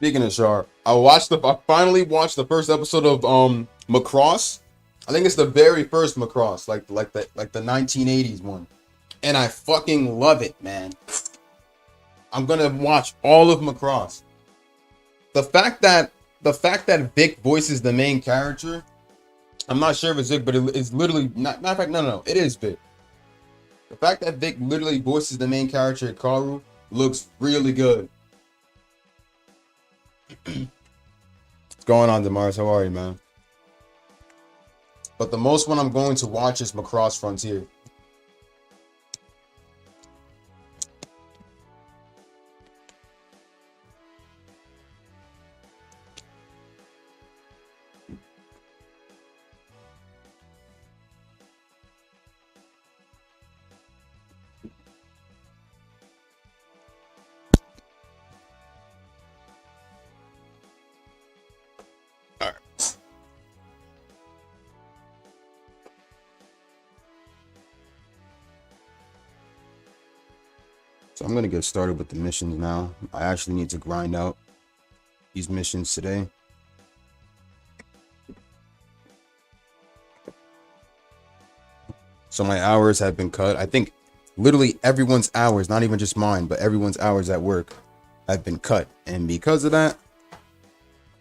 Speaking of Char, I finally watched the first episode of Macross. I think it's the very first Macross, like the 1980s one. And I fucking love it, man. I'm gonna watch all of Macross. The fact that Vic voices the main character, I'm not sure if it's Vic, but it's literally not. Matter of fact, no, it is Vic. The fact that Vic literally voices the main character, Karu, looks really good. What's going on, Demars? How are you, man? But the most one I'm going to watch is Macross Frontier. So I'm gonna get started with the missions now. I actually need to grind out these missions today. So my hours have been cut. I think literally everyone's hours, not even just mine, but everyone's hours at work have been cut. And because of that,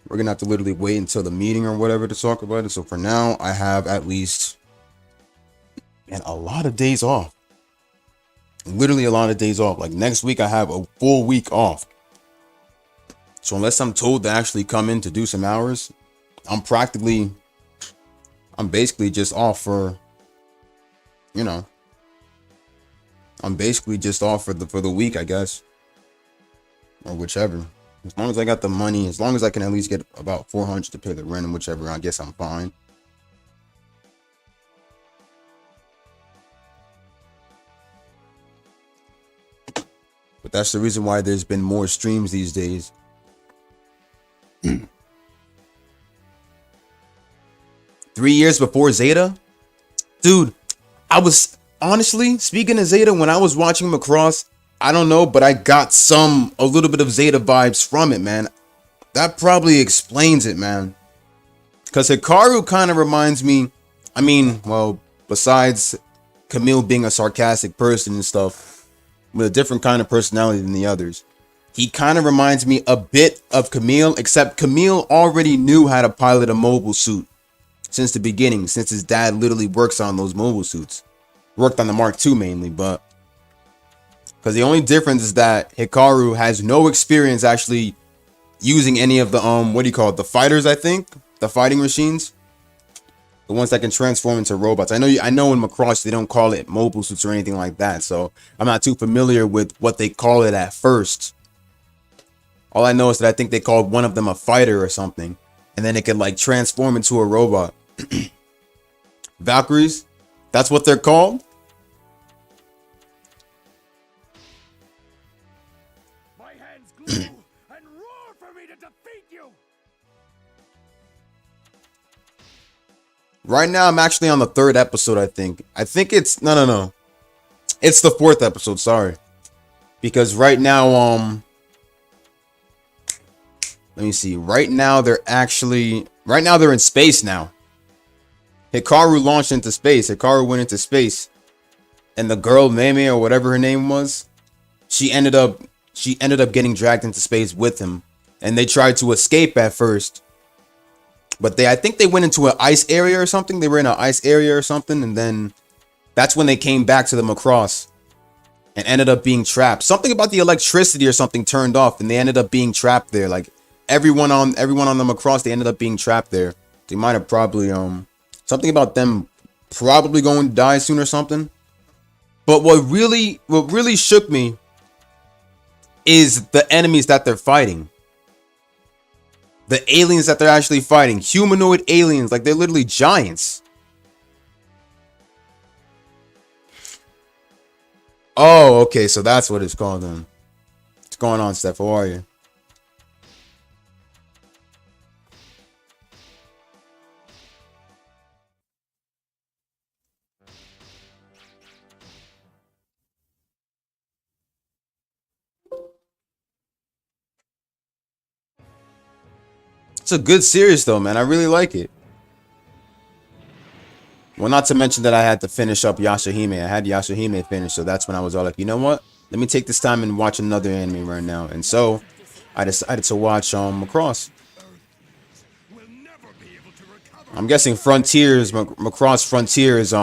we're gonna have to literally wait until the meeting or whatever to talk about it. So for now, I have at least a lot of days off. Literally a lot of days off. Like next week I have a full week off. So unless I'm told to actually come in to do some hours, I'm basically just off for, I'm basically just off for the week, I guess. Or whichever. As long as I got the money, as long as I can at least get about 400 to pay the rent and whichever, I guess I'm fine. But that's the reason why there's been more streams these days. 3 years before Zeta? Dude, I was honestly, speaking of Zeta, when I was watching Macross, I don't know, but I got a little bit of Zeta vibes from it, man. That probably explains it, man. Because Hikaru kind of reminds me, well, besides Camille being a sarcastic person and stuff, with a different kind of personality than the others, he kind of reminds me a bit of Camille, except Camille already knew how to pilot a mobile suit since the beginning, since his dad literally works on those mobile suits. Worked on the Mark II mainly, but because the only difference is that Hikaru has no experience actually using any of the the fighters, I think, the fighting machines, the ones that can transform into robots. I know in Macross they don't call it mobile suits or anything like that, so I'm not too familiar with what they call it at first. All I know is that I think they called one of them a fighter or something, and then it could like transform into a robot. Valkyries, that's what they're called. My hands glow and roar for me to defeat you. Right now, I'm actually on the 3rd episode, I think. I think it's... No. It's the 4th episode, sorry. Because right now, let me see. Right now, they're in space now. Hikaru launched into space. Hikaru went into space. And the girl, Meme, or whatever her name was, she ended up getting dragged into space with him. And they tried to escape at first. But I think they went into an ice area or something. They were in an ice area or something. And then that's when they came back to the Macross and ended up being trapped. Something about the electricity or something turned off and they ended up being trapped there. Like everyone on the Macross, they ended up being trapped there. They might have probably, something about them probably going to die soon or something. But what really shook me is the enemies that they're fighting. The aliens that they're actually fighting. Humanoid aliens. Like, they're literally giants. Oh, okay. So that's what it's called then. What's going on, Steph? How are you? It's a good series though, man. I really like it. Well, not to mention that I had to finish up Yashahime. I had Yashahime finished, so that's when I was all like, you know what? Let me take this time and watch another anime right now. And so I decided to watch Macross. I'm guessing Frontiers, Macross Frontiers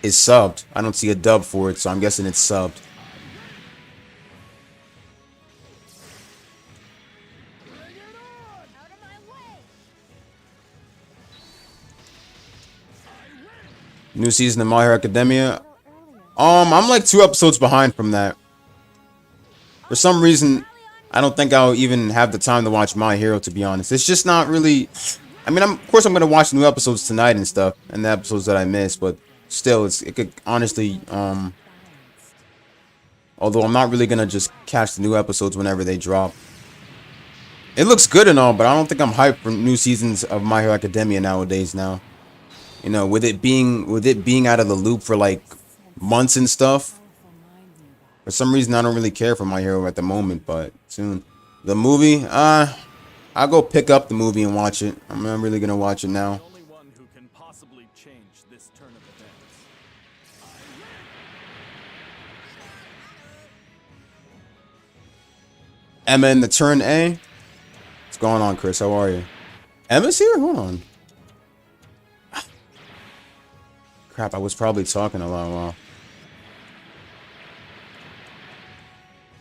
is subbed. I don't see a dub for it, so I'm guessing it's subbed. New season of My Hero Academia. I'm like 2 episodes behind from that. For some reason, I don't think I'll even have the time to watch My Hero, to be honest. It's just not really... I mean, of course I'm going to watch new episodes tonight and stuff, and the episodes that I missed, but still, it could honestly... although I'm not really going to just catch the new episodes whenever they drop. It looks good and all, but I don't think I'm hyped for new seasons of My Hero Academia nowadays now. You know, with it being out of the loop for like months and stuff. For some reason, I don't really care for My Hero at the moment, but soon. The movie, I'll go pick up the movie and watch it. I'm not really gonna watch it now. Emma in the turn A. What's going on, Chris? How are you? Emma's here? Hold on. Crap, I was probably talking a lot while.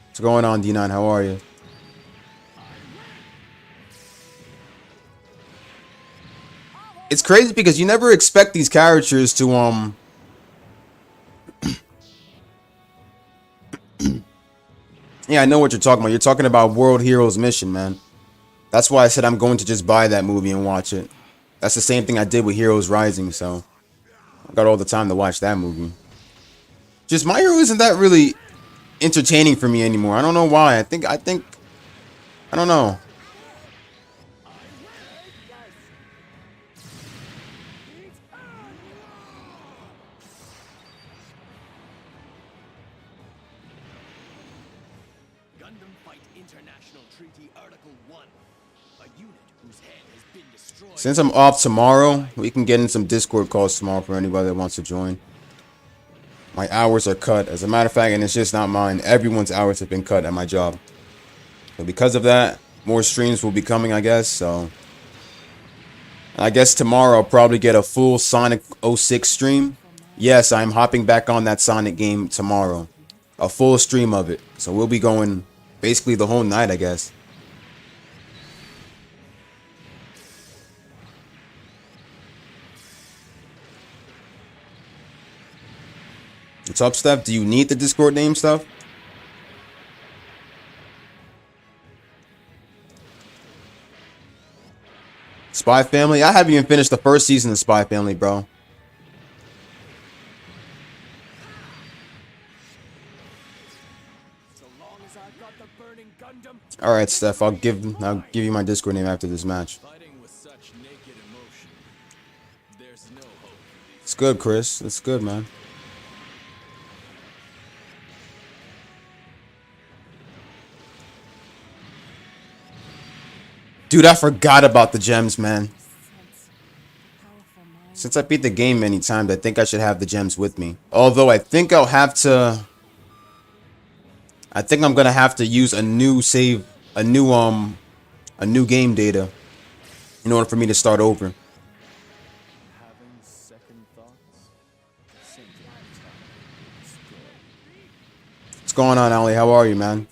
What's going on, D9? How are you? It's crazy because you never expect these characters to yeah, I know what you're talking about. You're talking about World Heroes Mission, man. That's why I said I'm going to just buy that movie and watch it. That's the same thing I did with Heroes Rising, so I got all the time to watch that movie. Just My Hero isn't that really entertaining for me anymore. I don't know why. I think I don't know. Gundam Fight International Treaty Article 1. A unit whose head has been destroyed. Since I'm off tomorrow, we can get in some Discord calls tomorrow for anybody that wants to join. My hours are cut. As a matter of fact, and it's just not mine. Everyone's hours have been cut at my job. So because of that, more streams will be coming, I guess. So I guess tomorrow I'll probably get a full Sonic 06 stream. Yes, I'm hopping back on that Sonic game tomorrow. A full stream of it. So we'll be going basically the whole night, I guess. What's up, Steph? Do you need the Discord name stuff? Spy Family? I haven't even finished the first season of Spy Family, bro. So long as I've got the burning Gundam. All right, Steph. I'll give you my Discord name after this match. Fighting with such naked emotion. There's no hope. It's good, Chris. It's good, man. Dude, I forgot about the gems, man. Since I beat the game many times, I think I should have the gems with me. Although I think I'll have to... I think I'm gonna have to use a new save, a new game data in order for me to start over. Having second thoughts. What's going on, Ali? How are you, man?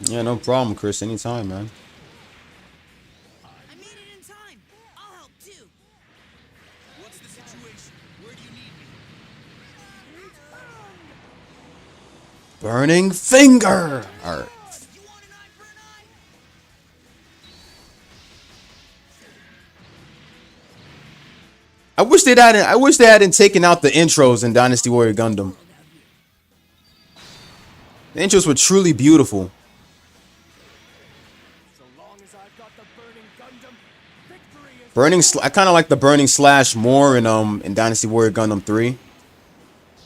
Yeah, no problem, Chris. Anytime, man. I made it in time. I'll help too. What's the situation? Where do you need me? Burning finger. All right. You want an eye for an eye? I wish they hadn't taken out the intros in Dynasty Warrior Gundam. The intros were truly beautiful. I kind of like the burning slash more in Dynasty Warrior Gundam 3,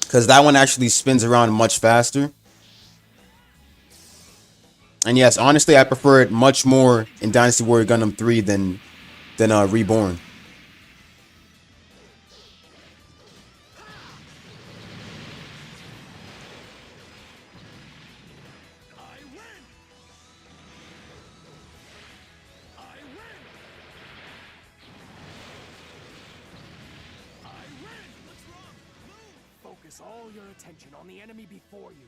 because that one actually spins around much faster. And yes, honestly, I prefer it much more in Dynasty Warrior Gundam 3 than Reborn. Focus all your attention on the enemy before you.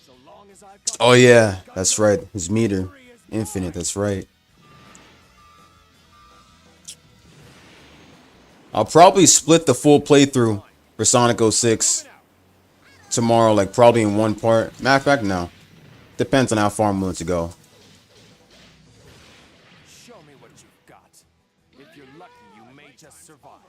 So long as I've got Oh yeah, that's right. His meter, infinite. That's right. I'll probably split the full playthrough for Sonic 06 tomorrow, like probably in one part. Matter of fact, no. Depends on how far I'm willing to go. show me what you've got. If you're lucky, you may just survive.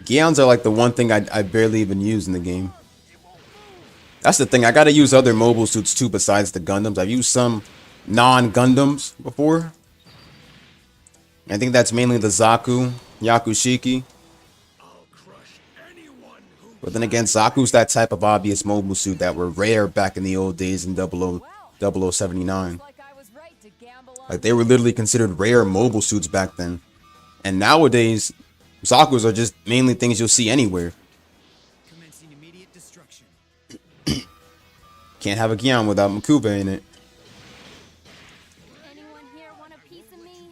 Geons are like the one thing I barely even use in the game. That's the thing. I gotta use other mobile suits too besides the Gundams. I've used some non-Gundams before. I think that's mainly the Zaku, Yakushiki. But then again, Zaku's that type of obvious mobile suit that were rare back in the old days in 0079. Like they were literally considered rare mobile suits back then. And nowadays, Zaku's are just mainly things you'll see anywhere. Commencing immediate destruction. Can't have a Gion without Makuba in it. Anyone here want a piece of me?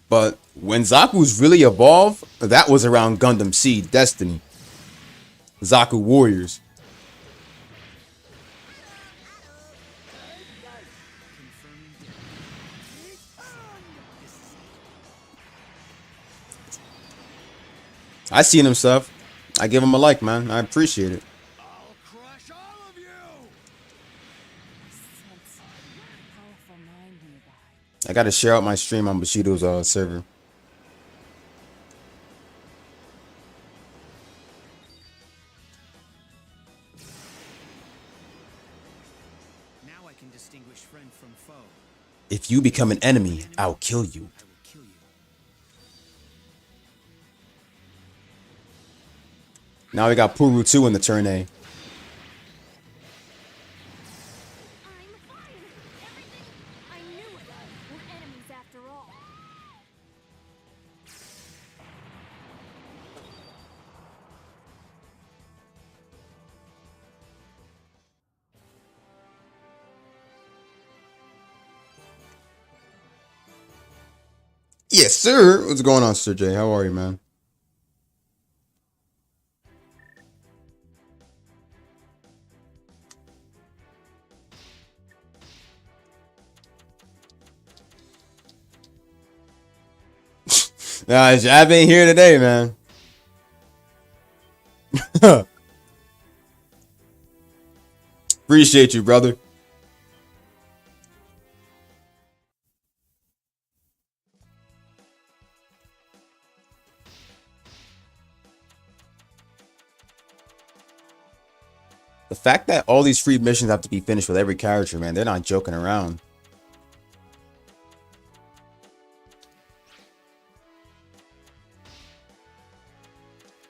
But when Zaku's really evolved, that was around Gundam Seed Destiny. Zaku Warriors. I seen him stuff. I give him a like, man. I appreciate it. I'll crush all of you! Sense powerful mind nearby. I gotta share out my stream on Bushido's server. Now I can distinguish friend from foe. If you become an enemy, I'll kill you. I will kill you. Now we got Puru 2 in the turn A. I'm fine. Everything. I knew it. We're enemies after all. Yes, sir. What's going on, Sir J? How are you, man? Nah, Jab ain't here today, man. Appreciate you, brother. The fact that all these free missions have to be finished with every character, man, they're not joking around.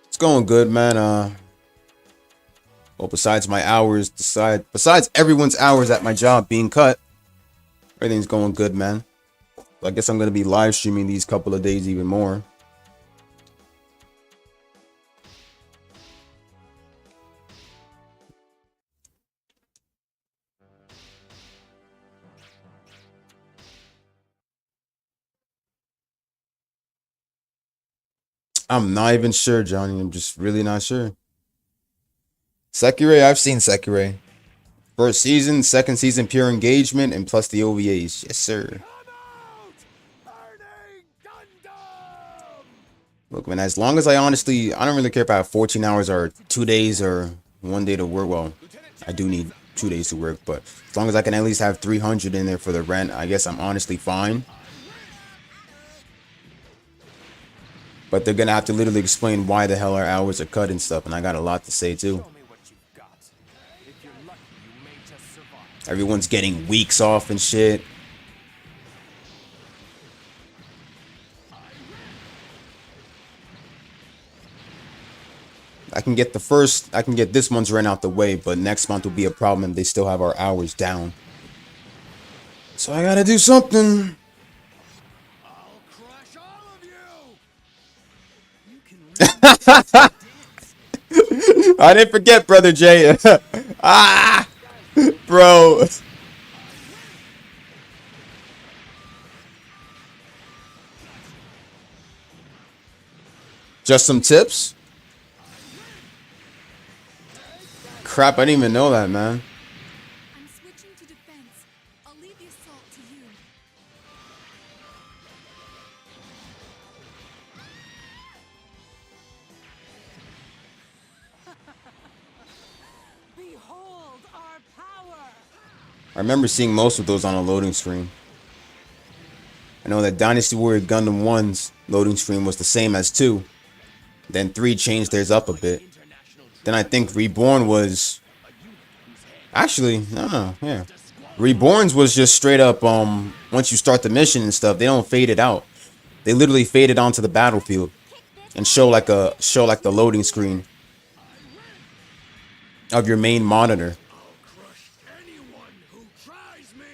It's going good, man. Well, besides my hours, besides everyone's hours at my job being cut, everything's going good, man. So I guess I'm gonna be live streaming these couple of days even more. I'm not even sure, Johnny. I'm just really not sure. Sekirei, I've seen Sekirei. First season, second season, pure engagement, and plus the OVAs. Yes, sir. Burning Gundam! Look, man, as long as I don't really care if I have 14 hours or 2 days or 1 day to work. Well, I do need 2 days to work, but as long as I can at least have 300 in there for the rent, I guess I'm honestly fine. But they're gonna have to literally explain why the hell our hours are cut and stuff, and I got a lot to say too. Show me what you've got. If you're Everyone's getting weeks off and shit. I can get this one's run out the way, but next month will be a problem if they still have our hours down. So I gotta do something. I'll crush all of you. You can really make that suit dance. I didn't forget, Brother Jay. Ah, bro. Just some tips? Crap, I didn't even know that, man. I'm switching to defense. I'll leave the assault to you. Behold our power! I remember seeing most of those on a loading screen. I know that Dynasty Warrior Gundam 1's loading screen was the same as 2. Then 3 changed theirs up a bit. Then I think Reborn was... Actually, no, yeah. Reborn's was just straight up, once you start the mission and stuff, they don't fade it out. They literally fade it onto the battlefield and show like the loading screen of your main monitor. Crush anyone who tries me.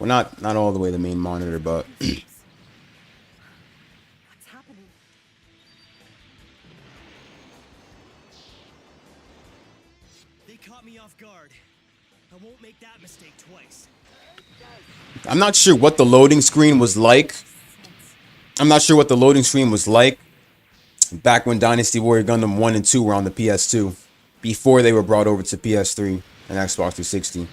Well, not all the way the main monitor, but What's happening? They caught me off guard. I won't make that mistake twice. I'm not sure what the loading screen was like. Back when Dynasty Warrior Gundam 1 and 2 were on the PS2, before they were brought over to PS3 and Xbox 360.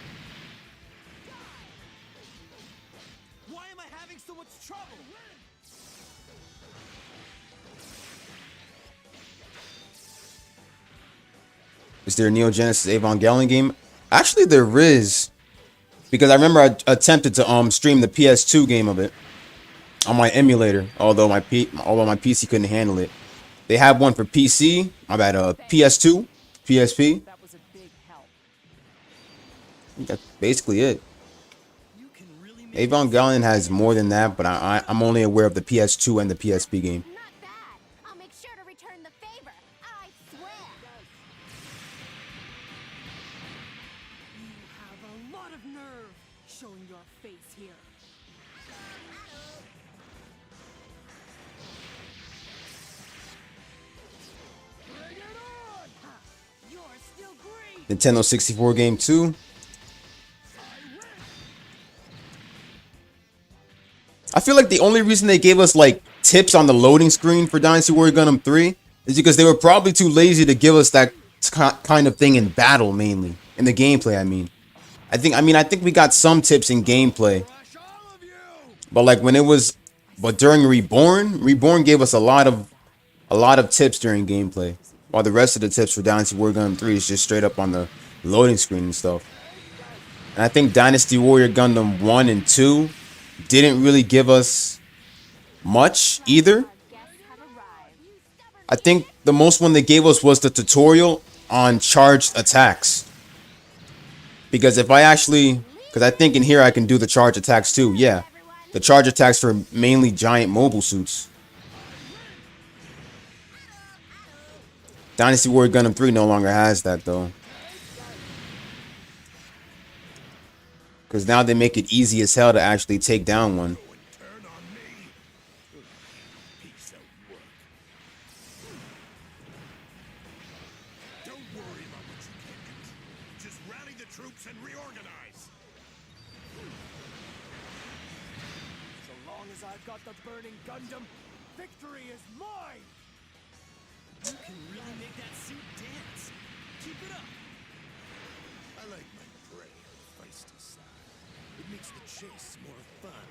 Why am I having so much trouble? Is there a Neo Genesis Evangelion game? Actually, there is. Because I remember I attempted to stream the PS2 game of it on my emulator, although my PC couldn't handle it. They have one for PC. I'm at PS2, PSP. That was a big help. That's basically it. You can really make Evangelion has more than that, but I'm only aware of the PS2 and the PSP game. Not bad. I'll make sure to return the favor. I swear. You have a lot of nerve showing your face here. You're still green. Nintendo 64 game too. I feel like the only reason they gave us like tips on the loading screen for Dynasty Warrior Gundam 3 is because they were probably too lazy to give us that kind of thing in battle, mainly in the gameplay. I think we got some tips in gameplay, crush all of you. but during Reborn gave us a lot of tips during gameplay, while the rest of the tips for Dynasty Warrior Gundam 3 is just straight up on the loading screen and stuff. And I think Dynasty Warrior Gundam 1 and 2 didn't really give us much either. Guests have arrived. You stubborn I think the most one they gave us was the tutorial on charged attacks. Because I think in here I can do the charge attacks too. Yeah, the charge attacks for mainly giant mobile suits. Dynasty Warrior Gundam 3 no longer has that though. Because now they make it easy as hell to actually take down one. Turn on me. Piece of work. Don't worry about what you can't control. Just rally the troops and reorganize. So long as I've got the burning Gundam, victory is mine. You can really make that suit dance. Keep it up. I like my brave, feisty side. It makes the chase more fun.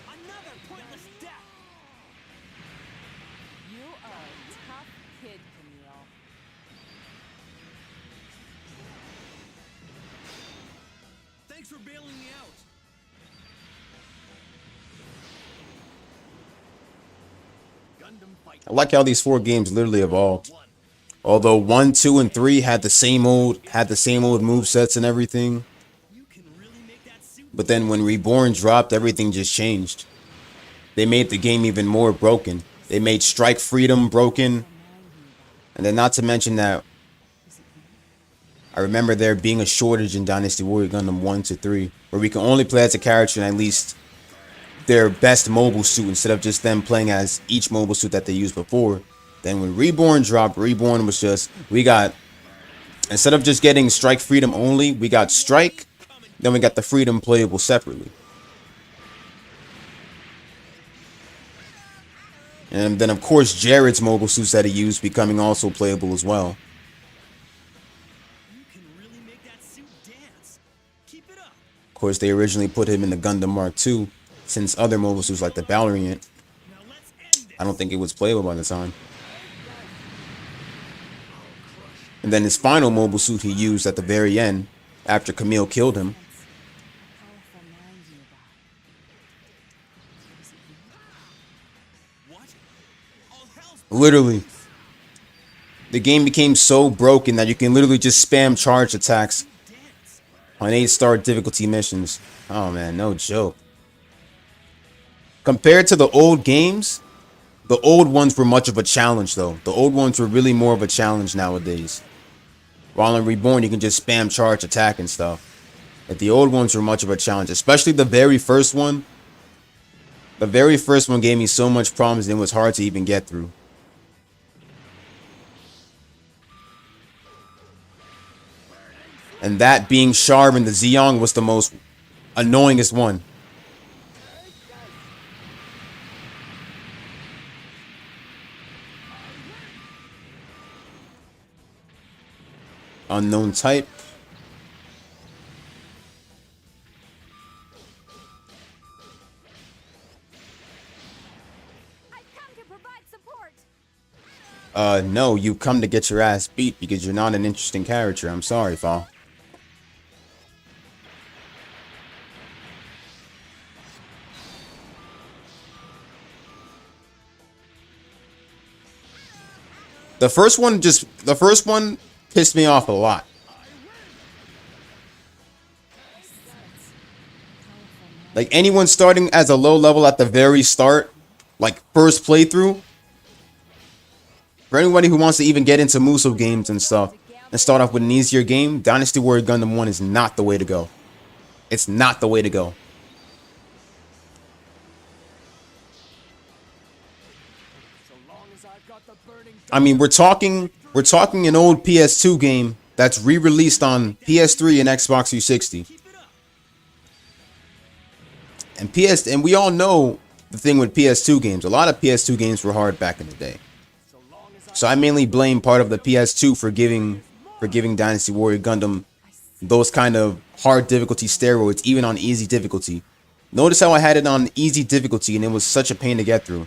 Another pointless death. You are a tough kid, Camille. Thanks for bailing me out. Gundam fight. I like how these 4 games literally evolved. 1. Although 1, 2, and 3 had the same old move sets and everything. You can really make that suit. But then when Reborn dropped, everything just changed. They made the game even more broken. They made strike freedom broken. And then not to mention that I remember there being a shortage in Dynasty Warrior Gundam 1 to 3, where we can only play as a character in at least their best mobile suit instead of just them playing as each mobile suit that they used before. Then when Reborn dropped, Reborn was just, we got, instead of just getting strike freedom only, we got strike, then we got the freedom playable separately. And then of course Jared's mobile suits that he used becoming also playable as well. You can really make that suit dance. Keep it up. Of course they originally put him in the Gundam Mark II, since other mobile suits like the Ballerant, Now let's end this. I don't think it was playable by the time. And then his final mobile suit he used at the very end, after Camille killed him. What? All hell's Literally. The game became so broken that you can literally just spam charge attacks dance. on 8-star difficulty missions. Oh man, no joke. Compared to the old games, the old ones were much of a challenge though. The old ones were really more of a challenge nowadays. While in Reborn, you can just spam charge attack and stuff. But the old ones were much of a challenge, especially the very first one. The very first one gave me so much problems and it was hard to even get through. And that being Sharv and the Zeong was the most annoyingest one. Unknown type. I've come to provide support. No, you come to get your ass beat because you're not an interesting character. I'm sorry, Fall. The first one pissed me off a lot. Like anyone starting as a low level at the very start, like first playthrough, for anybody who wants to even get into Musou games and stuff and start off with an easier game, Dynasty Warrior Gundam 1 is not the way to go. It's not the way to go. So long as I've got the burning I mean, we're talking an old PS2 game that's re-released on PS3 and Xbox 360. keep it up. And we all know the thing with PS2 games. A lot of PS2 games were hard back in the day. So long as I So I mainly blame part of the PS2 for giving Dynasty Warrior Gundam those kind of hard difficulty steroids, even on easy difficulty. Notice how I had it on easy difficulty and it was such a pain to get through.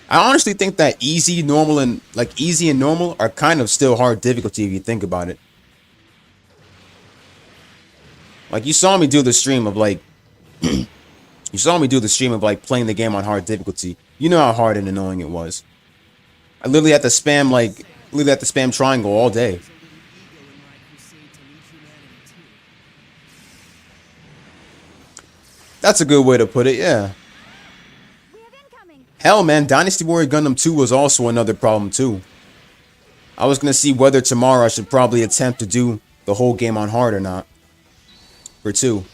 I honestly think that easy and normal are kind of still hard difficulty if you think about it. Like you saw me do the stream of like playing the game on hard difficulty. You know how hard and annoying it was. I literally had to spam triangle all day. That's a good way to put it, yeah. We have incoming. Hell, man, Dynasty Warrior Gundam 2 was also another problem, too. I was going to see whether tomorrow I should probably attempt to do the whole game on hard or not. For 2.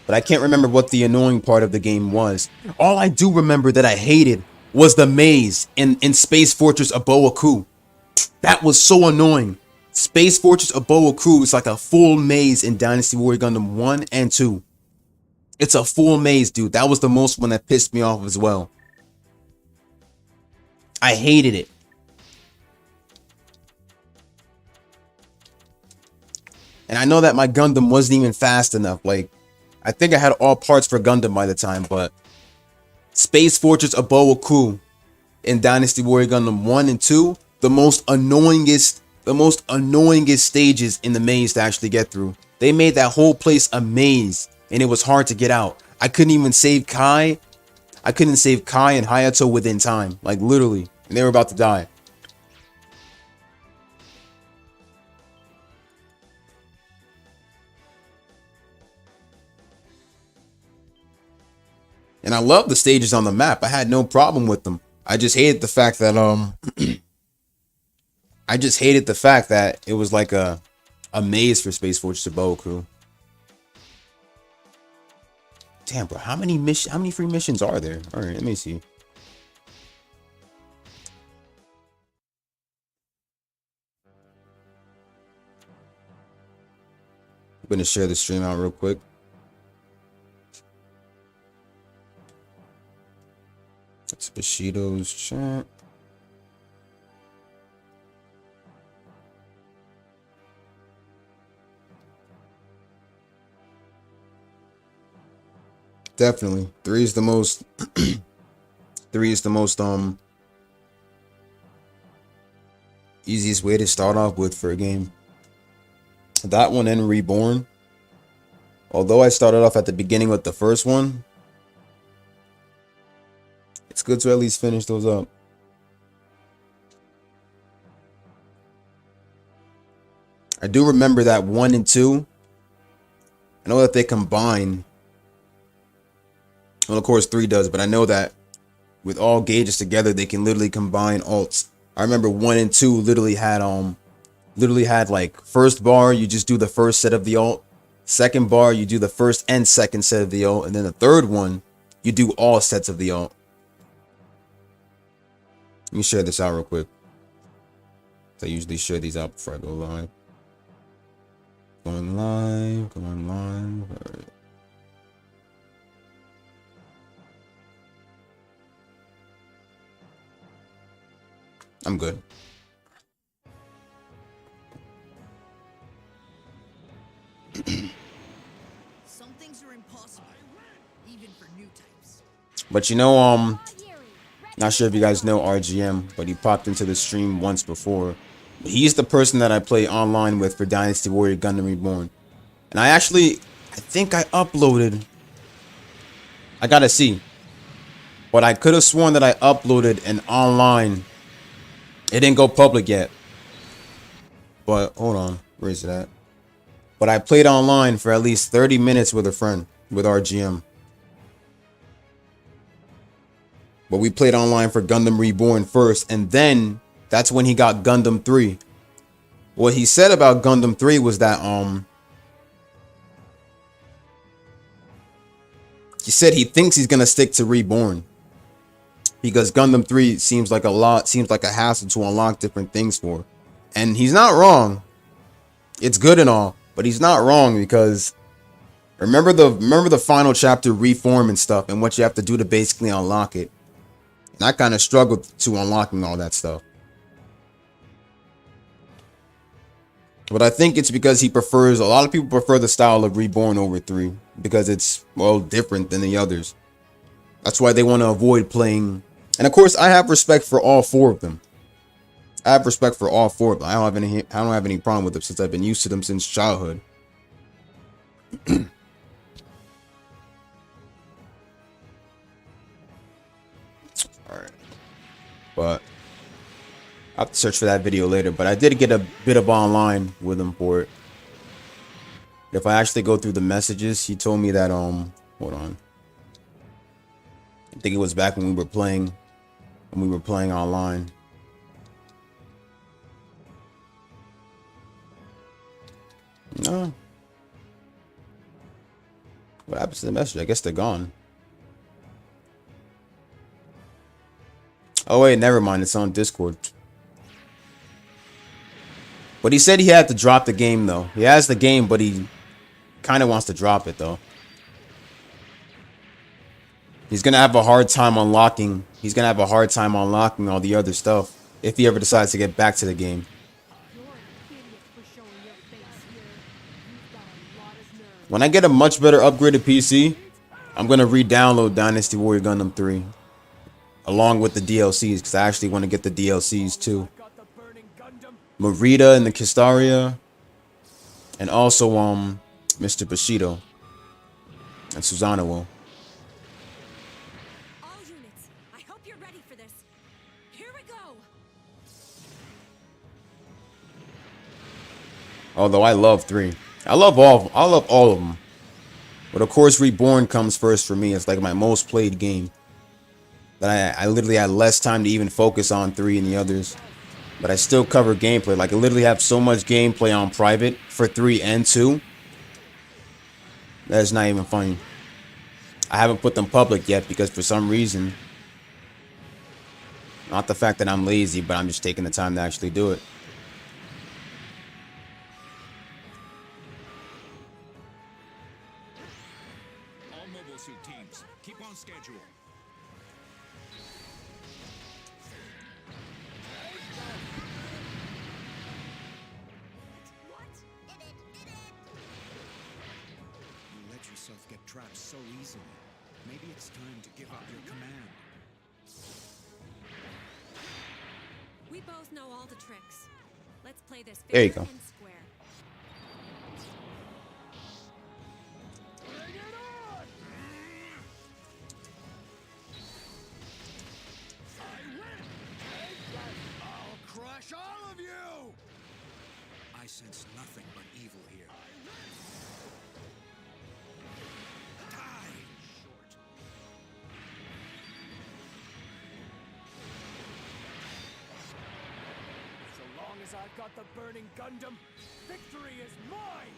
But I can't remember what the annoying part of the game was. All I do remember that I hated was the maze in Space Fortress Aboa Ku. That was so annoying. Space Fortress Aboa Ku is like a full maze in Dynasty Warrior Gundam 1 and 2. It's a full maze, dude. That was the most one that pissed me off as well. I hated it. And I know that my Gundam wasn't even fast enough. Like, I think I had all parts for Gundam by the time, but Space Fortress Aboa Ku in Dynasty Warrior Gundam 1 and 2, the most annoyingest stages in the maze to actually get through. They made that whole place a maze, and it was hard to get out. I couldn't even save Kai. I couldn't save Kai and Hayato within time. Like, literally. And they were about to die. And I love the stages on the map. I had no problem with them. I just hated the fact that I just hated the fact that it was like a maze for Space Force Suboku. Damn, bro, how many free missions are there? All right, let me see. I'm gonna share the stream out real quick. That's Bushido's chat. Definitely. 3 is the most 3 is the most easiest way to start off with for a game. That one and Reborn. Although I started off at the beginning with the first one, it's good to at least finish those up. I do remember that 1 and 2. I know that they combine. Well, of course, 3 does, but I know that with all gauges together, they can literally combine alts. I remember 1 and 2 literally had like first bar, you just do the first set of the alt. Second bar, you do the first and second set of the alt, and then the third one, you do all sets of the alt. Let me share this out real quick. I usually share these out before I go live. Going live. All right. I'm good. Some things are impossible, even for new types. But you know, not sure if you guys know RGM, but he popped into the stream once before. He's the person that I play online with for Dynasty Warrior Gundam Reborn. And I think I uploaded. I gotta see. But I could have sworn that I uploaded an online. It didn't go public yet. But hold on, where is it at? But I played online for at least 30 minutes with a friend, with RGM. But we played online for Gundam Reborn first, and then that's when he got Gundam 3. What he said about Gundam 3 was that he said he thinks he's gonna stick to Reborn. Because Gundam 3 seems like a hassle to unlock different things for. And he's not wrong. It's good and all, but he's not wrong because remember the final chapter, Reform and stuff, and what you have to do to basically unlock it. And I kind of struggled to unlocking all that stuff. But I think it's because a lot of people prefer the style of Reborn over 3 because it's, well, different than the others. That's why they want to avoid playing. And of course, I have respect for all 4 of them. I have respect for all 4 of them. I don't have any problem with them since I've been used to them since childhood. Alright. But I'll have to search for that video later. But I did get a bit of online with him for it. If I actually go through the messages, he told me that hold on. I think it was back when we were playing online. No. What happens to the message? I guess they're gone. Oh wait, never mind. It's on Discord. But he said he had to drop the game though. He has the game, but he kind of wants to drop it though. He's gonna have a hard time unlocking. He's gonna have a hard time unlocking all the other stuff if he ever decides to get back to the game. When I get a much better upgraded PC, I'm gonna re-download Dynasty Warrior Gundam 3 along with the DLCs because I actually want to get the DLCs too. Marita and the Kistaria, and also Mr. Bushido and Susanoo. Although I love 3. I love all of them. But of course Reborn comes first for me. It's like my most played game. That I literally had less time to even focus on 3 and the others. But I still cover gameplay. Like I literally have so much gameplay on private for 3 and 2. That's not even funny. I haven't put them public yet because for some reason, not the fact that I'm lazy, but I'm just taking the time to actually do it. All mobile suit teams, keep on schedule. You let yourself get trapped so easily. Maybe it's time to give up your command. We both know all the tricks. Let's play this There you fair go. and square. I'll crush all of you! I sense nothing but evil here. Die, short. So long as I've got the burning Gundam, victory is mine!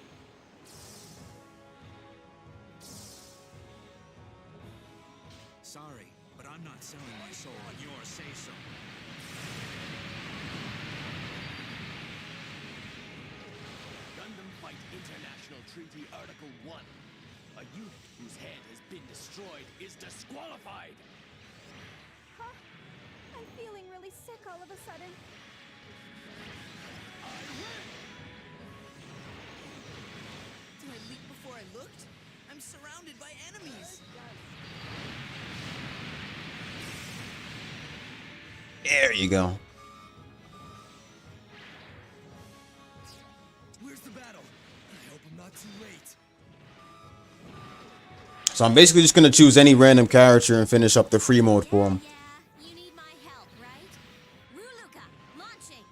Sorry, but I'm not selling my soul on your say-so. Gundam Fight International Treaty Article 1. A unit whose head has been destroyed is disqualified. Huh? I'm feeling really sick all of a sudden. Did I leap before I looked? I'm surrounded by enemies. There you go. Where's the battle? I hope I'm not too late. So I'm basically just gonna choose any random character and finish up the free mode for him. Yeah, you need my help, right? Ruluka, launching.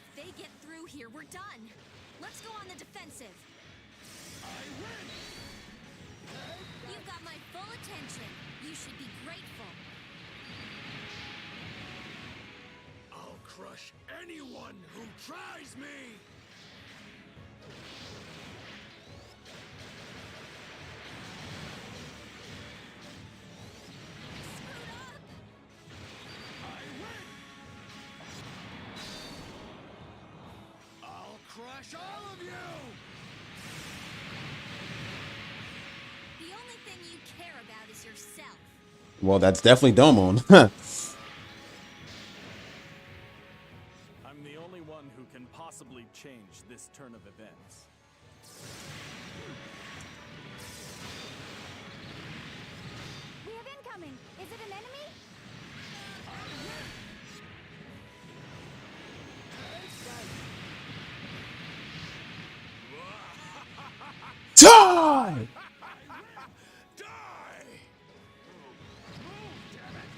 If they get through here, we're done. Let's go on the defensive. You've got my full attention. You should be grateful. I'll crush anyone who tries me! Screwed up! I win! I'll crush all of you! The only thing you care about is yourself. Well, that's definitely Domon. I'm the only one who can possibly change this turn of events. We have incoming. Is it an enemy? Die! Die! Damn it!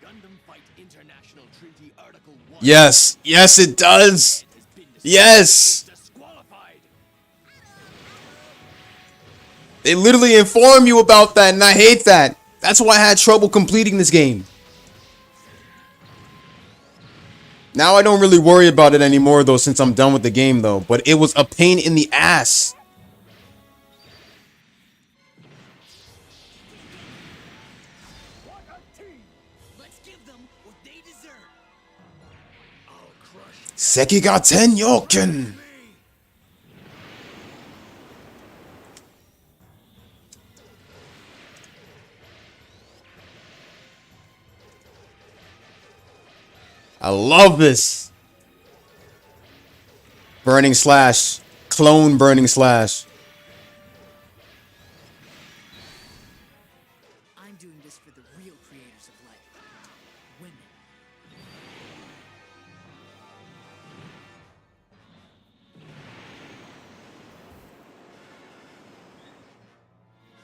Gundam Fight International Treaty Article 1. Yes, yes, it does. Has been Yes. disqualified. They literally inform you about that, and I hate that. That's why I had trouble completing this game. Now I don't really worry about it anymore, though, since I'm done with the game, though. But it was a pain in the ass. What a team! Let's give them what they deserve. I'll crush Sekigaten Yoken. me! I love this. Burning Slash. Clone Burning Slash. I'm doing this for the real creators of life.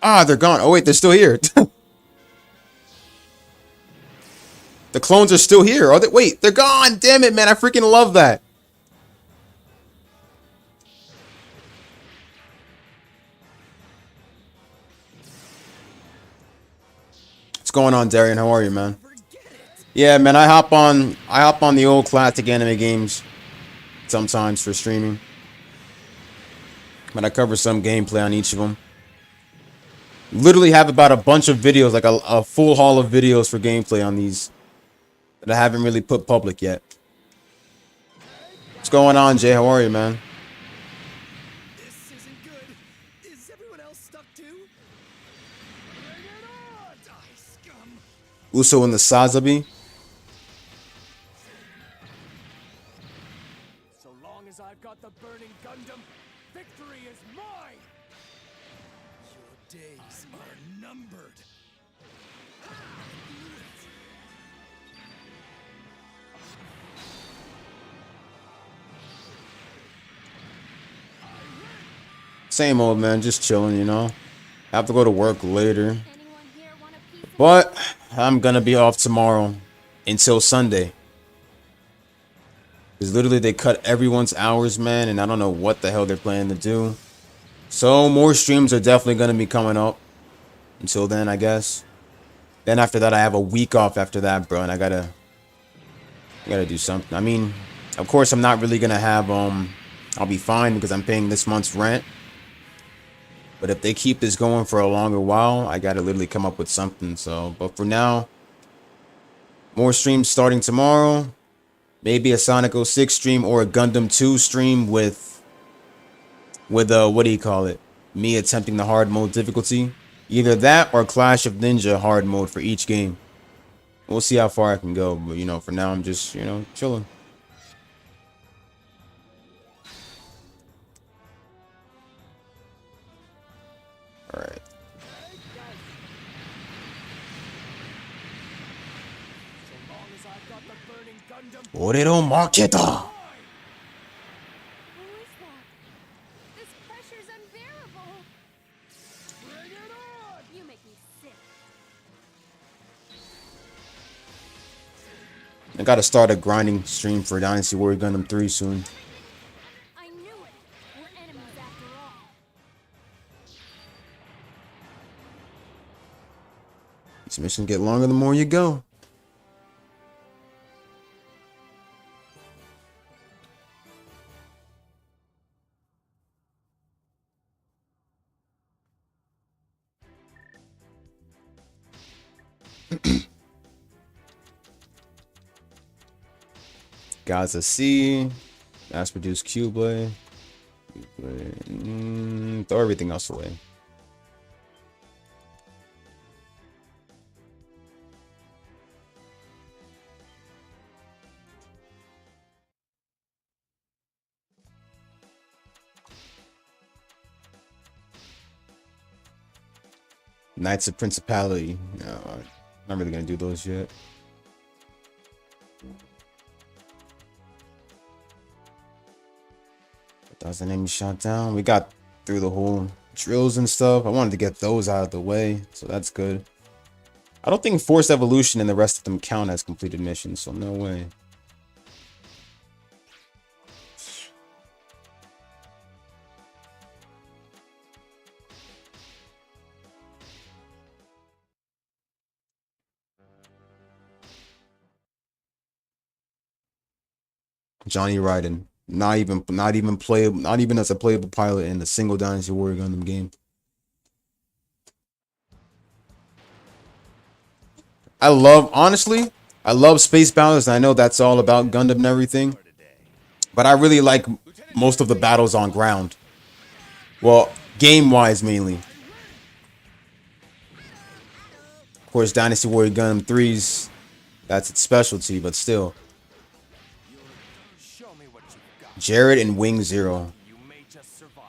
Ah, they're gone. Oh, wait, they're still here. The clones are still here. Are they? Wait, they're gone. Damn it, man. I freaking love that. What's going on, Darian? How are you, man? Yeah, man. I hop on the old classic anime games sometimes for streaming. But I cover some gameplay on each of them. Literally have about a bunch of videos, like a full haul of videos for gameplay on these that I haven't really put public yet. What's going on, Jay? How are you, man? This isn't good. Is everyone else stuck too? Bring it on! Die, scum! Uso and the Sazabi. So long as I've got the burning Gundam, victory is mine! Your days are numbered. Same old, man. Just chilling, you know. I have to go to work later. Anyone here want a piece of But I'm gonna be off tomorrow until Sunday. Because literally they cut everyone's hours, man, and I don't know what the hell they're planning to do. So more streams are definitely gonna be coming up. Until then, I guess. Then after that, I have a week off after that, bro, and I gotta do something. I mean, of course, I'm not really gonna have I'll be fine because I'm paying this month's rent. But if they keep this going for a longer while, I gotta literally come up with something. So, but for now, more streams starting tomorrow. Maybe a Sonic 06 stream or a Gundam 2 stream with what do you call it? Me attempting the hard mode difficulty. Either that or Clash of Ninja hard mode for each game. We'll see how far I can go. But, you know, for now, I'm just, you know, chilling. All right. So long as I've got the burning Gundam, Orero Marketa. Who is that? This pressure's unbearable. bring it on! You make me sick. I gotta start a grinding stream for Dynasty Warrior Gundam 3 soon. I knew it. We're enemies after all. These missions get longer the more you go. Gaza C, mass produced Q-Blade. Throw everything else away. Knights of Principality. No, I'm not really gonna do those yet. That's the name you shot down. We got through the whole drills and stuff. I wanted to get those out of the way, so that's good. I don't think Force Evolution and the rest of them count as completed missions, so no way. Johnny Raiden. Not even playable, not even as a playable pilot in a single Dynasty Warrior Gundam game. Honestly, I love space battles, and I know that's all about Gundam and everything. But I really like most of the battles on ground. Well, game-wise mainly. Of course, Dynasty Warrior Gundam 3's, that's its specialty, but still. Show me what you've got. Jared and Wing Zero. You may just survive.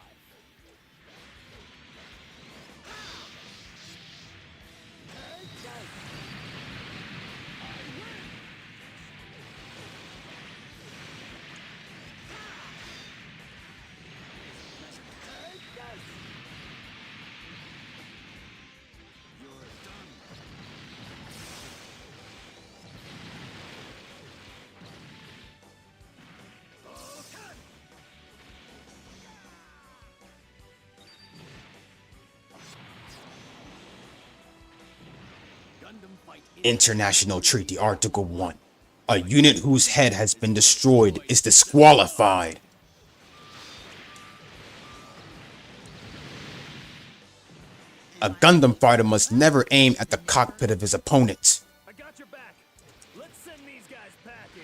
International Treaty Article 1. A unit whose head has been destroyed is disqualified. A Gundam fighter must never aim at the cockpit of his opponent. I got your back. Let's send these guys packing.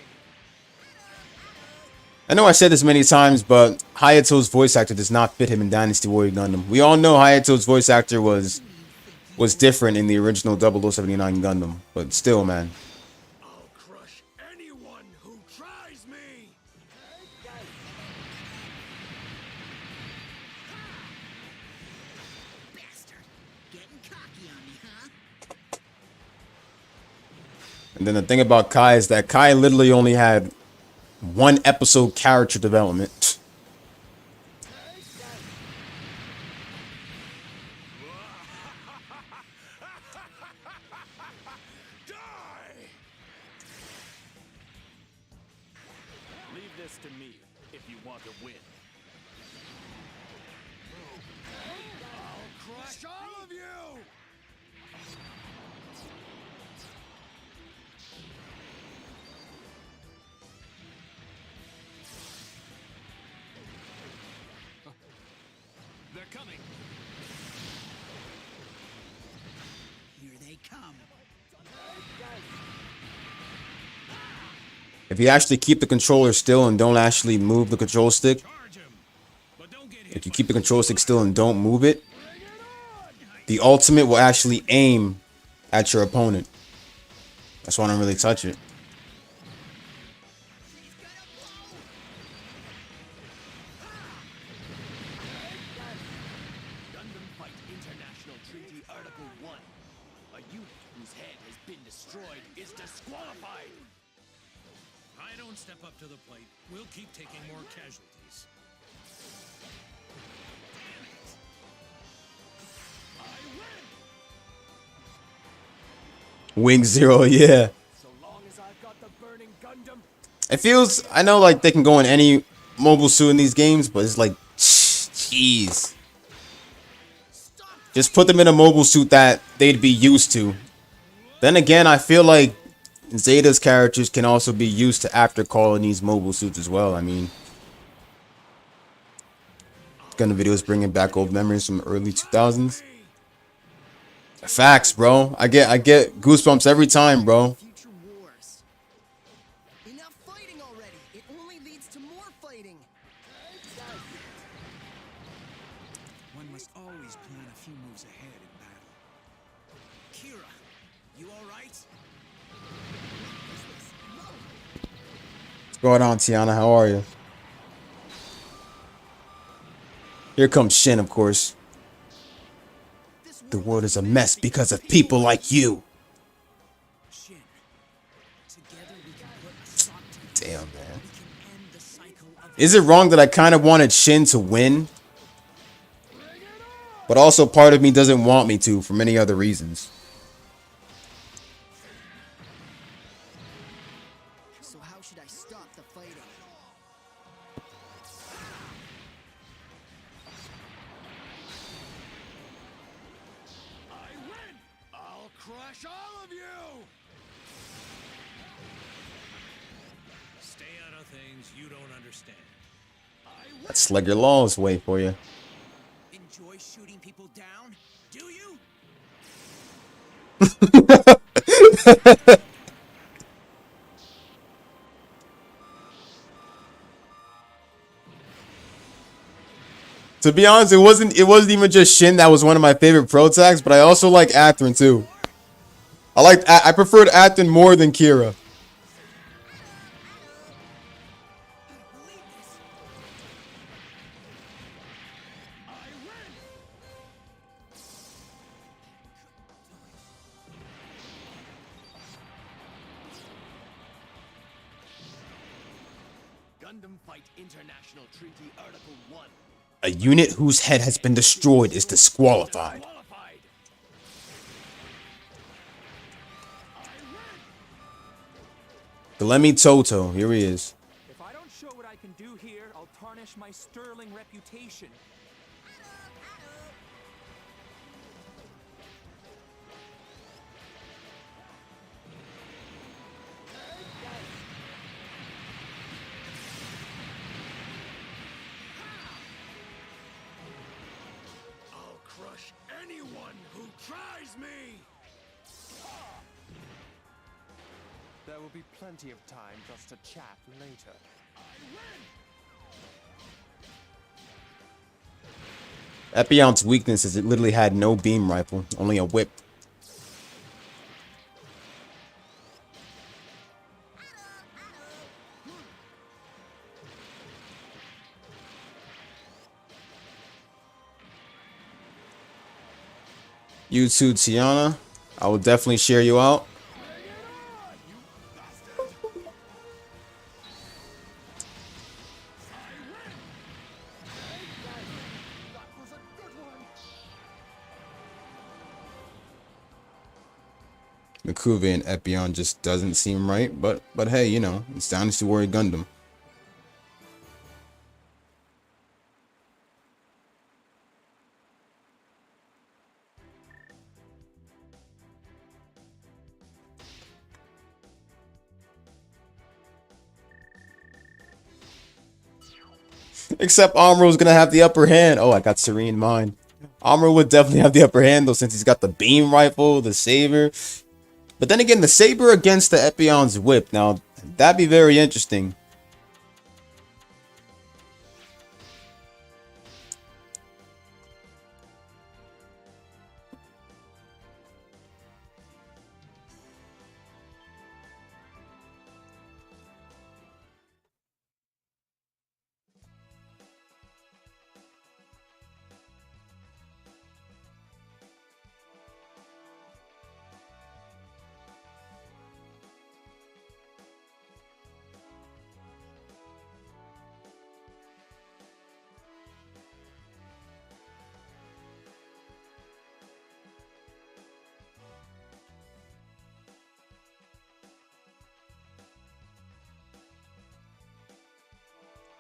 I know I said this many times, but Hayato's voice actor does not fit him in Dynasty Warrior Gundam. We all know Hayato's voice actor was different in the original 0079 Gundam, but still, man. I'll crush anyone who tries me. Bastard. Getting cocky on me, huh? And then the thing about Kai is that Kai literally only had one episode character development. Die! Leave this to me if you want to win. I'll crush all of you! They're coming. Here they come. If you actually keep the controller still and don't actually move the control stick, Charge him. But don't get hit. if you keep the control stick still and don't move it, the ultimate will actually aim at your opponent. That's why I don't really touch it. Gundam Fight International Treaty Article 1. A unit whose head has been destroyed is disqualified. If I don't step up to the plate, we'll keep taking more casualties. Wing Zero, yeah. So long as I've got the burning Gundam, It feels, I know like they can go in any mobile suit in these games, but it's like, jeez. Just put them in a mobile suit that they'd be used to. Then again, I feel like Zeta's characters can also be used to after Colony's mobile suits as well. I mean, Gundam videos bringing back old memories from the early 2000s. Facts, bro. I get goosebumps every time, bro. Future wars. Enough fighting already. It only leads to more fighting. One must always plan a few moves ahead in battle. Kira, you alright? What's going on, Tiana? How are you? Here comes Shin, of course. The world is a mess because of people like you. Shin. Together we can put a stop to it. Damn, man. We can end the cycle of Is it wrong that I kind of wanted Shin to win? But also part of me doesn't want me to for many other reasons. So how should I stop the fighting? I win! I'll crush all of you! Stay out of things you don't understand. That's Slugger Law's way for you. Enjoy shooting people down? Do you? To be honest, it wasn't even just Shin that was one of my favorite pro tags, but I also like Athrun too. I preferred Athrun more than Kira. Gundam Fight International Treaty Article 1. A unit whose head has been destroyed is disqualified. Qualified. Galemi Toto, here he is. If I don't show what I can do here, I'll tarnish my sterling reputation. anyone who tries me! There will be plenty of time for us to chat later. Epion's weakness is it literally had no beam rifle, only a whip. You too, Tiana. I will definitely share you out. Makuve and Epion just doesn't seem right, but hey, you know, it's Dynasty Warrior Gundam. Except Amro's gonna have the upper hand. Oh, I got Serene in mind. Amro would definitely have the upper hand though, since he's got the beam rifle, the saber. But then again, the saber against the Epion's whip. Now, that'd be very interesting.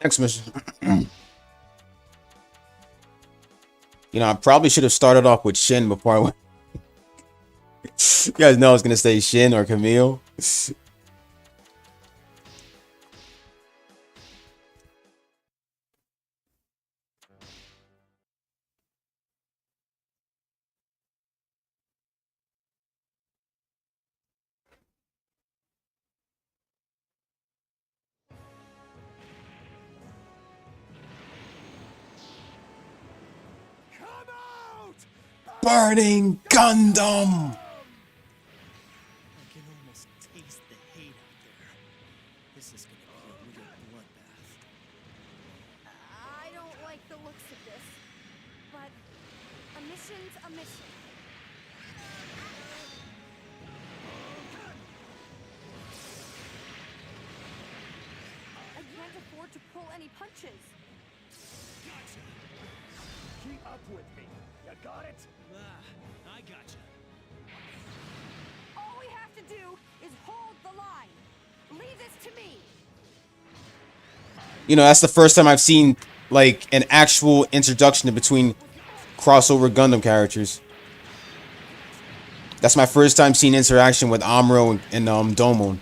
Next mission. You know, I probably should have started off with Shin before I went. You guys know I was gonna say Shin or Camille. Come out! Burning Gundam! I can almost taste the hate out there. This is gonna be a real bloodbath. I don't like the looks of this, but a mission's a mission. I can't afford to pull any punches. Keep up with me. You got it? I gotcha. All we have to do is hold the line. Leave this to me. You know, that's the first time I've seen like an actual introduction between crossover Gundam characters. That's my first time seeing interaction with Amuro and Domon.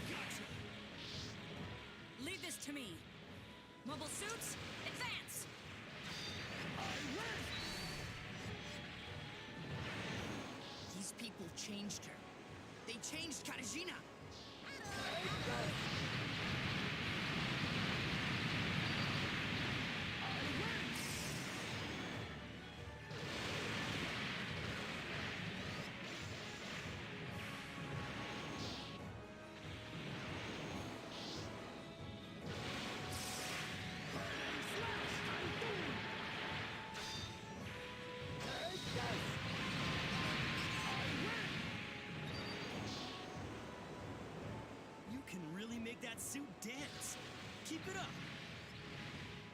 Can't be. Leave this to me. Mobile suits, advance! These people changed her. They changed Katarzyna. You can really make that suit dance. Keep it up.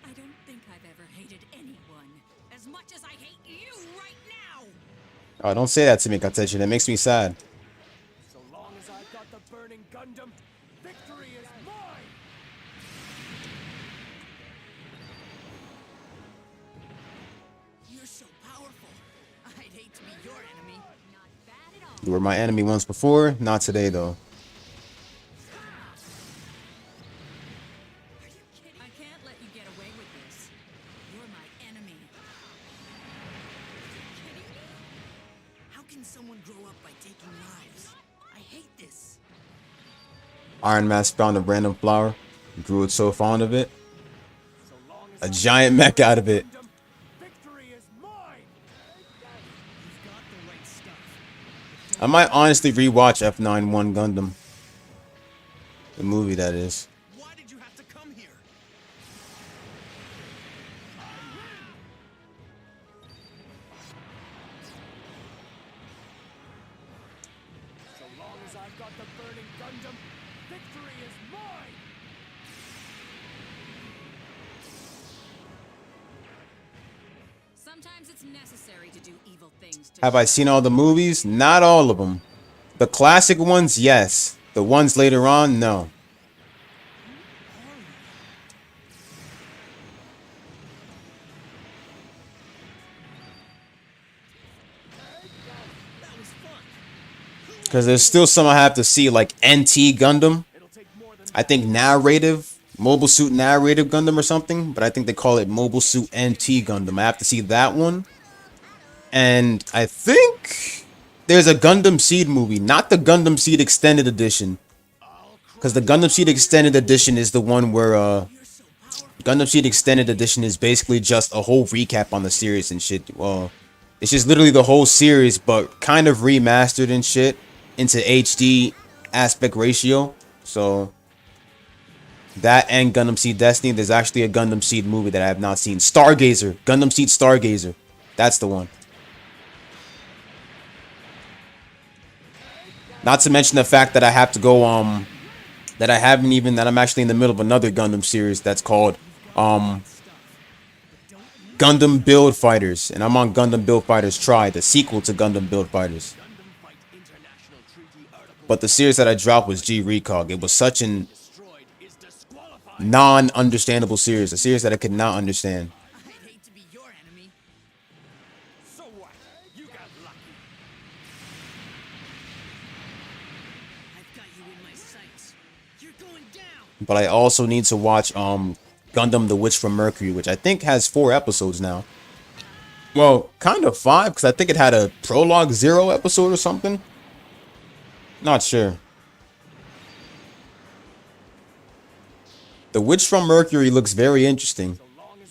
I don't think I've ever hated anyone as much as I hate you right now! Oh, don't say that to me, Katechi. That makes me sad. So long as I've got the burning Gundam, victory is mine! You're so powerful. I'd hate to be your enemy. Not bad at all. You were my enemy once before, not today though. I can't let you get away with this. You're my enemy. How can someone grow up by taking lives? I hate this. Iron Mask found a random flower, grew it so fond of it. A giant mech out of it. Gundam, victory is mine! You've got the right stuff. I might honestly rewatch F91 Gundam. The movie, that is. Why did you have to come here? So long as I've got the burning Gundam, victory is mine! Sometimes it's necessary to do evil things to Have I seen all the movies? Not all of them. The classic ones, yes. The ones later on, no. That was fun. Because there's still some I have to see, like NT Gundam. It'll take more than I think narrative, Mobile Suit Narrative Gundam or something. But I think they call it Mobile Suit NT Gundam. I have to see that one. And I think there's a Gundam Seed movie, not the Gundam Seed Extended Edition. Because the Gundam Seed Extended Edition is the one where, Gundam Seed Extended Edition is basically just a whole recap on the series and shit. Well, it's just literally the whole series, but kind of remastered and shit into HD aspect ratio. So, that and Gundam Seed Destiny, there's actually a Gundam Seed movie that I have not seen. Stargazer. Gundam Seed Stargazer. That's the one. Not to mention the fact that I have to go, that I'm actually in the middle of another Gundam series that's called, Gundam Build Fighters. And I'm on Gundam Build Fighters Try, the sequel to Gundam Build Fighters. But the series that I dropped was G-Recog. It was such an non-understandable series. A series that I could not understand. I'd hate to be your enemy. So what? You got lucky. I've got you in my sights. You're going down. But I also need to watch, Gundam The Witch from Mercury, which I think has 4 episodes now. Well, kind of 5, because I think it had a Prologue 0 episode or something. Not sure. The Witch from Mercury looks very interesting.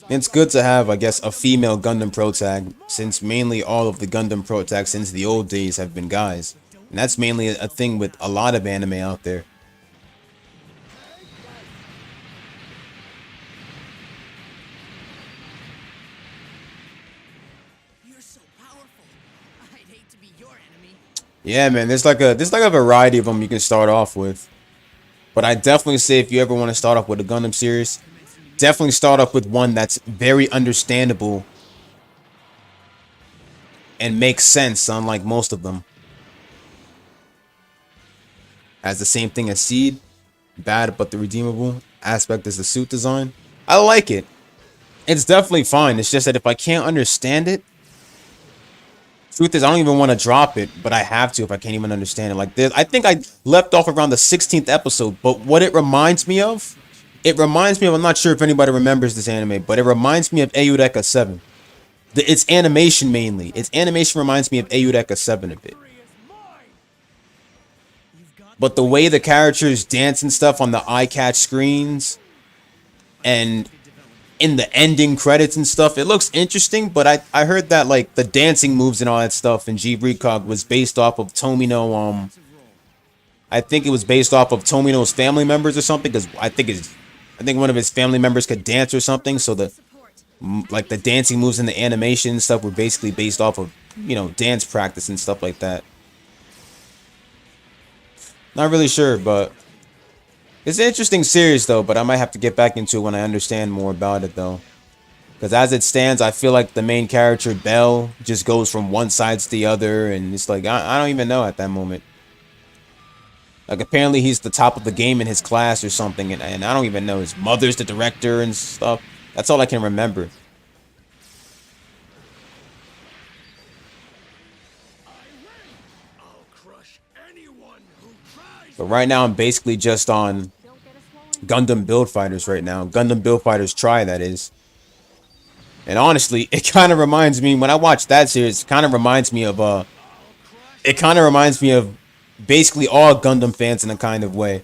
It's good to have, I guess, a female Gundam protag, since mainly all of the Gundam protags since the old days have been guys. And that's mainly a thing with a lot of anime out there. You're so powerful. I'd hate to be your enemy. Yeah, man, there's like a variety of them you can start off with. But I definitely say if you ever want to start off with a Gundam series, definitely start off with one that's very understandable and makes sense, unlike most of them. Has the same thing as Seed, bad but the redeemable aspect is the suit design. I like it. It's definitely fine. It's just that if I can't understand it, truth is, I don't even want to drop it, but I have to if I can't even understand it. Like this, I think I left off around the 16th episode, but what it reminds me of, I'm not sure if anybody remembers this anime, but it reminds me of Eureka 7. Its animation mainly. Its animation reminds me of Eureka 7 a bit. Victory is mine! But the way the characters dance and stuff on the eye-catch screens and in the ending credits and stuff, it looks interesting, but I heard that like the dancing moves and all that stuff in G-Recog was based off of Tomino, I think it was based off of Tomino's family members or something, because I think one of his family members could dance or something, so the like the dancing moves and the animation and stuff were basically based off of, you know, dance practice and stuff like that. Not really sure, but it's an interesting series though, but I might have to get back into it when I understand more about it though. Because as it stands, I feel like the main character, Belle, just goes from one side to the other, and it's like, I don't even know at that moment. Like, apparently he's the top of the game in his class or something, and I don't even know. His mother's the director and stuff. That's all I can remember. I'll crush But right now I'm basically just on Don't get a swollen Gundam Build Fighters right now. Gundam Build Fighters Try, that is. And honestly, it kind of reminds me, when I watch that series, it kind of reminds me of basically all Gundam fans in a kind of way.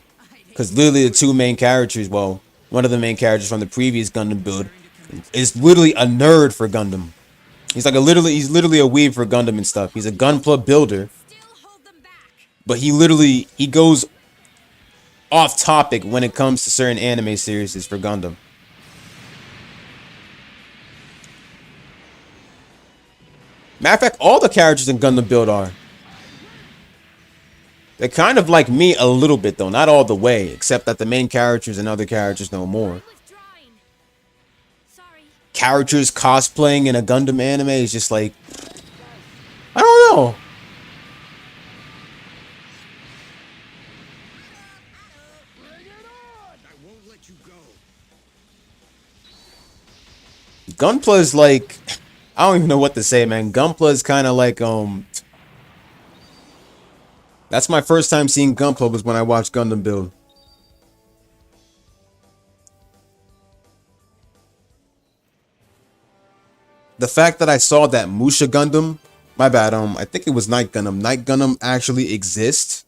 Because literally the two main characters, well, one of the main characters from the previous Gundam build is literally a nerd for Gundam. He's literally a weeb for Gundam and stuff. He's a Gunpla builder, Still hold them back. but he goes off topic when it comes to certain anime series for Gundam. Matter of fact, all the characters in Gundam Build are. They're kind of like me a little bit though, not all the way, except that the main characters and other characters know more. withdrawing. Sorry. Characters cosplaying in a Gundam anime is just like, I don't know. I won't let you go. Gunpla is like, I don't even know what to say, man. Gunpla is kind of like, that's my first time seeing Gunpla was when I watched Gundam Build. The fact that I saw that Musha Gundam, my bad, I think it was Night Gundam. Night Gundam actually exists.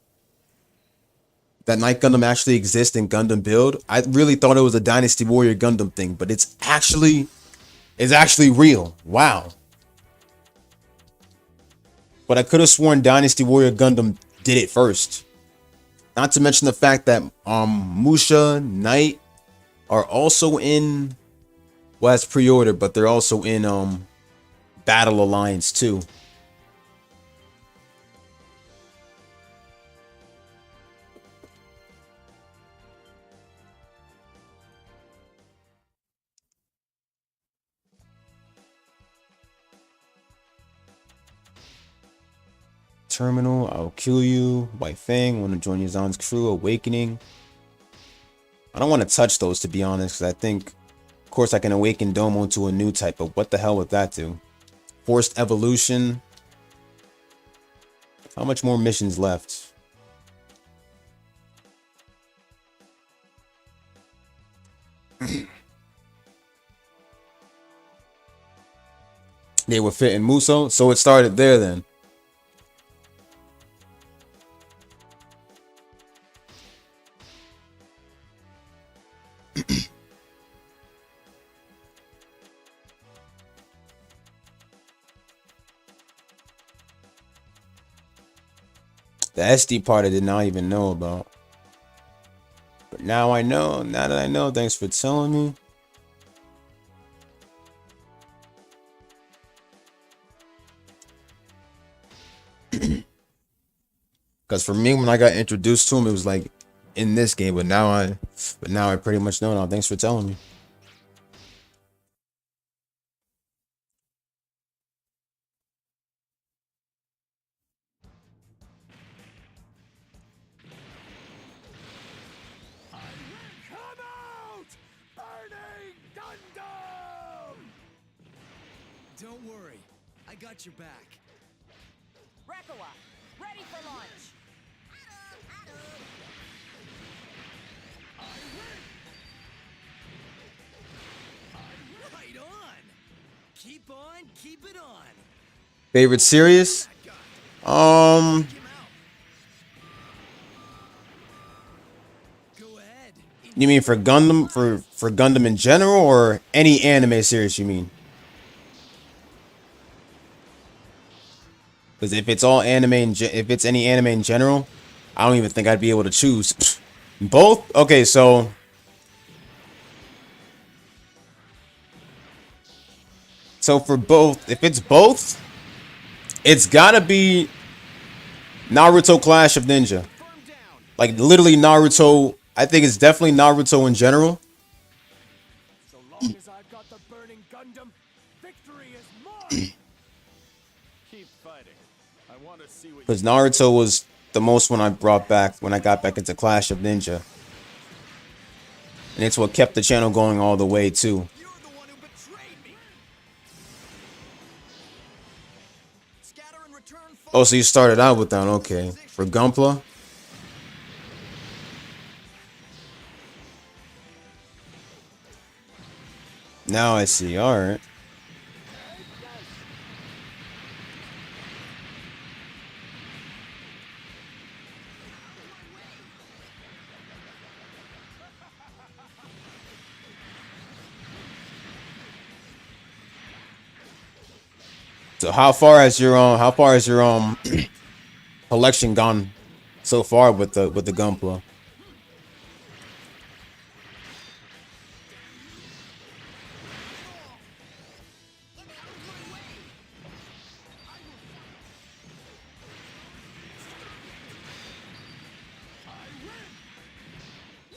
That Night Gundam actually exists in Gundam Build. I really thought it was a Dynasty Warrior Gundam thing, but it's actually real. Wow. But I could have sworn Dynasty Warrior Gundam did it first. Not to mention the fact that Musha, Knight are also in, well, it's pre-order, but they're also in Battle Alliance too. Terminal, I'll kill you. White Fang, want to join Yazan's crew. Awakening. I don't want to touch those, to be honest, because I think, of course, I can awaken Domo to a new type, but what the hell would that do? Forced evolution. How much more missions left? They were fit in Muso, so it started there then. The SD part I did not even know about. But now I know. Now that I know, thanks for telling me. Because for me, when I got introduced to him, it was like in this game. But now I pretty much know now. Thanks for telling me. Come out! Burning Gundam! Don't worry, I got your back. Rekawa, ready for launch. Right on! Keep it on! Favorite series? Him out. Go ahead. You mean for Gundam, for Gundam in general, or any anime series? You mean? Because if it's all anime, if it's any anime in general, I don't even think I'd be able to choose. Both? Okay, so for both, if it's both, it's gotta be Naruto Clash of Ninja. Like literally Naruto. I think it's definitely Naruto in general. So long as I've got the burning Gundam, victory is mine! Keep fighting. I want to see what Because Naruto was the most one I brought back when I got back into Clash of Ninja. And it's what kept the channel going all the way too. You're the one who betrayed me. Scatter and return. Oh, so you started out with that, okay. For Gunpla? Now I see. All right. So how far has your collection gone so far with the Gunpla?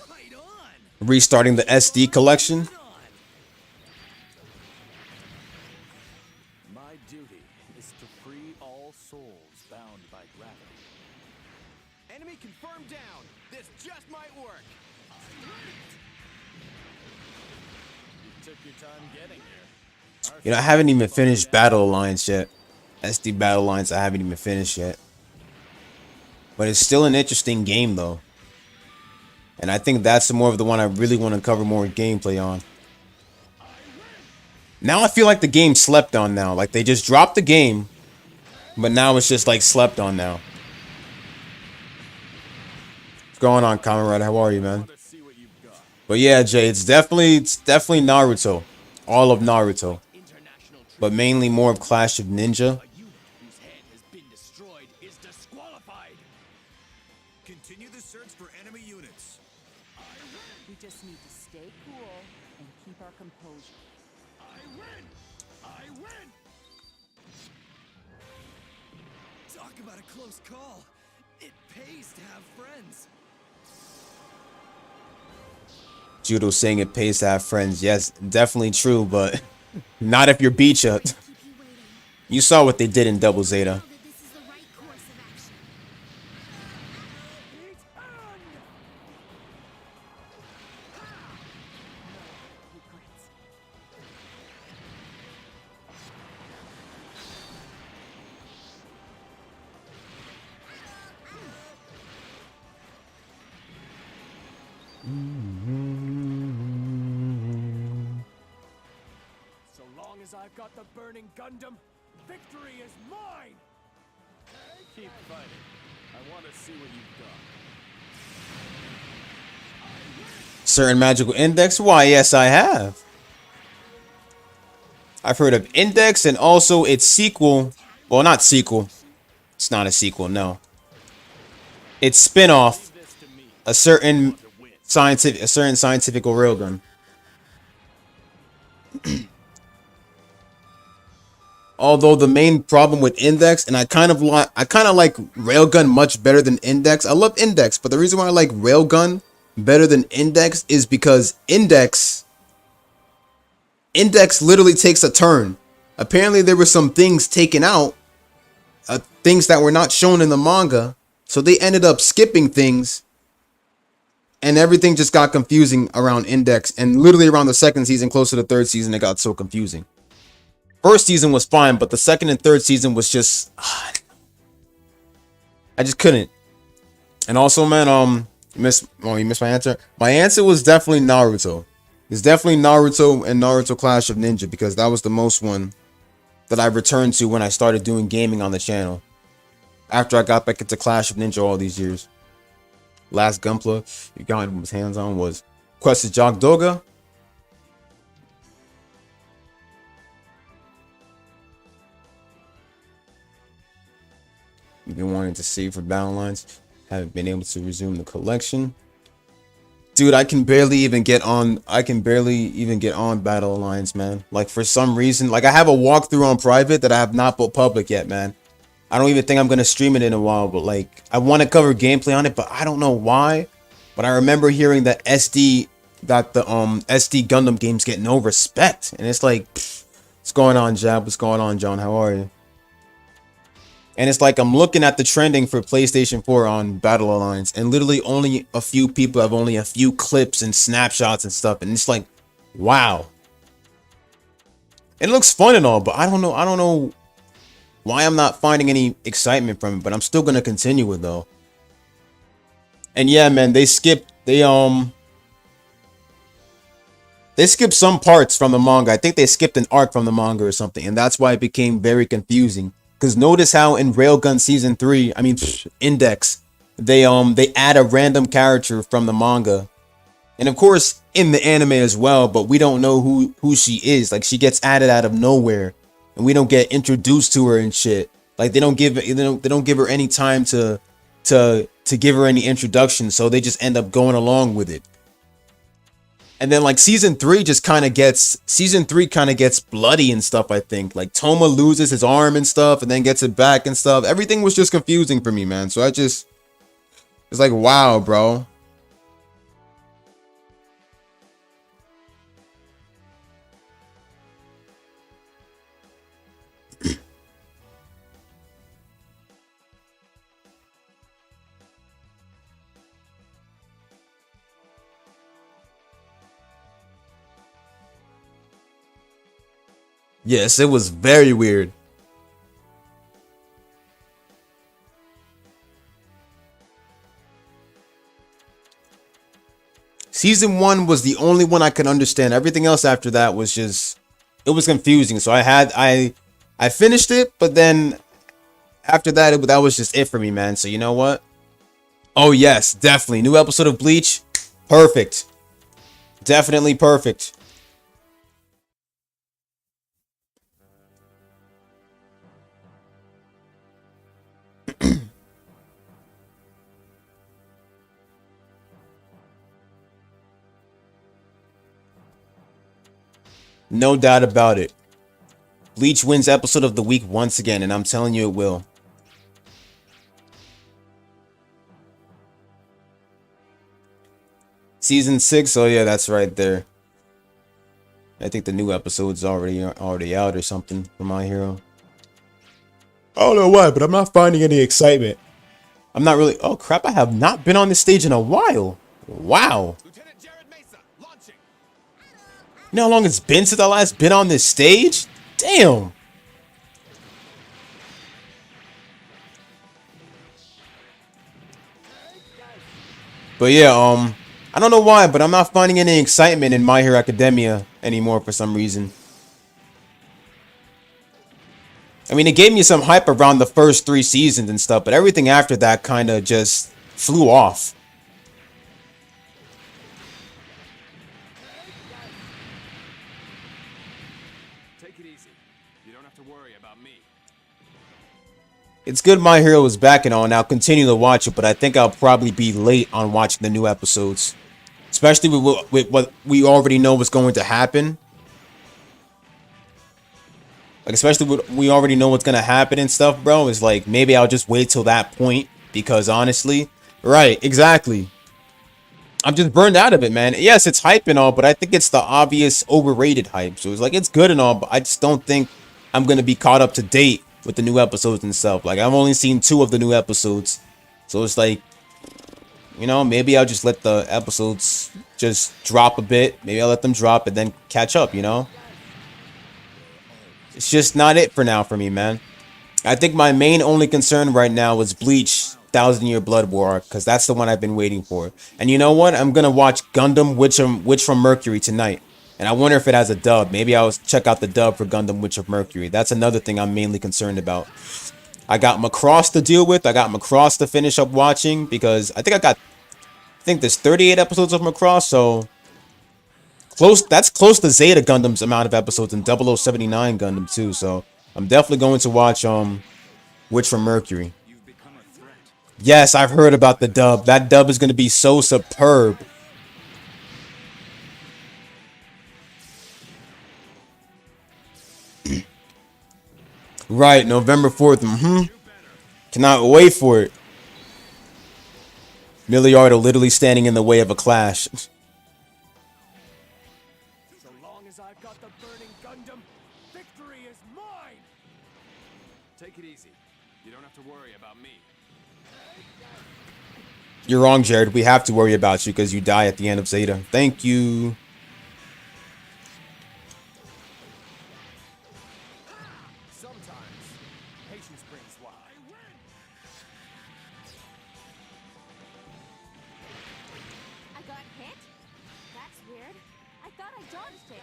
Right on. Restarting the SD collection. My duty is to free all souls bound by gravity. Enemy confirmed down. This just might work. You took your time getting here. You know, I haven't even finished Battle Alliance yet. SD Battle Alliance, I haven't even finished yet. But it's still an interesting game, though. And I think that's more of the one I really want to cover more gameplay on. Now I feel like the game slept on now. Like they just dropped the game, but now it's just like slept on now. What's going on, Comrade? How are you, man? Let's see what you've got. But yeah, Jay, it's definitely Naruto. All of Naruto. But mainly more of Clash of Ninja. A unit whose head has been destroyed is disqualified. Continue the search for enemy units. We just need to stay cool and keep our composure. I win! I win! Talk about a close call. It pays to have friends. Judo saying it pays to have friends. Yes, definitely true, but not if you're Beecha. Keep you waiting. You saw what they did in Double Zeta. Know that this is the right course of action. He's on! Regrets. So long as I've got the burning Gundam, victory is mine! Keep fighting. I want to see what you've got. Certain magical index? Why, yes, I have. I've heard of Index and also its sequel. Well, not sequel. It's not a sequel, no. Its spin-off, This to me. a certain To win. scientific railgun. Although the main problem with Index, and I kind of like Railgun much better than Index. I love Index, but the reason why I like Railgun better than Index is because Index literally takes a turn. Apparently there were some things taken out, things that were not shown in the manga, so they ended up skipping things, and everything just got confusing around Index. And literally around the second season, close to the third season, it got so confusing. First season was fine, but the second and third season was just I just couldn't. And also, man, you missed my answer. My answer was definitely Naruto. It's definitely Naruto and Naruto Clash of Ninja, because that was the most one that I returned to when I started doing gaming on the channel. After I got back into Clash of Ninja all these years. Last Gunpla you got his hands on was Quest of Jog Doga. You've been wanting to save for battle lines. Haven't been able to resume the collection. Dude, I can barely even get on Battle Alliance, man. Like, for some reason, like, I have a walkthrough on private that I have not put public yet, man. I don't even think I'm gonna stream it in a while, but like, I want to cover gameplay on it, but I don't know why. But I remember hearing that the SD Gundam games get no respect, and it's like, what's going on, Jab? What's going on, John? How are you? And it's like I'm looking at the trending for PlayStation 4 on Battle Alliance, and literally only a few people have only a few clips and snapshots and stuff, and it's like, wow. It looks fun and all, but I don't know why I'm not finding any excitement from it, but I'm still gonna continue it though. And yeah, man, they They skipped some parts from the manga. I think they skipped an arc from the manga or something, and that's why it became very confusing. Because notice how in Railgun Season 3, I mean Index, they add a random character from the manga. And of course in the anime as well, but we don't know who she is. Like she gets added out of nowhere and we don't get introduced to her and shit. Like they don't give her any time to give her any introduction, so they just end up going along with it. And then like season 3 kind of gets bloody and stuff, I think. Like Toma loses his arm and stuff and then gets it back and stuff. Everything was just confusing for me, man. So it's like, wow, bro. Yes, it was very weird. Season 1 was the only one I could understand. Everything else after that was just, it was confusing. So I finished it, but then after that, that was just it for me, man. So you know what? Oh yes, definitely. New episode of Bleach. Perfect. Definitely perfect. No doubt about it. Bleach wins episode of the week once again, and I'm telling you it will. Season 6, oh yeah, that's right there. I think the new episode's already out or something for My Hero. I don't know why, but I'm not finding any excitement. I'm not really. Oh crap! I have not been on this stage in a while. Wow. Lieutenant Jared Mesa, launching. You know how long it's been since I last been on this stage? Damn. But yeah, I don't know why, but I'm not finding any excitement in My Hero Academia anymore for some reason. I mean, it gave me some hype around the first 3 seasons and stuff, but everything after that kind of just flew off. Take it easy. You don't have to worry about me. It's good My Hero is back and all, and I'll continue to watch it, but I think I'll probably be late on watching the new episodes. Especially with what we already know was going to happen. Like, especially with we already know what's going to happen and stuff, bro. It's like, maybe I'll just wait till that point. Because honestly, right, exactly. I'm just burned out of it, man. Yes, it's hype and all, but I think it's the obvious overrated hype. So it's like, it's good and all, but I just don't think I'm going to be caught up to date with the new episodes and stuff. Like, I've only seen 2 of the new episodes. So it's like, you know, maybe I'll just let the episodes just drop a bit. Maybe I'll let them drop and then catch up, you know? It's just not it for now for me, man. I think my main only concern right now is Bleach 1000-Year Blood War, because that's the one I've been waiting for. And you know what? I'm going to watch Gundam Witch from Mercury tonight. And I wonder if it has a dub. Maybe I'll check out the dub for Gundam Witch of Mercury. That's another thing I'm mainly concerned about. I got Macross to deal with. I got Macross to finish up watching, because I think there's 38 episodes of Macross, so that's close to Zeta Gundam's amount of episodes and 0079 Gundam too. So I'm definitely going to watch Witch from Mercury. Yes, I've heard about the dub. That dub is going to be so superb. Right, November 4th. Cannot wait for it. Milliardo literally standing in the way of a clash. So long as I've got the burning Gundam, victory is mine! Take it easy. You don't have to worry about me. You're wrong, Jared. We have to worry about you because you die at the end of Zeta. Thank you. Sometimes, patience brings wine. I got hit? That's weird. I thought I dodged it.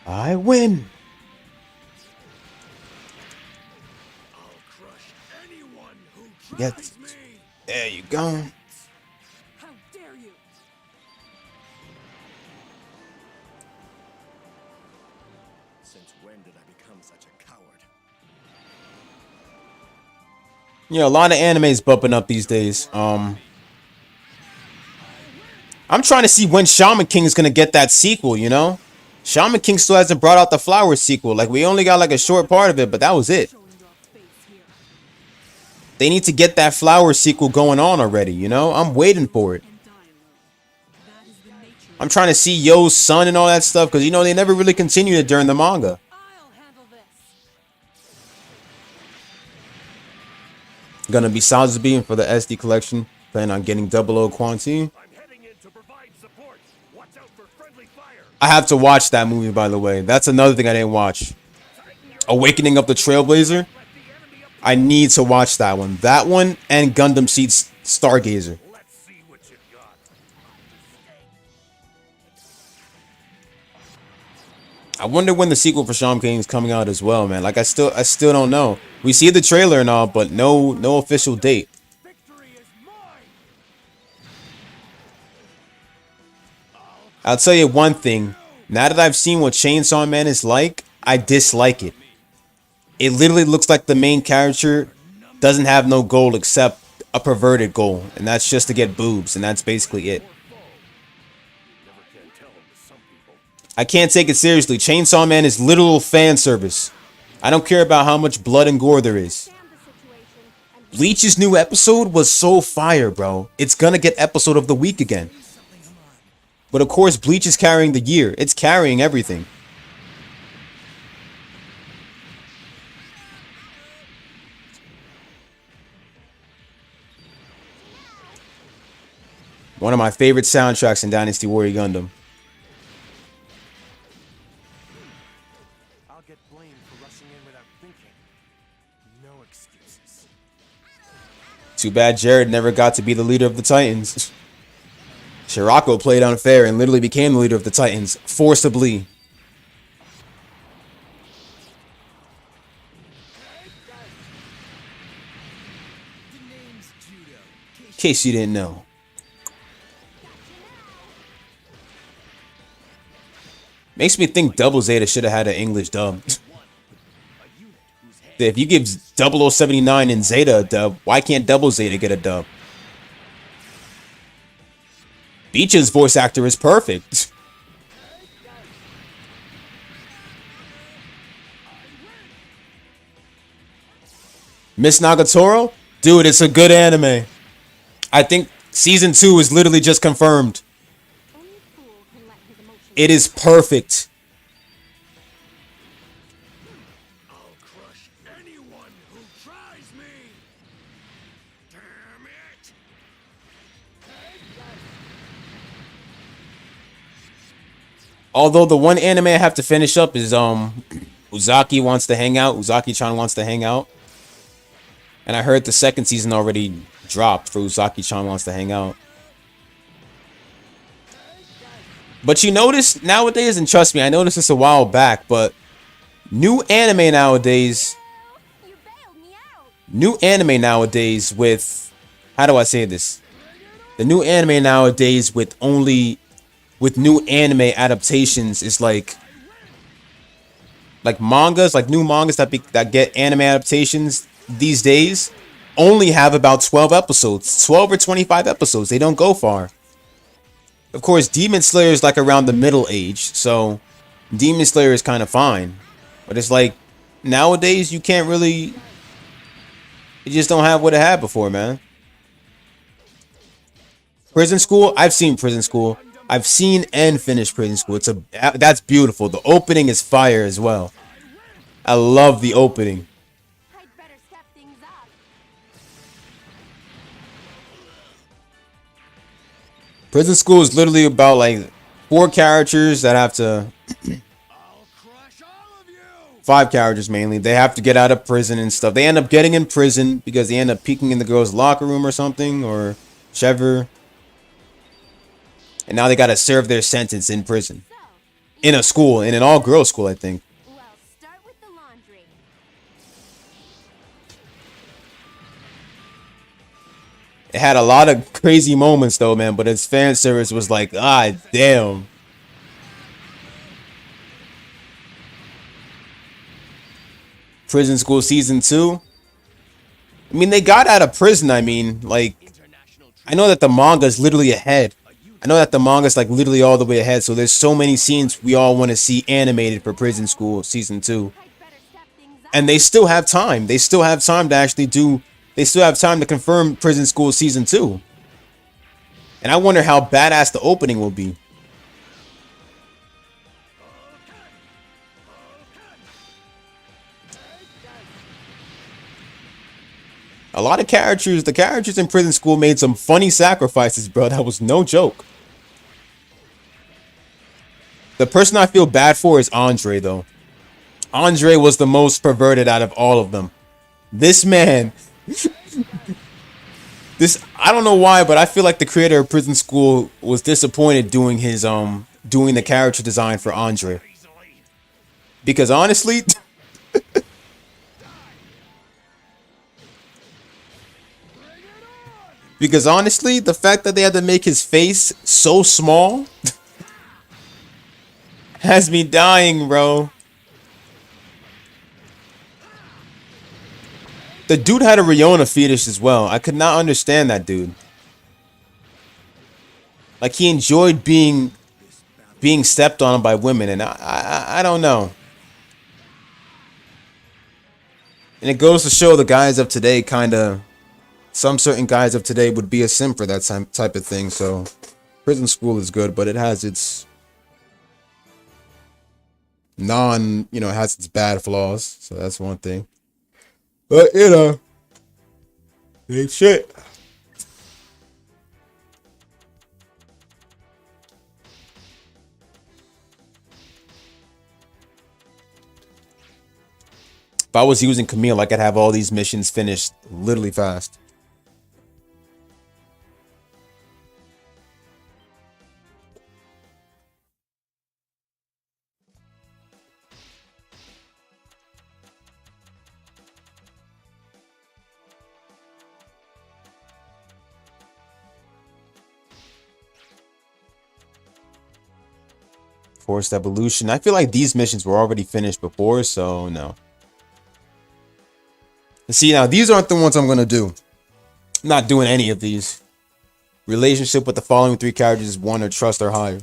I win. I'll crush anyone who Yes. tries me. There you go. How dare you? Since when did I become such a coward? Yeah, a lot of animes bumping up these days. I'm trying to see when Shaman King is gonna get that sequel, you know? Shaman King still hasn't brought out the Flower sequel. Like, we only got like a short part of it, but that was it. Showing your face here. They need to get that Flower sequel going on already, you know? I'm waiting for it. And dialogue. That is the nature. I'm trying to see Yo's son and all that stuff, because, you know, they never really continued it during the manga. I'll handle this. Gonna be Sazabi for the SD collection. Plan on getting 00 Quanti. I'm heading in to provide support. Watch out for friendly fire. I have to watch that movie, by the way. That's another thing I didn't watch. Awakening of the Trailblazer. I need to watch that one. That one and Gundam Seed Stargazer. Let's see what you got. I wonder when the sequel for Shaman King is coming out as well, man. Like, I still don't know. We see the trailer and all, but no official date. Victory is mine. I'll tell you one thing. Now that I've seen what Chainsaw Man is like, I dislike it. It literally looks like the main character doesn't have no goal except a perverted goal, and that's just to get boobs, and that's basically it. I can't take it seriously. Chainsaw Man is literal fan service. I don't care about how much blood and gore there is. Understand the situation and Bleach's new episode was so fire, bro. It's gonna get episode of the week again. But of course, Bleach is carrying the year. It's carrying everything. One of my favorite soundtracks in Dynasty Warrior Gundam. I'll get blamed for rushing in without thinking. No excuses. Too bad Jared never got to be the leader of the Titans. Shirako played unfair and literally became the leader of the Titans, forcibly. The name's Judo. In case you didn't know. Makes me think Double Zeta should have had an English dub. If you give 0079 and Zeta a dub, why can't Double Zeta get a dub? Beach's voice actor is perfect. Miss Nagatoro? Dude, it's a good anime. I think season 2 is literally just confirmed. only a fool can let his emotions It is perfect. I'll crush anyone who tries me. Damn it. Although the one anime I have to finish up is Uzaki wants to hang out. Uzaki-chan wants to hang out. And I heard the second season already dropped for Uzaki-chan wants to hang out. But you notice nowadays, and trust me, I noticed this a while back, but new anime nowadays You bailed me out. new anime nowadays with, how do I say this? The new anime nowadays with new anime adaptations is like mangas, like new mangas that get anime adaptations these days only have about 12 episodes, 12 or 25 episodes. They don't go far. Of course, Demon Slayer is like around the middle age, so Demon Slayer is kind of fine. But it's like nowadays you can't really, you just don't have what it had before, man. Prison School, I've seen Prison School. I've seen and finished Prison School. That's beautiful. The opening is fire as well. I love the opening. I'd better step things up. Prison School is literally about like 4 characters that have to, I'll crush all of you. 5 characters mainly. They have to get out of prison and stuff. They end up getting in prison because they end up peeking in the girl's locker room or something or whichever. And now they gotta serve their sentence in prison. So, In a school, in an all-girls school, I think. well, start with the laundry. It had a lot of crazy moments though, man, but its fan service was like, ah, damn. Prison School Season 2. I mean, they got out of prison, I mean, like, I know that the manga's literally ahead. I know that the manga's like literally all the way ahead, so there's so many scenes we all want to see animated for Prison School Season 2. I'd better step things up. And they still have time. They still have time to actually do... They still have time to confirm Prison School Season 2. And I wonder how badass the opening will be. A lot of characters... The characters in Prison School made some funny sacrifices, bro. That was no joke. The person I feel bad for is Andre, though. Andre was the most perverted out of all of them. This man... I don't know why, but I feel like the creator of Prison School was disappointed doing his doing the character design for Andre. Because honestly, the fact that they had to make his face so small has me dying, bro. The dude had a Riona fetish as well. I could not understand that dude. Like he enjoyed being stepped on by women, and I don't know. And it goes to show the guys of today some certain guys of today would be a simp for that type of thing. So Prison School is good, but it has its it has its bad flaws. So that's one thing. But ain't shit. If I was using Camille, I could have all these missions finished literally fast. Forced evolution. I feel like these missions were already finished before, so no. See, now these aren't the ones I'm gonna do. I'm not doing any of these. Relationship with the following 3 characters is 1 or trust or higher.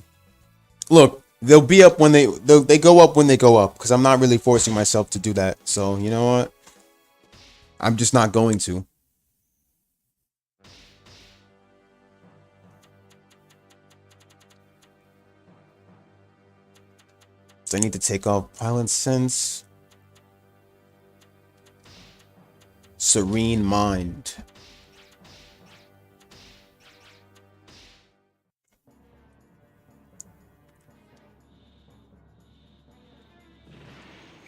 Look, they'll be up when they go up when they go up, because I'm not really forcing myself to do that. So you know what? I'm just not going to. So I need to take off Violent Sense. Serene Mind.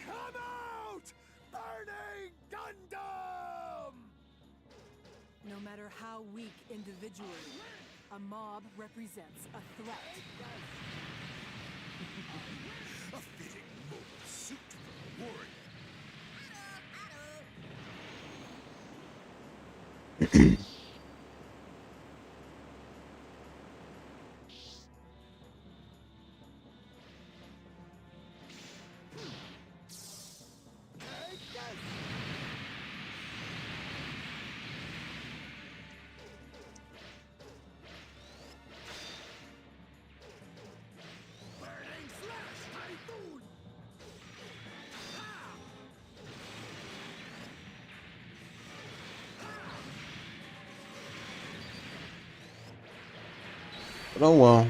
Come out! Burning Gundam! No matter how weak individually, a mob represents a threat. A fitting mobile suit for a warrior. Burning Slash Typhoon! But oh well.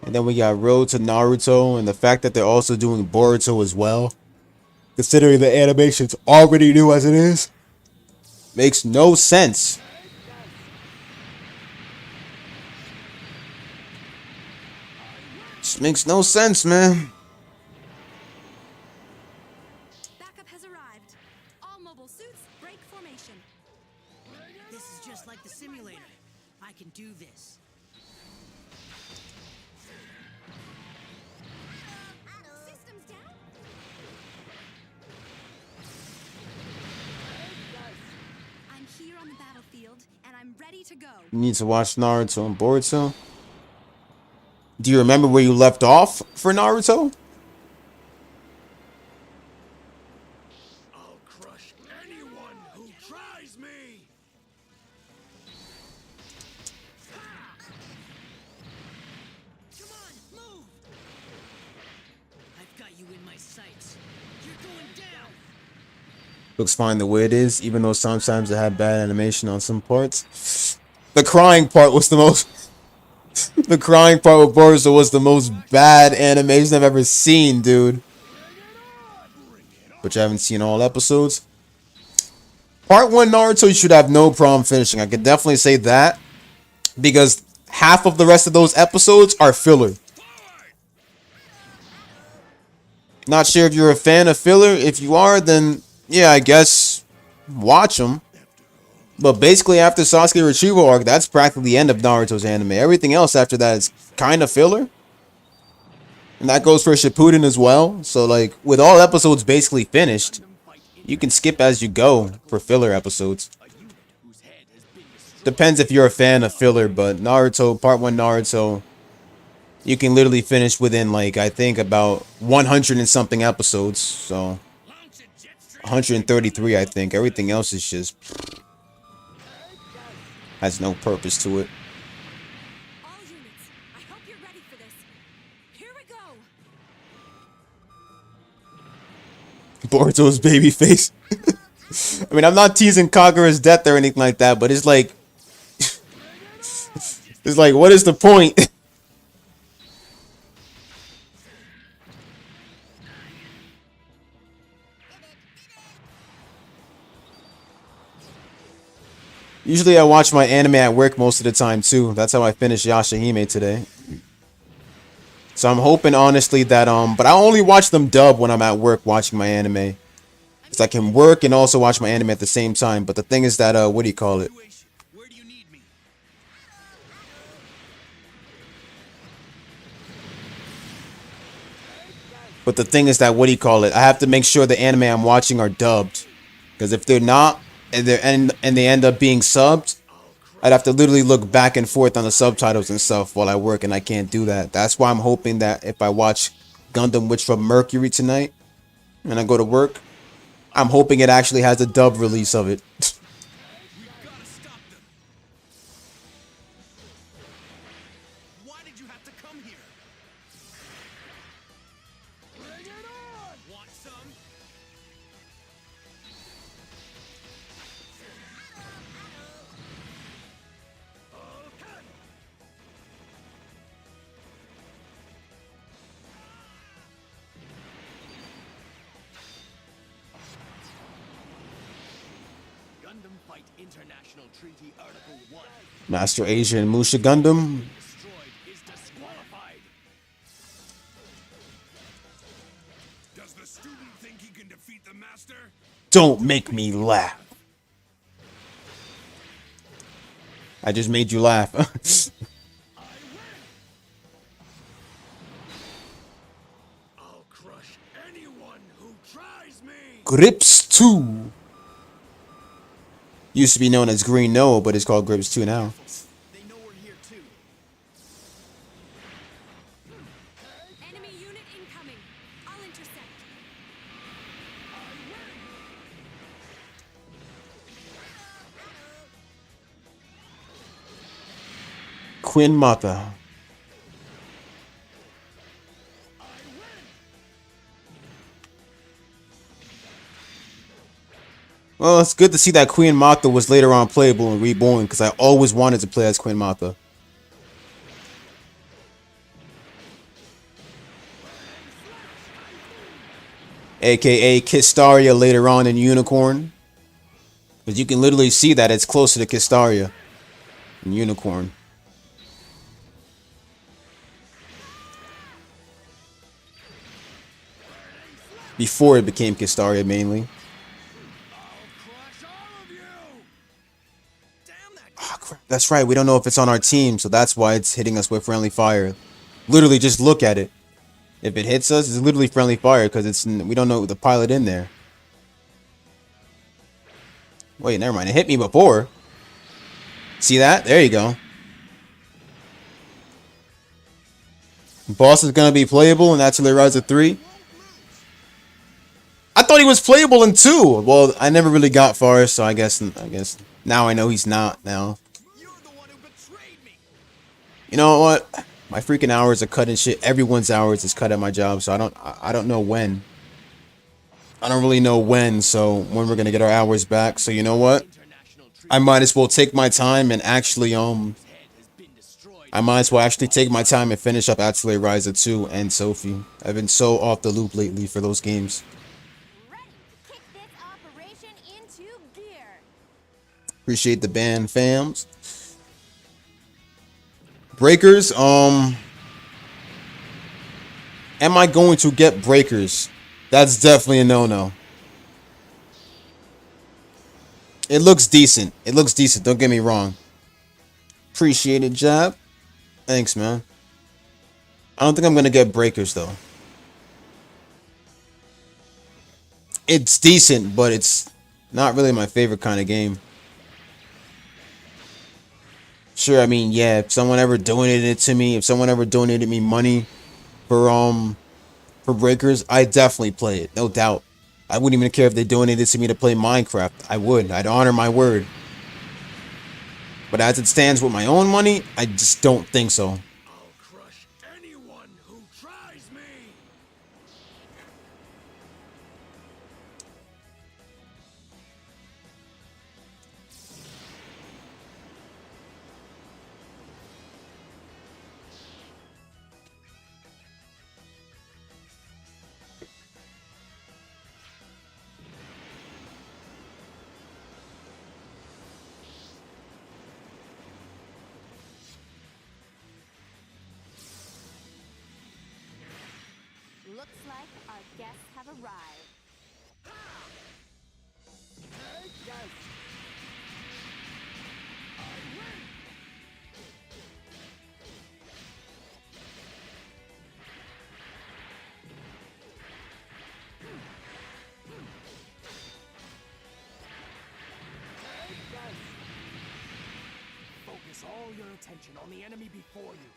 And then we got Road to Naruto, and the fact that they're also doing Boruto as well, considering the animation's already new as it is, makes no sense. Just makes no sense, man. Backup has arrived. All mobile suits break formation. This is just like the simulator. I'm ready to go. You need to watch Naruto and Boruto. Do you remember where you left off for Naruto? I'll crush anyone who tries me. Come on, move! I've got you in my sights. You're going down! Looks fine the way it is, even though sometimes it had bad animation on some parts. The crying part was the most... The crying part with Boruto was the most bad animation I've ever seen, dude. But you haven't seen all episodes. Part 1 Naruto you should have no problem finishing. I could definitely say that. Because half of the rest of those episodes are filler. Not sure if you're a fan of filler. If you are, then yeah, I guess watch them. But basically after Sasuke Retrieval arc, that's practically the end of Naruto's anime. Everything else after that is kind of filler. And that goes for Shippuden as well. So like with all episodes basically finished, you can skip as you go for filler episodes. Depends if you're a fan of filler, but Naruto, part 1 Naruto, you can literally finish within like, I think about 100 and something episodes. So 133, I think. Everything else is just has no purpose to it. All units, I hope you're ready for this. Here we go. Boruto's baby face. I mean, I'm not teasing Kagura's death or anything like that, but it's like, it's like, what is the point? Usually I watch my anime at work most of the time too. That's how I finished Yashahime today. So I'm hoping honestly that but I only watch them dub when I'm at work watching my anime. Cause I can work and also watch my anime at the same time. But the thing is that what do you call it? Where do you need me? But the thing is that what do you call it? I have to make sure the anime I'm watching are dubbed. Because if they're not and they end up being subbed, I'd have to literally look back and forth on the subtitles and stuff while I work, and I can't do that. That's why I'm hoping that if I watch Gundam Witch from Mercury tonight and I go to work, I'm hoping it actually has a dub release of it. We've got to stop them. Why did you have to come here? Bring it on! Want some? Okay. Gundam Fight International Treaty Article 1. Master Asia and Musha Gundam. Destroyed is disqualified. Does the student think he can defeat the master? Don't make me laugh. I just made you laugh. I'll crush anyone who tries me. Grips 2. Used to be known as Green No, but it's called Grips 2 now. They know we're here too. Enemy unit incoming. I'll intercept. Queen Mata. Well, it's good to see that Queen Mata was later on playable and reborn, because I always wanted to play as Queen Mata. AKA Kistaria later on in Unicorn. Because you can literally see that it's closer to Kistaria in Unicorn. Before it became Kistaria mainly. Crush all of you. Damn that. Oh, crap. That's right, we don't know if it's on our team, so that's why it's hitting us with friendly fire. Literally, just look at it. If it hits us, it's literally friendly fire, because we don't know the pilot in there. Wait, never mind, it hit me before. See that? There you go. Boss is gonna be playable in Atelier Ryza 3. I thought he was playable in 2. Well, I never really got far, so I guess now I know he's not now. You're the one who betrayed me. You know what? My freaking hours are cut and shit. Everyone's hours is cut at my job, so I don't know when. I don't really know when, so when we're gonna get our hours back. So you know what? I might as well take my time and actually I might as well actually take my time and finish up Atelier Ryza 2 and Sophie. I've been so off the loop lately for those games. Ready to kick this operation into gear. Appreciate the band, fams. Breakers, am I going to get breakers? That's definitely a no-no. It looks decent. It looks decent, don't get me wrong. Appreciate it, Jab. Thanks, man. I don't think I'm gonna get breakers though. It's decent, but it's not really my favorite kind of game. Sure, I mean, yeah, if someone ever donated it to me, if someone ever donated me money for breakers, I definitely play it, no doubt. I wouldn't even care if they donated to me to play Minecraft. I would. I'd honor my word. But as it stands with my own money, I just don't think so. I'll crush anyone who tries me. Looks like our guests have arrived. Focus all your attention on the enemy before you.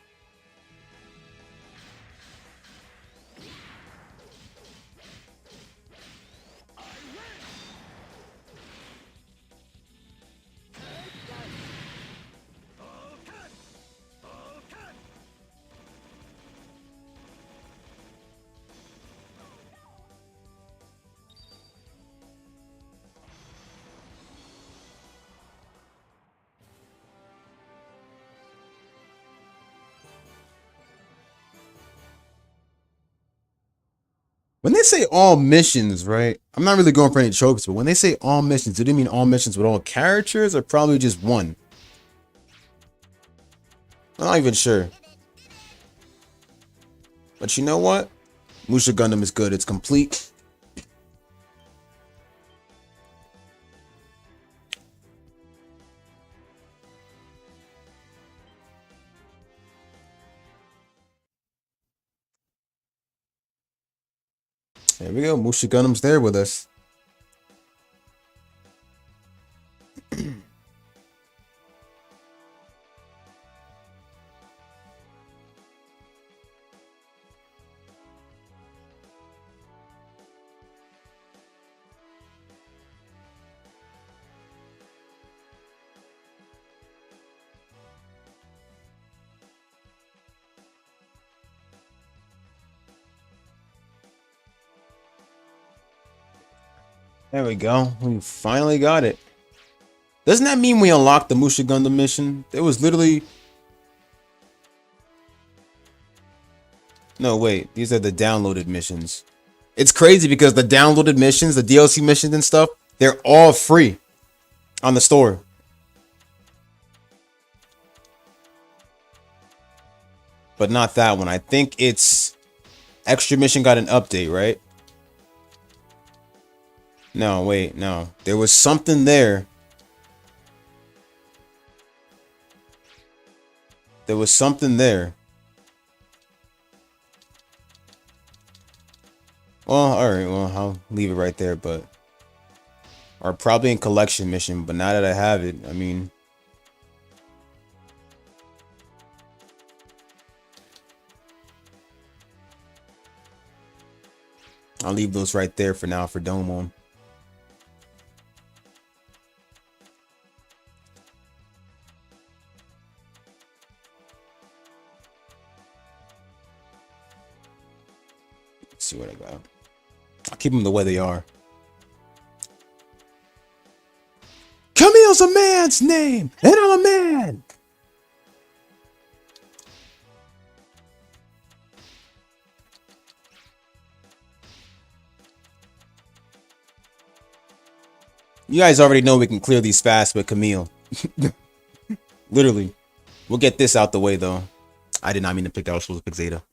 When they say all missions, right? I'm not really going for any tropes, but when they say all missions, do they mean all missions with all characters or probably just one? I'm not even sure. But you know what? Musha Gundam is good. It's complete. There we go. Musha Gundam's there with us. There we go. We finally got it. Doesn't that mean we unlocked the Musha Gundam mission? There was literally... No, wait. These are the downloaded missions. It's crazy because the downloaded missions, the DLC missions and stuff, they're all free on the store. But not that one. I think it's... Extra mission got an update, right? No, wait, no. There was something there. There was something there. Well, alright, well, I'll leave it right there, but... Or probably in collection mission, but now that I have it, I mean... I'll leave those right there for now for Domon. Let's see what I got. I'll keep them the way they are. Camille's a man's name, and I'm a man. You guys already know we can clear these fast with Camille. Literally. We'll get this out the way, though. I did not mean to pick that. I was supposed to pick Zeta.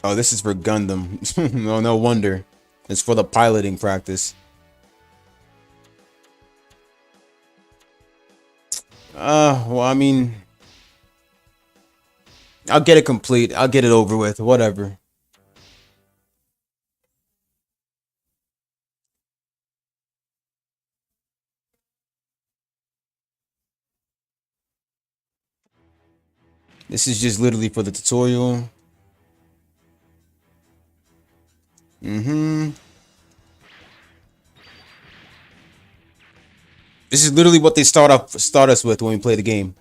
Oh, this is for Gundam. No, no wonder. It's for the piloting practice. Well, I mean, I'll get it complete. I'll get it over with. Whatever. This is just literally for the tutorial. This is literally what they start us with when we play the game.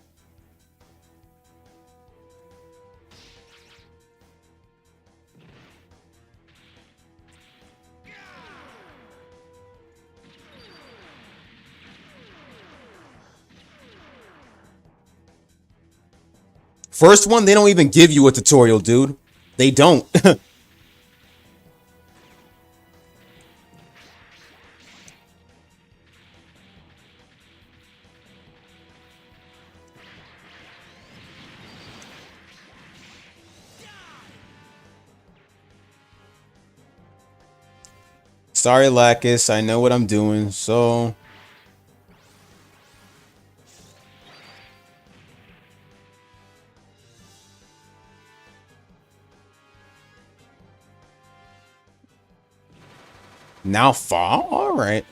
First one, they don't even give you a tutorial, dude. They don't. Sorry, Lacus. I know what I'm doing, so... Now fall? Alright.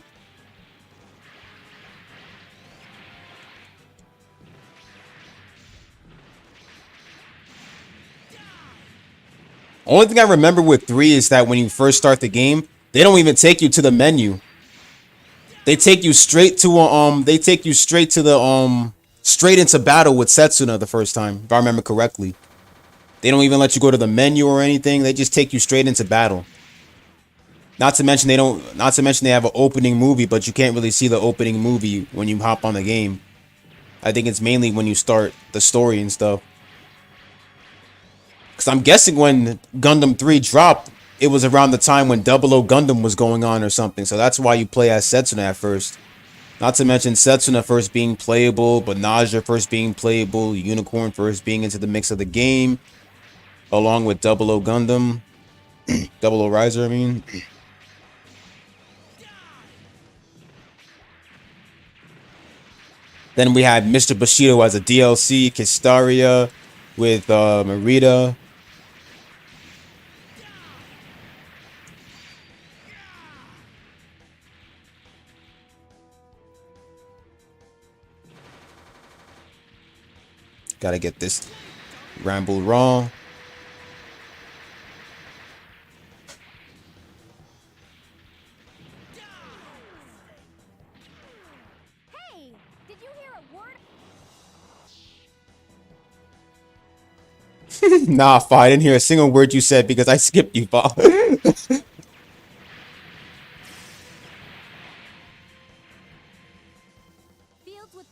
Only thing I remember with 3 is that when you first start the game, they don't even take you to the menu. They take you straight to straight into battle with Setsuna the first time, if I remember correctly. They don't even let you go to the menu or anything. They just take you straight into battle. Not to mention they have an opening movie, but you can't really see the opening movie when you hop on the game. I think it's mainly when you start the story and stuff. Because I'm guessing when Gundam 3 dropped, it was around the time when 00 Gundam was going on or something. So that's why you play as Setsuna at first. Not to mention Setsuna first being playable, but Naja first being playable, Unicorn first being into the mix of the game, along with 00 Gundam. 00 Riser, I mean. Then we had Mr. Bushido as a DLC, Kistaria with Marita. Gotta get this Ramble Raw. Hey, did you hear a word? Nah, Fa, I didn't hear a single word you said because I skipped you, Fa. Fields with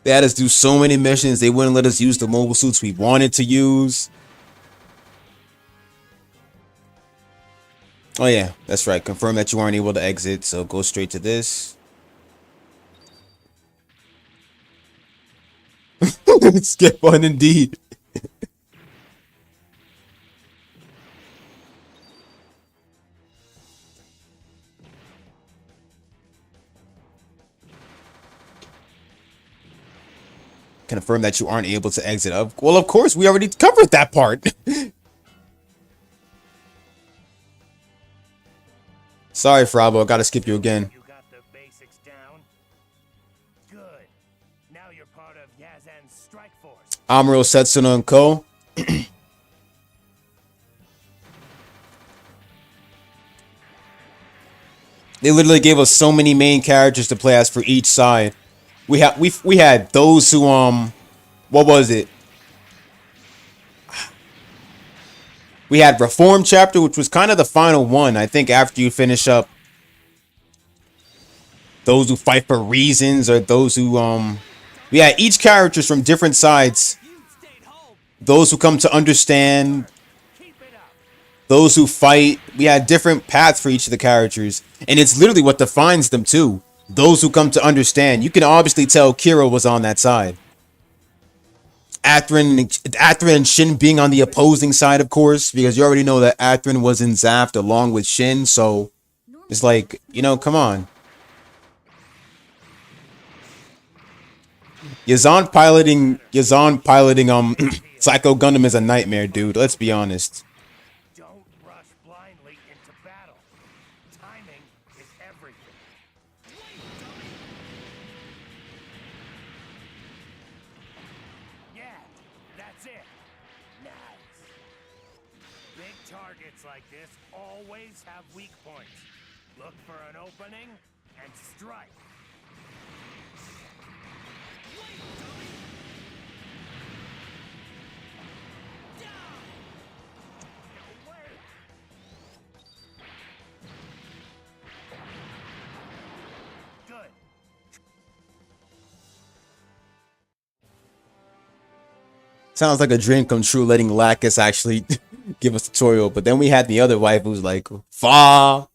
They had us do so many missions. They wouldn't let us use the mobile suits we wanted to use. Oh yeah, that's right. Confirm that you aren't able to exit, so go straight to this. Skip on indeed. confirm that you aren't able to exit up. Well, of course, we already covered that part. Sorry, Frabo, I gotta skip you again. You got the basics down? Good. Now you're part of Yazan's strike force. Amuro, Setsuna, and Ko. They literally gave us so many main characters to play as for each side. We had those who what was it? We had Reform Chapter, which was kind of the final one, I think, after you finish up those who fight for reasons, or those who we had each characters from different sides. Those who come to understand, those who fight. We had different paths for each of the characters, and it's literally what defines them too. Those who come to understand. You can obviously tell Kira was on that side. Atherin and Shin being on the opposing side, of course, because you already know that Atherin was in Zaft along with Shin, so it's like, you know, come on. Yazan piloting Psycho Gundam is a nightmare, dude. Let's be honest. Don't rush blindly into battle. Timing is everything. Yeah, that's it. Nice. Big targets like this always have weak points. Look for an opening and strike. Good. Sounds like a dream come true letting Lacus actually give us a tutorial. But then we had the other wife who's like, Frabo.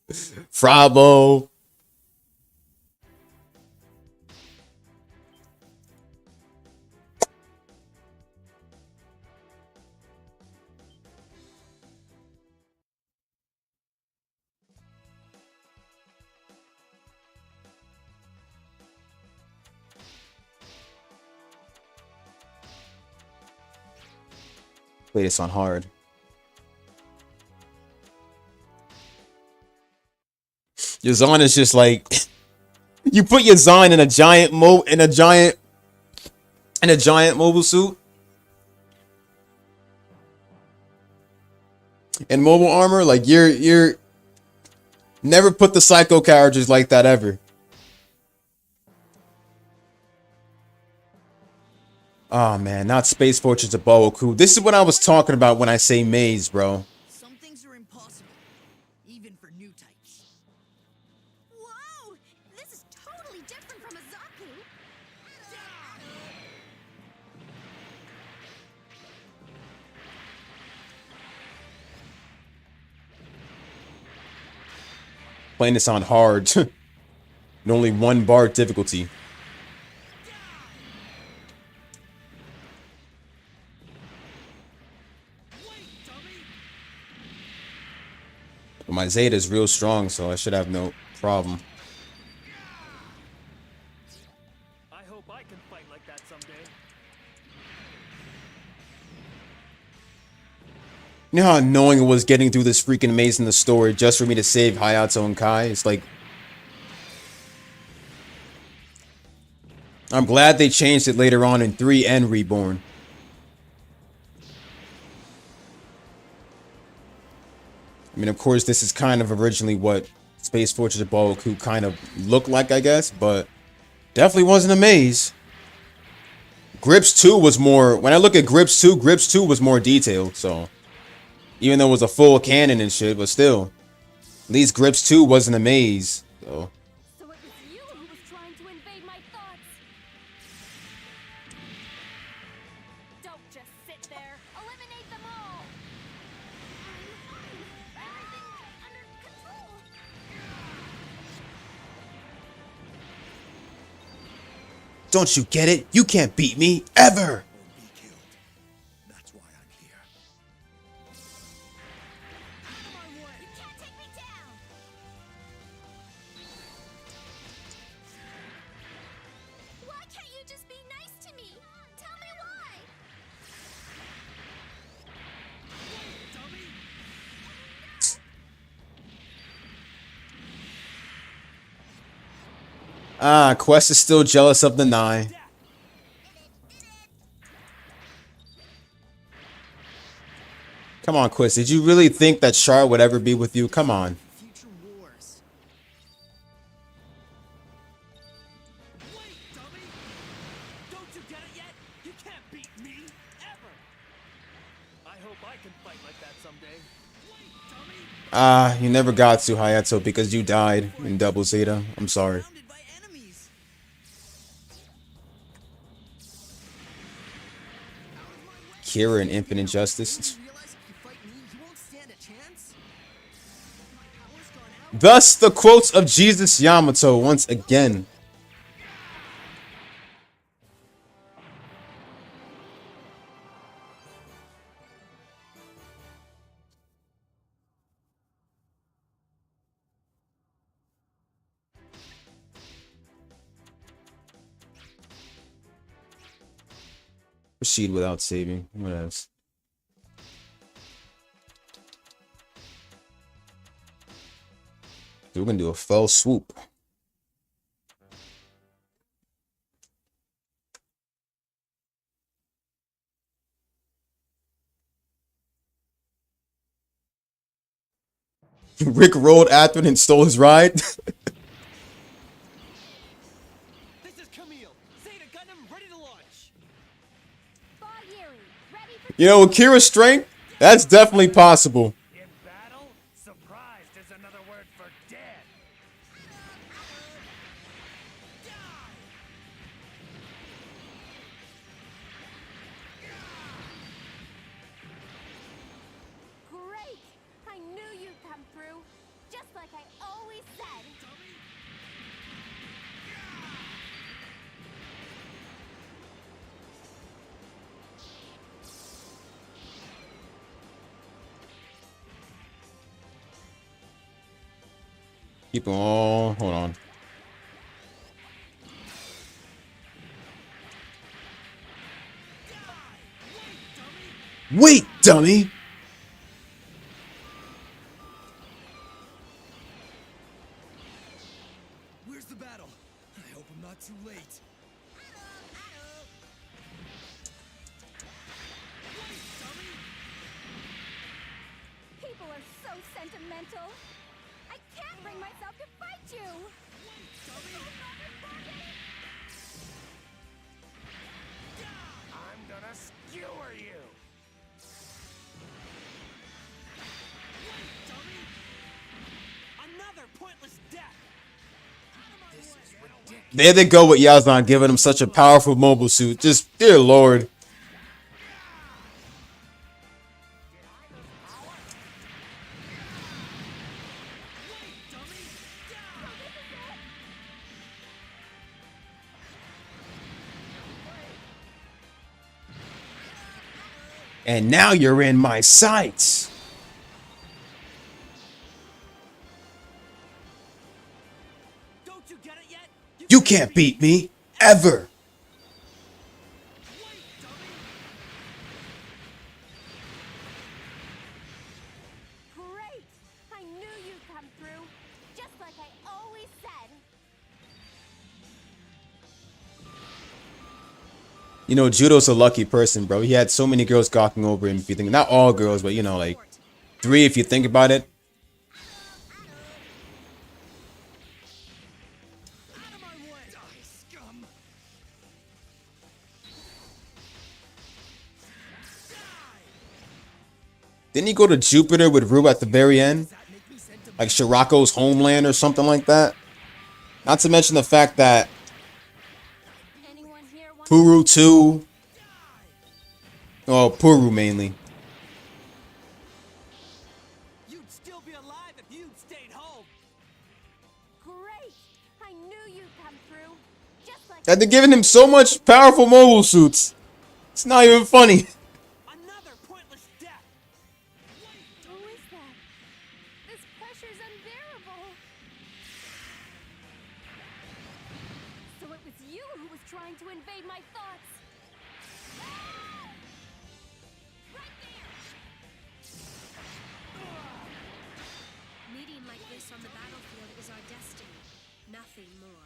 Play this on hard. Yazan is just like you put Yazan in a giant mobile suit and mobile armor. Like you're never put the psycho characters like that ever. Oh man, not Space Fortress of Boku. This is what I was talking about when I say maze, bro. Some things are impossible, even for new types. Whoa! This is totally different from a Zaku. Playing this on hard. And only 1 bar difficulty. But my Zeta is real strong, so I should have no problem. I hope I can fight like that someday. You know how annoying it was getting through this freaking maze in the story just for me to save Hayato and Kai? It's like, I'm glad they changed it later on in 3 and Reborn. I mean, of course, this is kind of originally what Space Fortress of Boku kind of looked like, I guess, but definitely wasn't a maze. Grips 2 was more, when I look at Grips 2 was more detailed, so. Even though it was a full cannon and shit, but still. At least Grips 2 wasn't a maze, so. So it was you who was trying to invade my thoughts. Don't just sit there. Eliminate them all. Everything's under control. Don't you get it? You can't beat me, ever! Be killed. That's why I'm here. You can't take me down. Why can't you just be nice to me? Tell me Ah, Quest is still jealous of the Nai. Come on, Quest. Did you really think that Char would ever be with you? Come on. Future wars. Wait, dummy! Don't you get it yet? You can't beat me, ever! I hope I can fight like that someday. Wait, dummy! Ah, you never got to Hayato because you died in Double Zeta. I'm sorry. Surrounded by enemies. Kira and Infinite Justice. You realize if you fight me, you won't stand a chance? My power's gone out. Thus, the quotes of Jesus Yamato once again. Proceed without saving. What else? We're gonna do a fell swoop. Rick rolled after it and stole his ride. This is Camille! Zeta Gundam ready to launch! Yuri, ready for You know, with Kira's strength, that's definitely possible. In battle, surprised is another word for dead. great! I knew you'd come through, just like I always said. Keep on. Hold on. Wait, dummy! Where's the battle? I hope I'm not too late. People are so sentimental. I can't bring myself to fight you. I'm gonna skewer you. Another pointless death! There they go with Yazan giving him such a powerful mobile suit. Just, dear lord. And now you're in my sights. Don't you get it yet? You can't beat me, ever. Great! I knew you'd come through, just like I always said. You know, Judo's a lucky person, bro. He had so many girls gawking over him. If you think, not all girls, but you know, like 3 if you think about it. Out of my way! Die, scum! Didn't he go to Jupiter with Rue at the very end? Like Shirako's homeland or something like that? Not to mention the fact that Anyone here want Puru too. Oh, Puru mainly. You'd still be alive if you'd stayed home! Great! I knew you'd come through, just like That they're giving him so much powerful mobile suits. It's not even funny. Another pointless death! Who is that? This pressure's unbearable. So it was you who was trying to invade my thoughts. Right there! Meeting like this on the battlefield is our destiny, nothing more.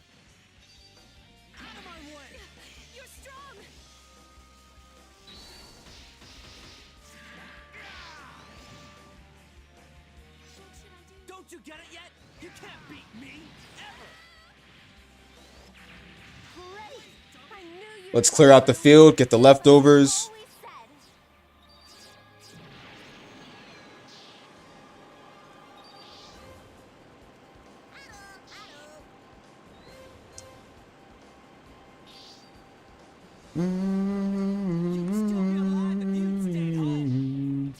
can't beat me, ever! Great! I knew you'd Let's clear out the field, get the leftovers. always said. You'd still be alive if you'd stayed home.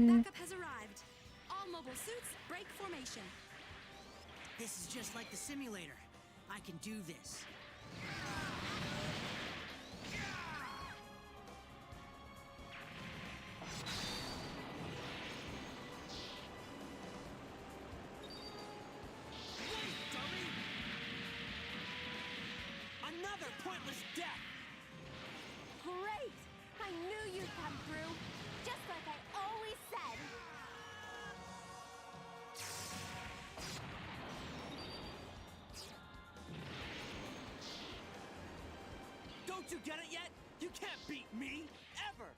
Backup has arrived. All mobile suits, break formation. This is just like the simulator. I can do this. Another pointless death! Great! I knew you'd come through. Just like I always said. Don't you get it yet? You can't beat me, ever!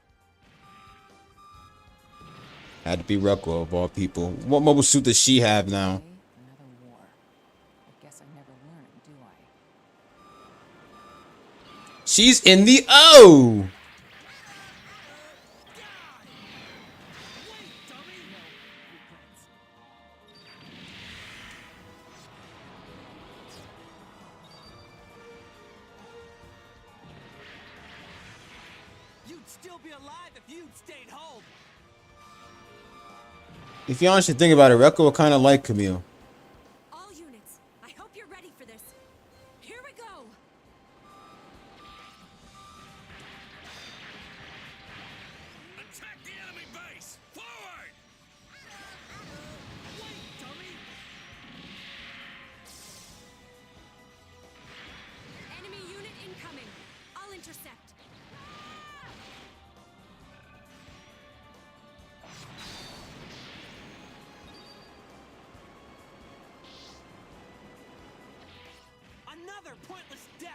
Had to be Rekko of all people. What mobile suit does she have now? Okay, another war. I guess I never learn, do I? She's in the O. You'd still be alive if you'd stayed home! If you honestly think about it, Rekko kind of like Camille. All units, I hope you're ready for this. Here we go. Attack the enemy base! Forward! Enemy unit incoming. I'll intercept. Another pointless death!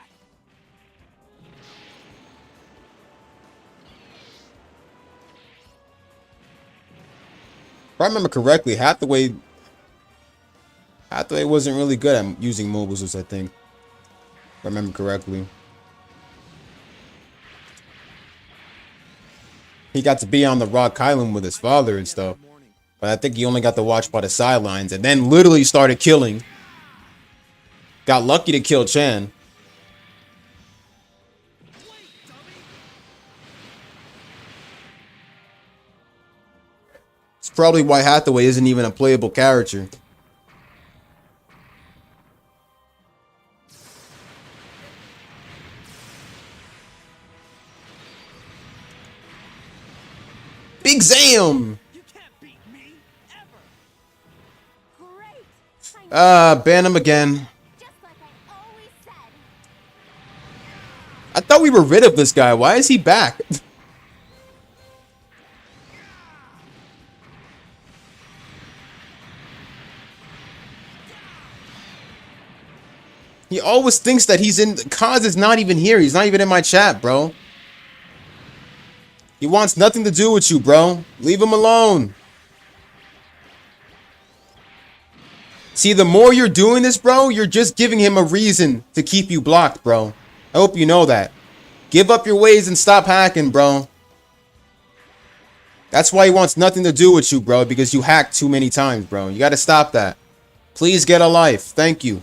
If I remember correctly, Hathaway wasn't really good at using mobile suits, I think. If I remember correctly. He got to be on the Rock Island with his father and stuff. But I think he only got to watch by the sidelines and then literally started killing. Got lucky to kill Chan. It's probably why Hathaway isn't even a playable character. Big Zam! You can't beat me, ever! Great! Ban him again. Just like I always said. I thought we were rid of this guy. Why is he back? He always thinks that he's in. Kaz is not even here. He's not even in my chat, bro. He wants nothing to do with you, bro. Leave him alone. See, the more you're doing this, bro, you're just giving him a reason to keep you blocked, bro. I hope you know that. Give up your ways and stop hacking, bro. That's why he wants nothing to do with you, bro, because you hacked too many times, bro. You got to stop that. Please get a life. Thank you.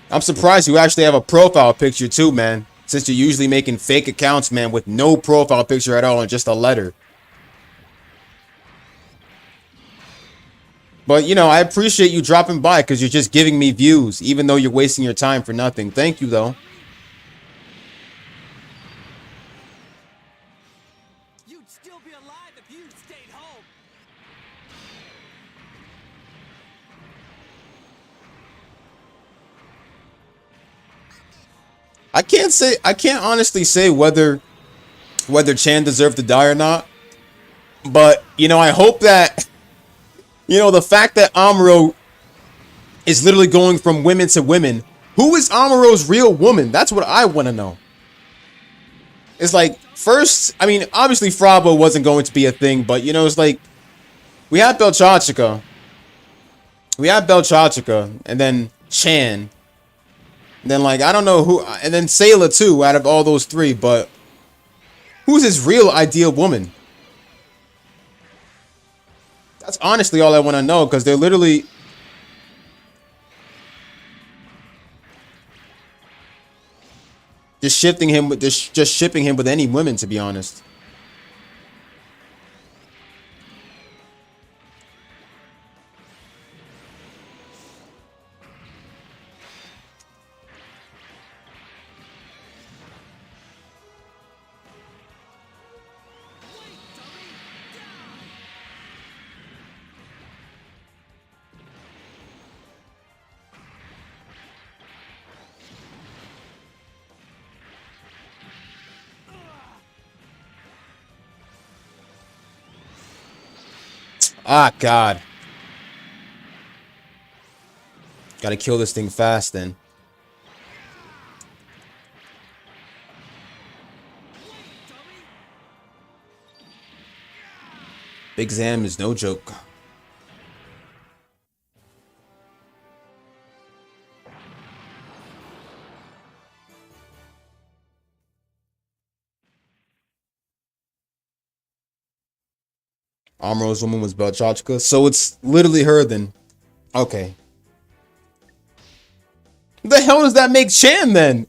I'm surprised you actually have a profile picture too, man. Since you're usually making fake accounts, man, with no profile picture at all and just a letter. But, you know, I appreciate you dropping by because you're just giving me views, even though you're wasting your time for nothing. Thank you, though. You'd still be alive if you'd stayed home! I can't honestly say whether Chan deserved to die or not. But, you know, I hope that, you know, the fact that Amuro is literally going from women to women Who is Amuro's real woman? That's what I want to know. It's like, first, I mean, obviously Frabo wasn't going to be a thing, but, you know, it's like, we had Belchachica. We had Belchachica, and then Chan. And then, like, I don't know who, and then Sayla, too, out of all those three, but who's his real ideal woman? That's honestly all I want to know, because they're literally... just shipping him with just shipping him with any women, to be honest. Ah, God. Gotta kill this thing fast, then. Big Zam is no joke. Amuro's woman was Belchachica, so it's literally her then. Okay. The hell does that make Chan then?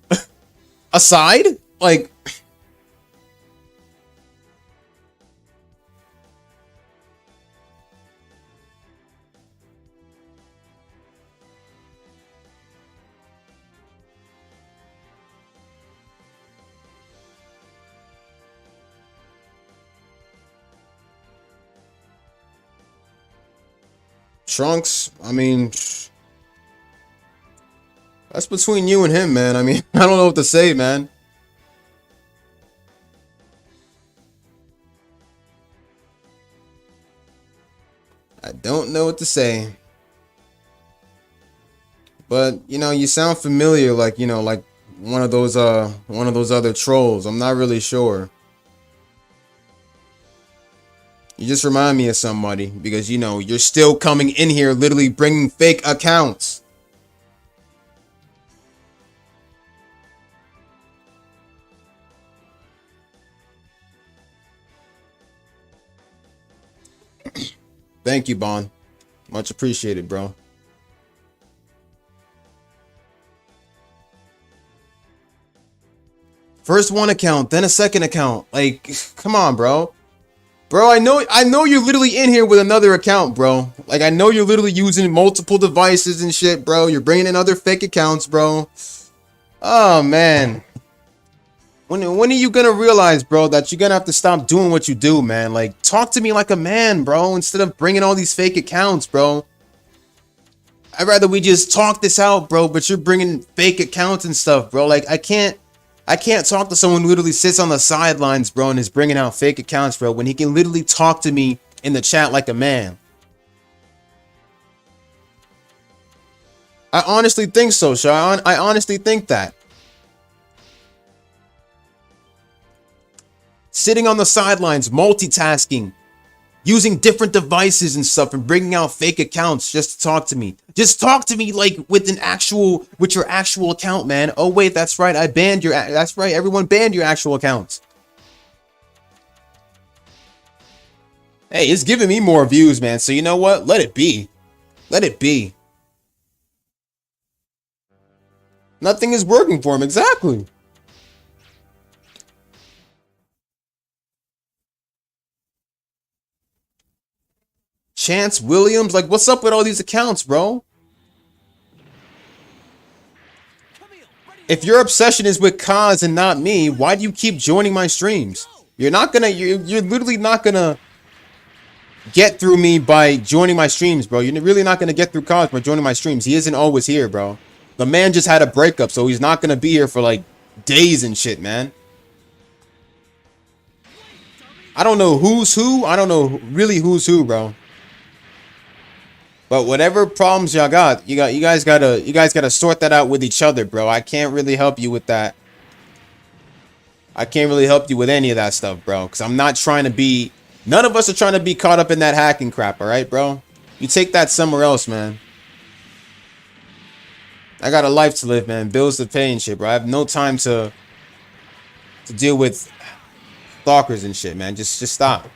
Aside? Like... Trunks, I mean, that's between you and him, man. I mean, I don't know what to say, man. I don't know what to say. But, you know, you sound familiar, like, you know, like one of those other trolls. I'm not really sure. You just remind me of somebody because, you know, you're still coming in here literally bringing fake accounts. Thank you, Bon. Much appreciated, bro. First one account, then a second account. Like, come on, bro. Bro, I know you're literally in here with another account, bro. Like, I know you're literally using multiple devices and shit, bro. You're bringing in other fake accounts, bro. Oh, man. When are you gonna realize, bro, that you're gonna have to stop doing what you do, man? Like, talk to me like a man, bro, instead of bringing all these fake accounts, bro. I'd rather we just talk this out, bro, but you're bringing fake accounts and stuff, bro. Like, I can't talk to someone who literally sits on the sidelines, bro, and is bringing out fake accounts, bro, when he can literally talk to me in the chat like a man. I honestly think so, Sean. I honestly think that. Sitting on the sidelines, multitasking, using different devices and stuff, and bringing out fake accounts just to talk to me. Just talk to me like with your actual account, man. Oh wait, that's right. That's right. Everyone banned your actual accounts. Hey, it's giving me more views, man. So you know what? Let it be. Let it be. Nothing is working for him. Exactly. Chance Williams, like, what's up with all these accounts, bro? If your obsession is with Kaz and not me, why do you keep joining my streams? You're literally not gonna get through me by joining my streams, bro. You're really not gonna get through Kaz by joining my streams. He isn't always here, bro. The man just had a breakup, so he's not gonna be here for like days and shit, man. I don't know who's who. I don't know really who's who, bro. But whatever problems y'all got, you guys gotta sort that out with each other, bro. I can't really help you with that. I can't really help you with any of that stuff, bro. Because I'm not trying to be... None of us are trying to be caught up in that hacking crap, alright, bro? You take that somewhere else, man. I got a life to live, man. Bills to pay and shit, bro. I have no time to deal with stalkers and shit, man. Just stop.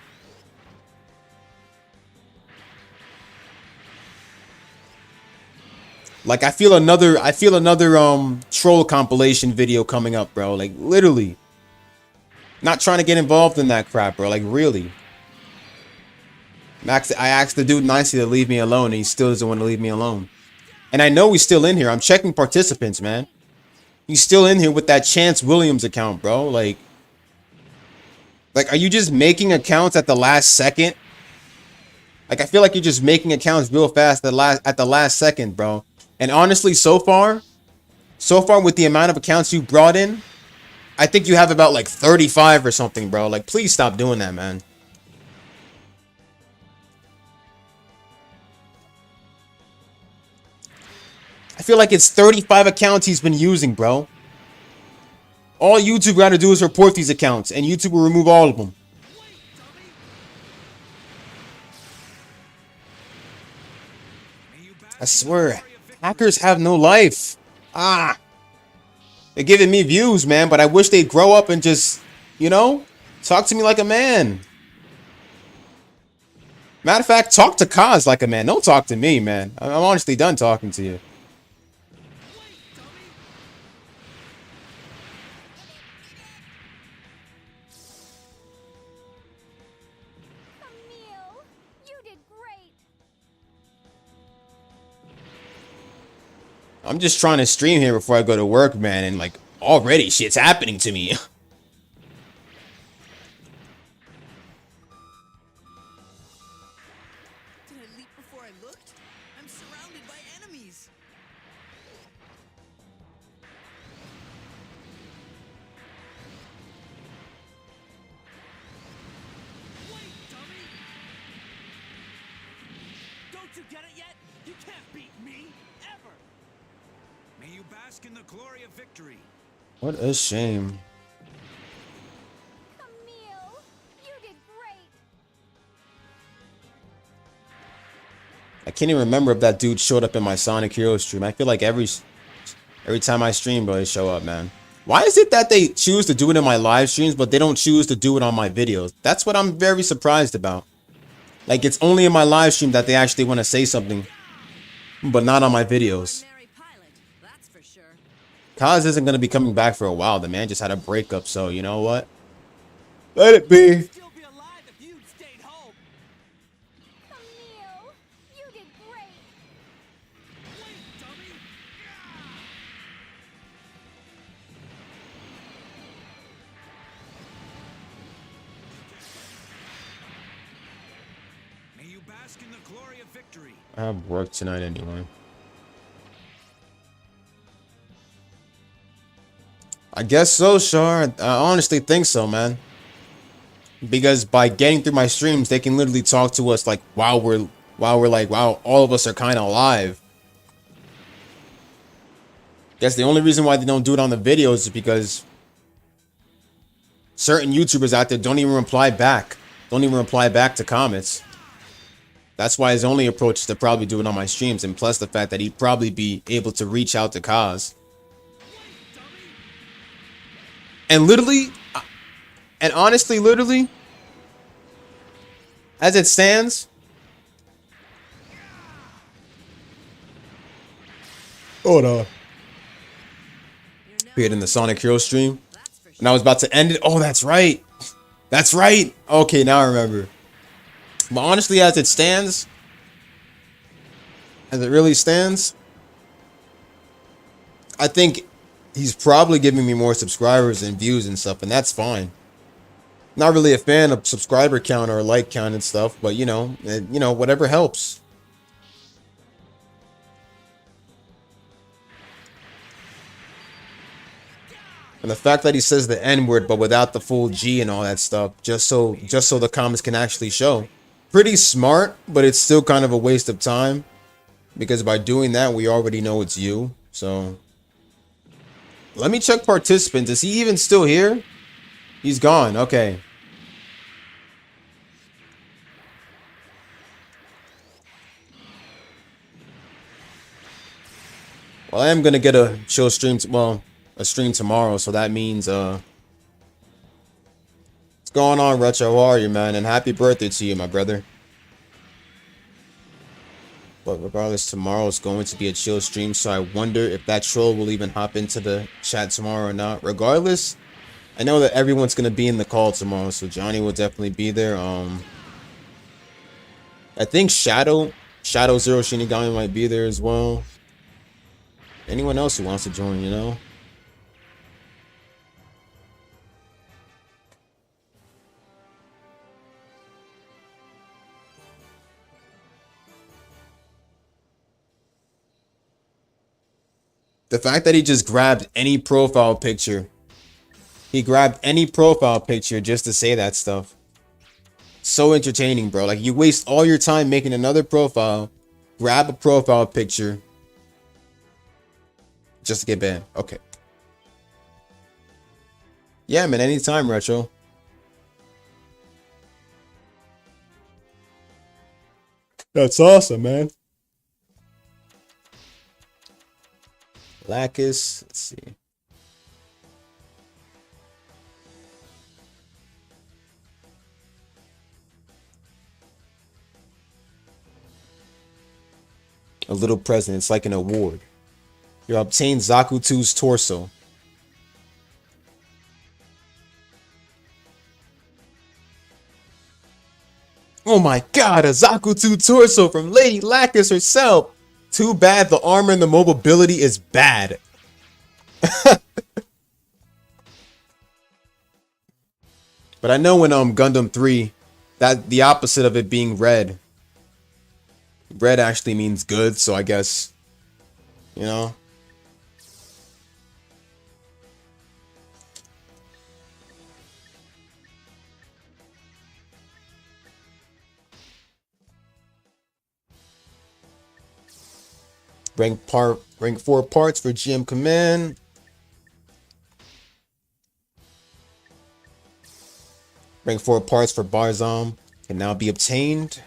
Like, I feel another troll compilation video coming up, bro. Like, literally. Not trying to get involved in that crap, bro. Like, really. Max, I asked the dude nicely to leave me alone, and he still doesn't want to leave me alone. And I know he's still in here. I'm checking participants, man. He's still in here with that Chance Williams account, bro. Like, are you just making accounts at the last second? Like, I feel like you're just making accounts real fast at the last second, bro. And honestly, so far with the amount of accounts you brought in, I think you have about like 35 or something, bro. Like, please stop doing that, man. I feel like it's 35 accounts he's been using, bro. All YouTube got to do is report these accounts, and YouTube will remove all of them. I swear, hackers have no life. Ah. They're giving me views, man, but I wish they'd grow up and just, you know, talk to me like a man. Matter of fact, talk to Kaz like a man. Don't talk to me, man. I'm honestly done talking to you. Emil, you did great. I'm just trying to stream here before I go to work, man, and like already shit's happening to me. Did I leap before I looked? I'm surrounded by enemies. Wait, dummy! Don't you get it yet? You can't beat me, ever! May you bask in the glory of victory. What a shame. Emil, you did great. I can't even remember if that dude showed up in my Sonic Heroes stream. I feel like every time I stream, bro, they show up, man. Why is it that they choose to do it in my live streams, but they don't choose to do it on my videos? That's what I'm very surprised about. Like, it's only in my live stream that they actually want to say something, but not on my videos. Ordinary pilot, that's for sure. Kaz isn't going to be coming back for a while. The man just had a breakup, so you know what? Let it be. Still be alive if you'd stayed home. Emil, you did great. Wait, dummy! May you bask in the glory of victory. I have work tonight anyway. I guess so, Shar. I honestly think so, man. Because by getting through my streams, they can literally talk to us like while we're like, wow, all of us are kind of alive. Guess the only reason why they don't do it on the videos is because certain YouTubers out there don't even reply back. Don't even reply back to comments. That's why his only approach is to probably do it on my streams, and plus the fact that he'd probably be able to reach out to Kaz. And literally, and honestly, literally, as it stands, hold on. Appeared in the Sonic Hero stream, and I was about to end it. Oh, that's right. That's right. Okay, now I remember. But honestly, as it stands, as it really stands, I think he's probably giving me more subscribers and views and stuff, and that's fine. Not really a fan of subscriber count or like count and stuff, but you know, whatever helps. And the fact that he says the N-word but without the full G and all that stuff, just so the comments can actually show. Pretty smart, but it's still kind of a waste of time. because by doing that, we already know it's you. So let me check participants. Is he even still here? He's gone. Okay. Well, I am gonna get a chill stream. Well, a stream tomorrow. So that means what's going on, Retro? How are you, man? And happy birthday to you, my brother. But regardless, tomorrow is going to be a chill stream, so I wonder if that troll will even hop into the chat tomorrow or not. Regardless, I know that everyone's gonna be in the call tomorrow, so Johnny will definitely be there. I think Shadow Zero Shinigami might be there as well. Anyone else who wants to join, you know? The fact that he just grabbed any profile picture. He grabbed any profile picture just to say that stuff. So entertaining, bro. Like, you waste all your time making another profile, grab a profile picture, just to get banned. Okay. Yeah, man, anytime, Retro. That's awesome, man. Lacus, let's see. A little present. It's like an award. You obtain Zaku2's torso. Oh my god, a Zaku2 torso from Lady Lacus herself. Too bad the armor and the mobility is bad. But I know in Gundam 3, that the opposite of it being red. Red actually means good, so I guess, you know. Rank 4 parts for GM Command. Rank 4 parts for Barzam can now be obtained.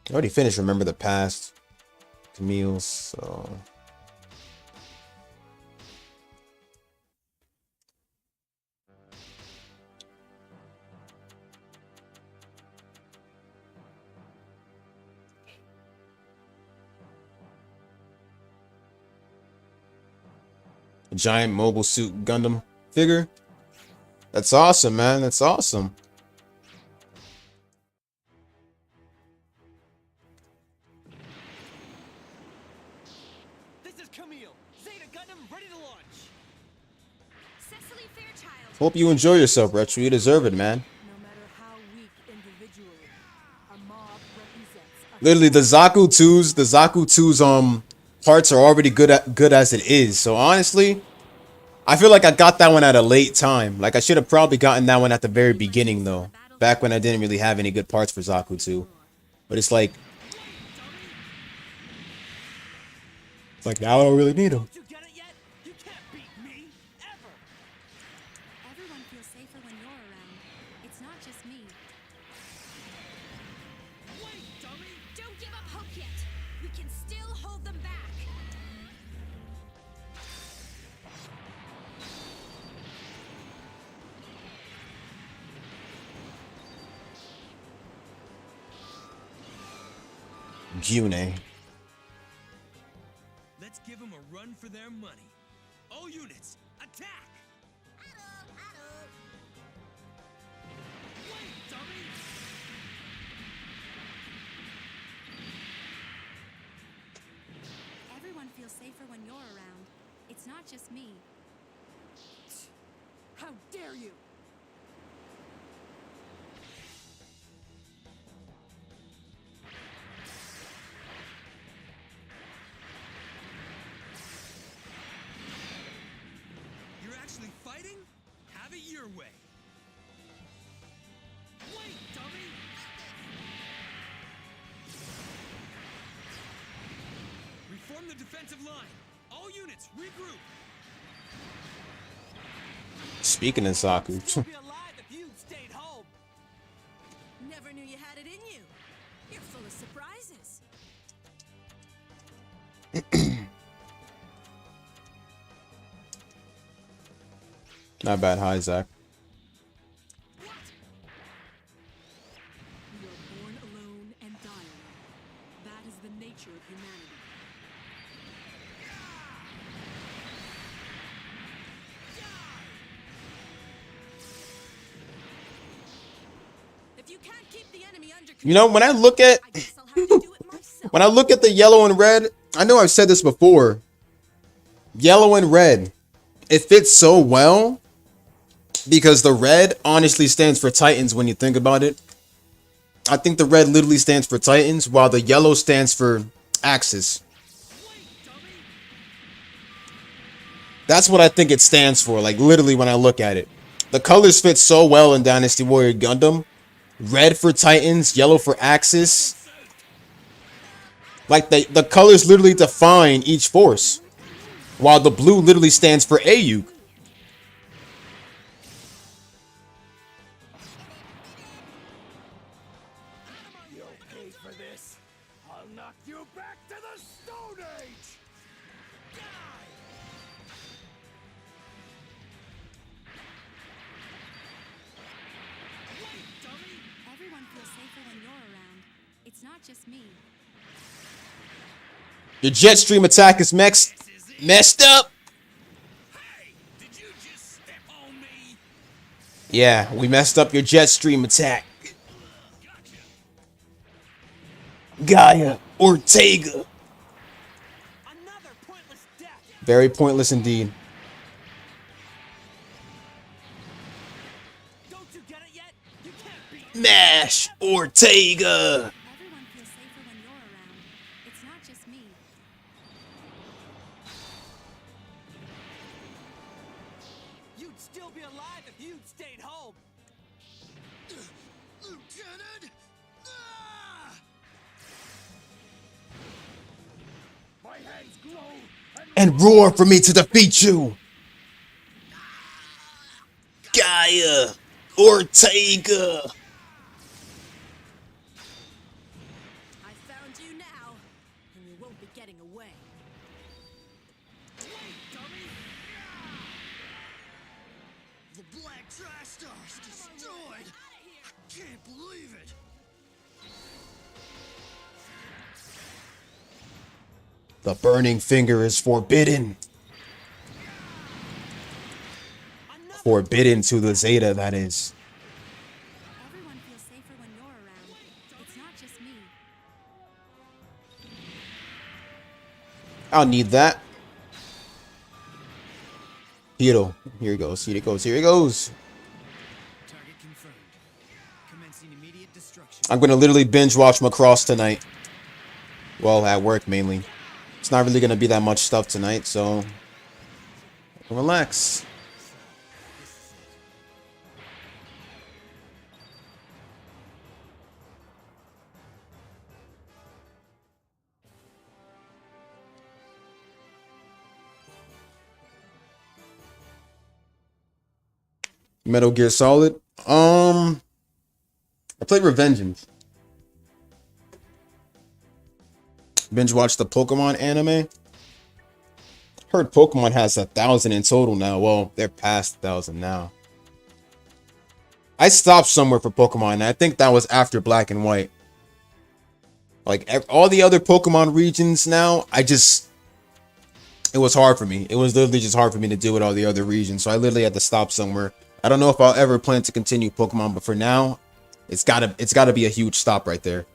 I already finished Remember the Past. Camille's, so... A giant mobile suit Gundam figure. That's awesome, man. That's awesome. This is Camille. Zeta Gundam ready to launch. Cecily Fairchild. Hope you enjoy yourself, Retro. You deserve it, man. No matter how weak individually, a mob represents a Literally, the Zaku 2's parts are already good as it is. So honestly, I feel like I got that one at a late time. Like, I should have probably gotten that one at the very beginning though. Back when I didn't really have any good parts for Zaku 2. But it's like now I don't really need them. Don't you get it yet? You can't beat me ever. Everyone feels safer when you're around. It's not just me. Wait, dummy. Don't give up hope yet. We can still hold them back. Gune. Let's give them a run for their money. All units, attack! Wait, dummy. Everyone feels safer when you're around. It's not just me. How dare you! You're actually fighting? Have it your way. defensive line. All units, regroup. Speaking of Saku, Still be alive if you'd stayed home. Never knew you had it in you. You're full of surprises. not bad. Hi, Zach. You are born alone and die alone. That is the nature of humanity. If you can't keep the enemy under You know, when I look at I guess I'll have to do it myself. when I look at the yellow and red, I know I've said this before. Yellow and red, it fits so well because the red honestly stands for Titans when you think about it. I think the red literally stands for Titans, while the yellow stands for Axis. That's what I think it stands for, like literally when I look at it. The colors fit so well in Dynasty Warrior Gundam. Red for Titans, yellow for Axis. Like the colors literally define each force. While the blue literally stands for AU. You paid for this. I'll knock you back to the Stone Age. Everyone feels safer when you're around. It's not just me. Your jet stream attack is messed up. Hey, did you just step on me? Yeah, we messed up your jet stream attack. Gaia Ortega. Another pointless death. Very pointless indeed. Don't you get it yet? You can't beat Mash Ortega. Everyone feels safer when you're around. It's not just me. You'd still be alive if you'd stayed home. Lieutenant! Ah! My hands glow And roar for me to defeat you. Gaia Ortega. I found you now, and you won't be getting away. The Black Tri-Star's destroyed! I can't believe it! The burning finger is forbidden. Forbidden to the Zeta, that is. Everyone feels safer when you're around. It's not just me. I'll need that. Hero. Here he goes. Here he goes. Here he goes. Target confirmed. Commencing immediate destruction. I'm going to literally binge watch Macross tonight. Well, at work mainly. It's not really going to be that much stuff tonight, so relax. Metal Gear Solid. I played Revengeance. Binge watched the Pokemon anime. Heard Pokemon has 1,000 in total now. Well, they're past 1,000 now. I stopped somewhere for Pokemon, and I think that was after Black and White. Like all the other Pokemon regions now, it was hard for me. It was literally just hard for me to do with all the other regions. So I literally had to stop somewhere. I don't know if I'll ever plan to continue Pokemon, but for now, it's gotta be a huge stop right there.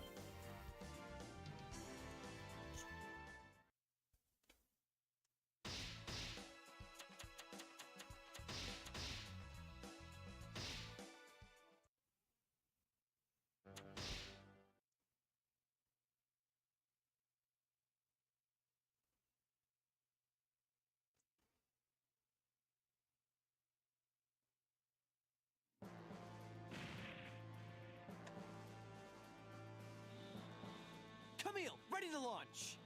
Camille, ready to launch.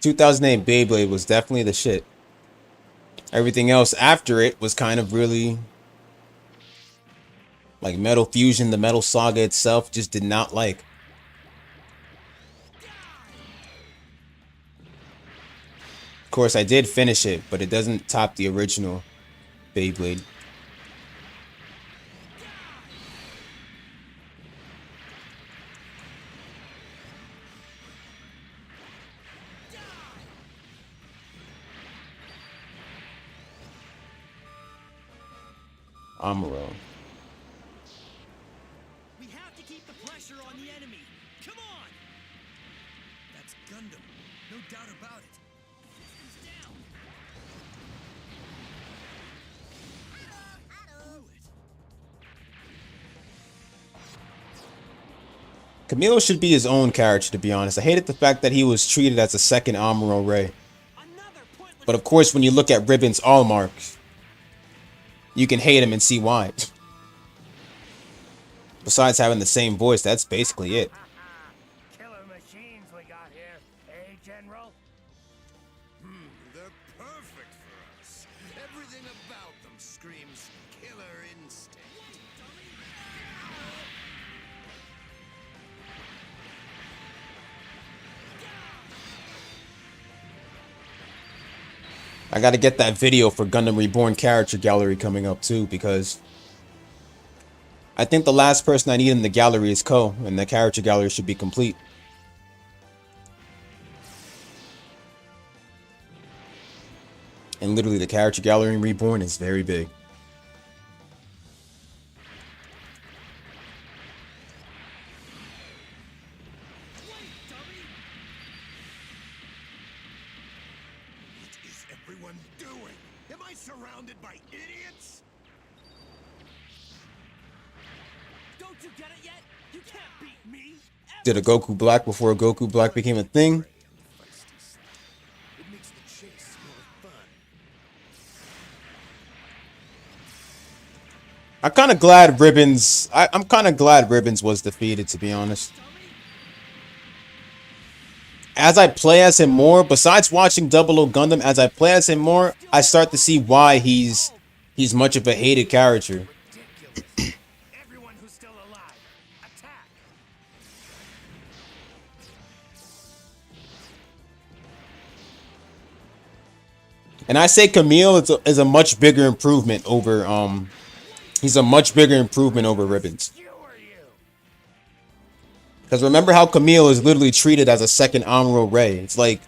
2008 Beyblade was definitely the shit. Everything else after it was kind of really like Metal Fusion, the Metal Saga itself just did not like. Of course, I did finish it, but it doesn't top the original Beyblade. Amuro. We have to keep the pressure on the enemy. Come on! That's Gundam. No doubt about it. He's down. Blew it. Camilo should be his own character, to be honest. I hated the fact that he was treated as a second Amuro Ray. Another pointless. But of course, when you look at Ribbon's all mark, you can hate him and see why. Besides having the same voice, that's basically it. Killer machines we got here, eh, General? They're perfect for us. Everything about them screams killer instinct. I gotta get that video for Gundam Reborn character gallery coming up too, because I think the last person I need in the gallery is Ko, and the character gallery should be complete. And literally the character gallery in Reborn is very big. What is everyone doing? Am I surrounded by idiots? Don't you get it yet? You can't beat me. Did a Goku Black before Goku Black became a thing. It makes the chase more fun. I'm kind of glad Ribbons. I'm kind of glad Ribbons was defeated, to be honest. As I play as him more, besides watching Double O Gundam, as I play as him more, I start to see why he's much of a hated character. Ridiculous. Everyone who's still alive, attack! And I say Camille is a much bigger improvement over he's a much bigger improvement over Ribbons. Skewer you! Because remember how Camille is literally treated as a second Amuro Ray. It's like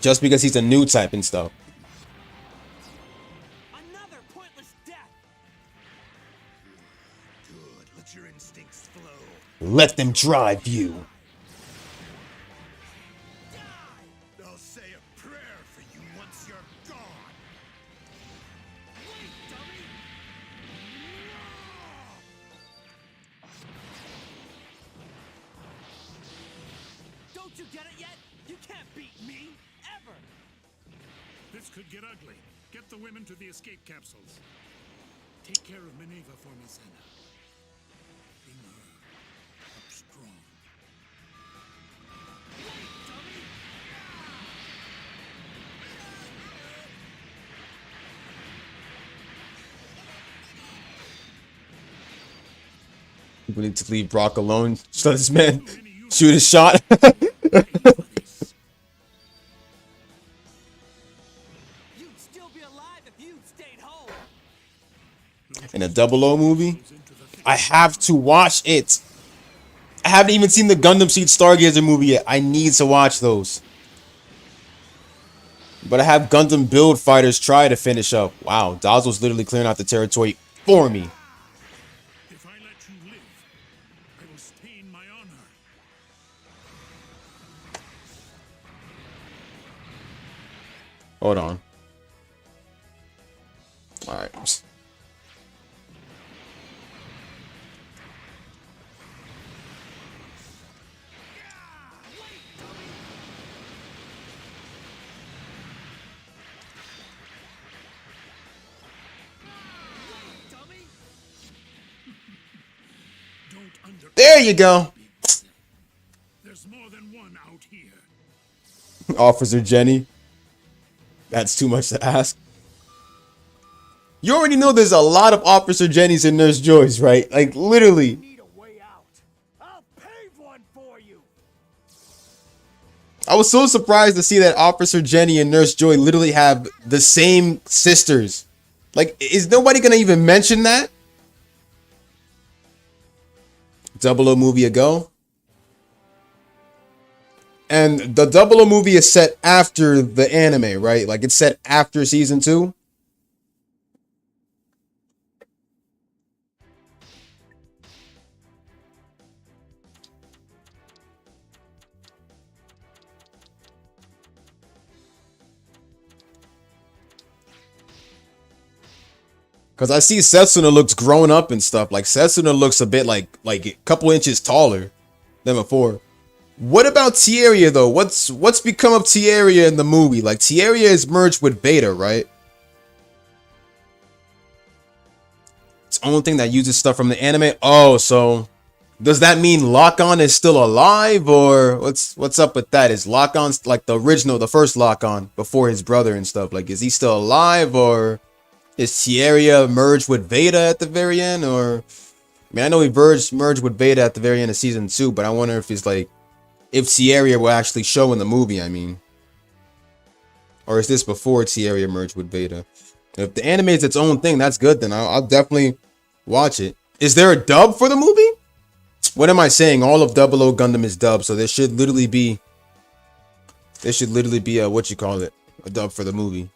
just because he's a new type and stuff. Another pointless death. Good. Let your instincts flow. Let them drive you. I'll say a prayer for you once you're gone. Don't you get it yet? You can't beat me, ever! This could get ugly. Get the women to the escape capsules. Take care of Minerva for me, Senna. Bring her up strong. People need to leave Brock alone. Just let this man shoot his shot. You'd still be alive if you'd stayed home. In a Double O movie, I have to watch it. I haven't even seen the Gundam Seed Stargazer movie yet. I need to watch those. But I have Gundam Build Fighters try to finish up. Wow, Dazzle's literally clearing out the territory for me. If I let you live, I will stain my honor. Hold on. All right. There you go. than one out here. Officer Jenny. That's too much to ask. You already know there's a lot of Officer Jennies and Nurse Joys, right? Like, literally. Need a way out. I'll pave one for you. I was so surprised to see that Officer Jenny and Nurse Joy literally have the same sisters. Like, is nobody gonna even mention that? 00 movie ago. And the 00 movie is set after the anime, right? Like, it's set after season 2. Cause I see Setsuna looks grown up and stuff. Like Setsuna looks a bit like a couple inches taller than before. What about Tieria though? What's become of Tieria in the movie? Like Tieria is merged with Beta, right? It's the only thing that uses stuff from the anime. Oh, so does that mean Lock-On is still alive, or what's up with that? Is Lock-On like the original, the first Lock-On before his brother and stuff? Like, is he still alive, or is Tieria merged with Veda at the very end? Or, I mean, I know he merged with Veda at the very end of season 2, but I wonder if it's like, if Tieria will actually show in the movie, I mean. Or is this before Tieria merged with Veda? If the anime is its own thing, that's good, then I'll definitely watch it. Is there a dub for the movie? What am I saying? All of 00 Gundam is dubbed, so there should literally be a, what you call it, a dub for the movie.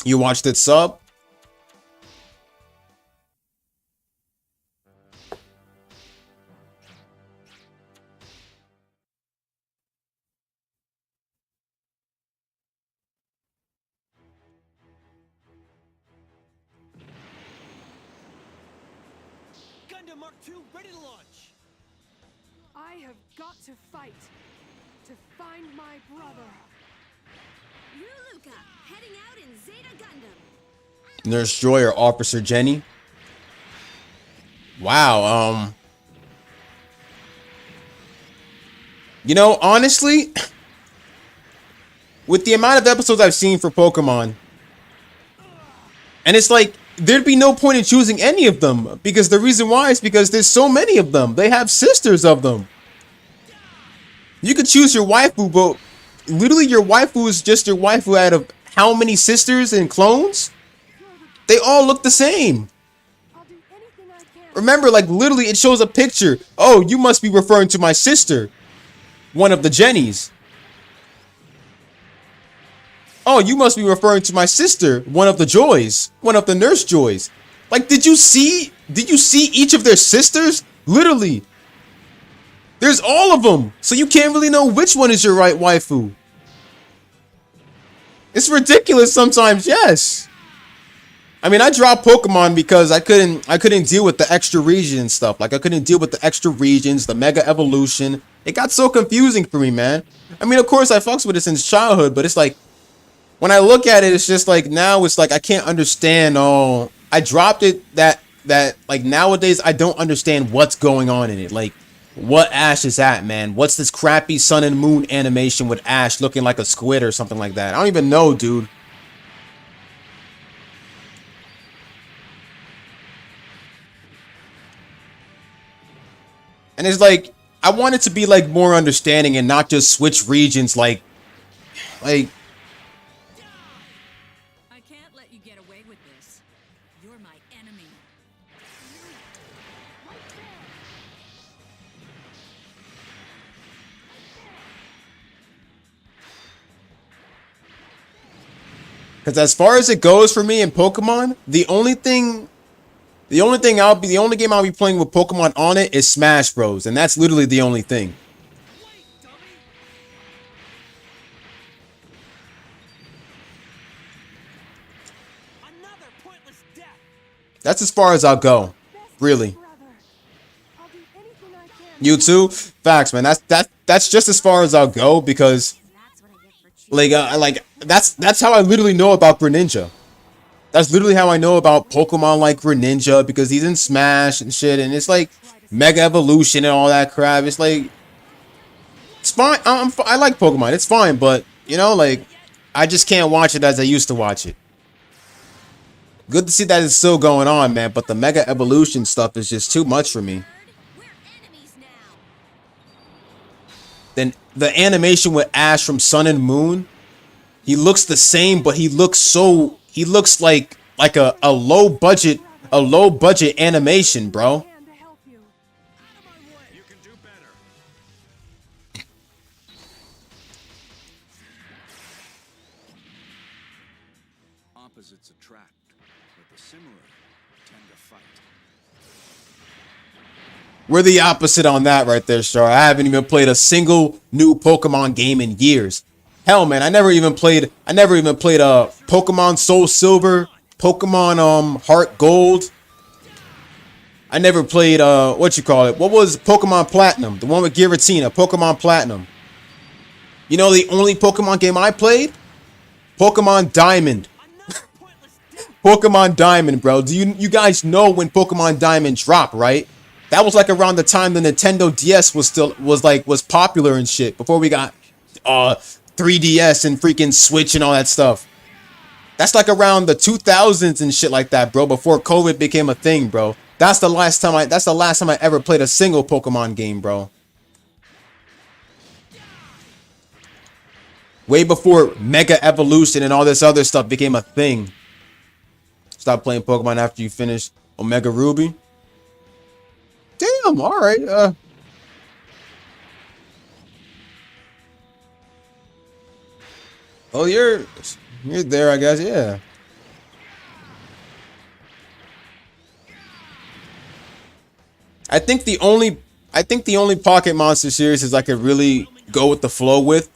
You watched it sub? Gundam Mark II ready to launch. I have got to fight to find my brother. Ruluka, heading out in Zeta Gundam. Nurse Joy or Officer Jenny? Wow, you know, honestly, with the amount of episodes I've seen for Pokemon, and it's like, there'd be no point in choosing any of them, because the reason why is because there's so many of them. They have sisters of them. You could choose your waifu, but literally your waifu is just your waifu out of how many sisters and clones? They all look the same. I'll do anything I can. Remember, like, literally it shows a picture. Oh, you must be referring to my sister. One of the Jennies. Oh, you must be referring to my sister. One of the Joys. One of the Nurse Joys. Like, did you see each of their sisters? Literally. There's all of them. So you can't really know which one is your right waifu. It's ridiculous sometimes, yes. I mean, I dropped Pokemon because I couldn't deal with the extra region stuff. Like, I couldn't deal with the extra regions, the Mega Evolution. It got so confusing for me, man. I mean, of course, I fucks with it since childhood, but it's like, when I look at it, it's just like, now it's like, I can't understand all. I dropped it that like, nowadays, I don't understand what's going on in it. Like, what Ash is at, man? What's this crappy Sun and Moon animation with Ash looking like a squid or something like that? I don't even know, dude. And it's like, I want it to be like more understanding and not just switch regions like I can't let you get away with this. You're my enemy. because as far as it goes for me in Pokemon, the only game I'll be playing with Pokemon on it is Smash Bros, and that's literally the only thing. Wait, dummy. Another pointless death. That's as far as I'll go. Really. Brother, I'll do anything I can You too? Facts, man. That's just as far as I'll go because that's how I literally know about Greninja. That's literally how I know about Pokemon like Greninja because he's in Smash and shit, and it's like Mega Evolution and all that crap. It's like it's fine. I like Pokemon. It's fine, but you know, like I just can't watch it as I used to watch it. Good to see that it's still going on, man. But the Mega Evolution stuff is just too much for me. We're enemies now. Then the animation with Ash from Sun and Moon, he looks the same, but he looks like a low budget animation, bro. Hand to help you. You can do better. Opposites attract, but the similar tend to fight. We're the opposite on that right there, Star. I haven't even played a single new Pokemon game in years. Hell, man, I never even played Pokemon Soul Silver, Pokemon Heart Gold. I never played what you call it? What was Pokemon Platinum? The one with Giratina, Pokemon Platinum. You know the only Pokemon game I played? Pokemon Diamond. Pokemon Diamond, bro. Do you guys know when Pokemon Diamond dropped, right? That was like around the time the Nintendo DS was popular and shit. Before we got 3DS and freaking Switch and all that stuff. That's like around the 2000s and shit like that, bro. Before COVID became a thing, bro. That's the last time I ever played a single Pokemon game, bro. Way before Mega Evolution and all this other stuff became a thing. Stop playing Pokemon after you finish Omega Ruby. Damn, alright. Oh, you're there, I guess, yeah. I think the only Pocket Monster series I could really go with the flow with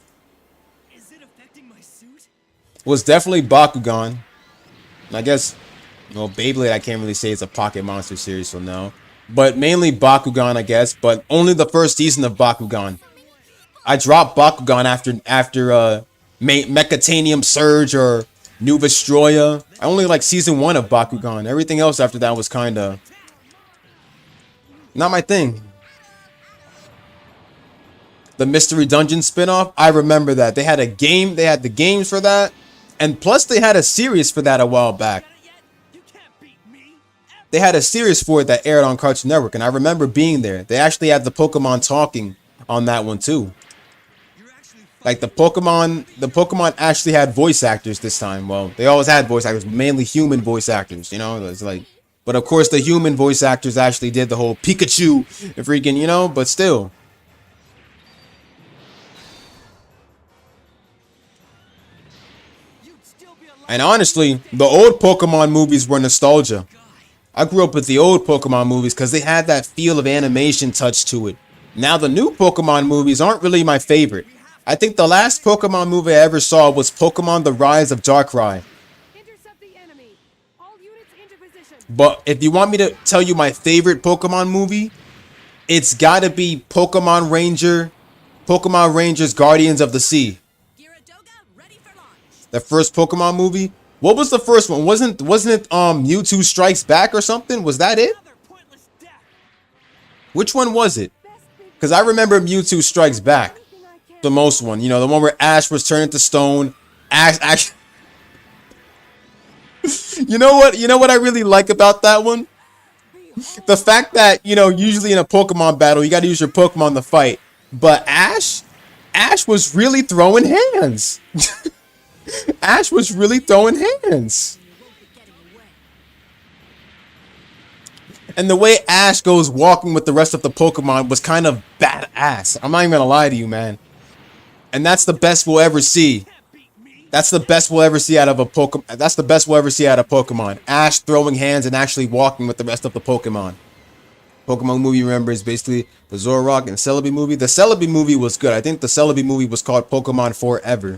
Is it affecting my suit? was definitely Bakugan. And I guess, well, Beyblade I can't really say it's a Pocket Monster series, so no. But mainly Bakugan, I guess. But only the first season of Bakugan. I dropped Bakugan after Mechatanium Surge or New Vestroya. I only like season 1 of Bakugan. Everything else after that was kind of not my thing. The Mystery Dungeon spinoff, I remember that. They had a game, they had the games for that. And plus they had a series for that a while back. You can't beat me. They had a series for it that aired on Cartoon Network, and I remember being there. They actually had the Pokemon talking on that one too. Like the Pokemon actually had voice actors this time. Well, they always had voice actors, mainly human voice actors, you know? It's like, but of course the human voice actors actually did the whole Pikachu and freaking, you know, but still. And honestly, the old Pokemon movies were nostalgia. I grew up with the old Pokemon movies because they had that feel of animation touch to it. Now the new Pokemon movies aren't really my favorite. I think the last Pokemon movie I ever saw was Pokemon The Rise of Darkrai. Intercept the enemy. All units into position. But if you want me to tell you my favorite Pokemon movie, it's gotta be Pokemon Rangers Guardians of the Sea. Ready for launch. The first Pokemon movie. What was the first one? Wasn't it Mewtwo Strikes Back or something? Was that it? Another pointless death. Which one was it? Because I remember Mewtwo Strikes Back. The most one, you know, the one where Ash was turned into stone. Ash. You know what I really like about that one? The fact that, you know, usually in a Pokemon battle, you got to use your Pokemon to fight. But Ash was really throwing hands. Ash was really throwing hands. And the way Ash goes walking with the rest of the Pokemon was kind of badass. I'm not even gonna lie to you, man. And that's the best we'll ever see. That's the best we'll ever see out of a Pokemon. That's the best we'll ever see out of Pokemon. Ash throwing hands and actually walking with the rest of the Pokemon. Pokemon movie, remember, is basically the Zoroark and Celebi movie. The Celebi movie was good. I think the Celebi movie was called Pokemon Forever.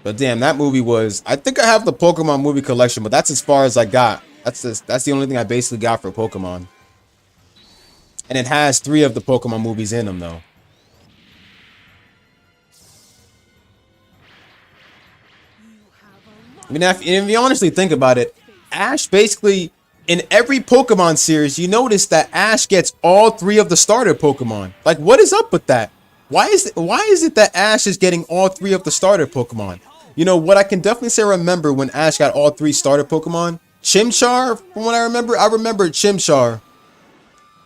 But damn, that movie was... I think I have the Pokemon movie collection, but that's as far as I got. That's the only thing I basically got for Pokemon. And it has 3 of the Pokemon movies in them, though. I mean, if you honestly think about it, Ash basically, in every Pokemon series, you notice that Ash gets all 3 of the starter Pokemon. Like, what is up with that? Why is it that Ash is getting all 3 of the starter Pokemon? You know, what I can definitely say, remember when Ash got all 3 starter Pokemon? Chimchar, from what I remember Chimchar.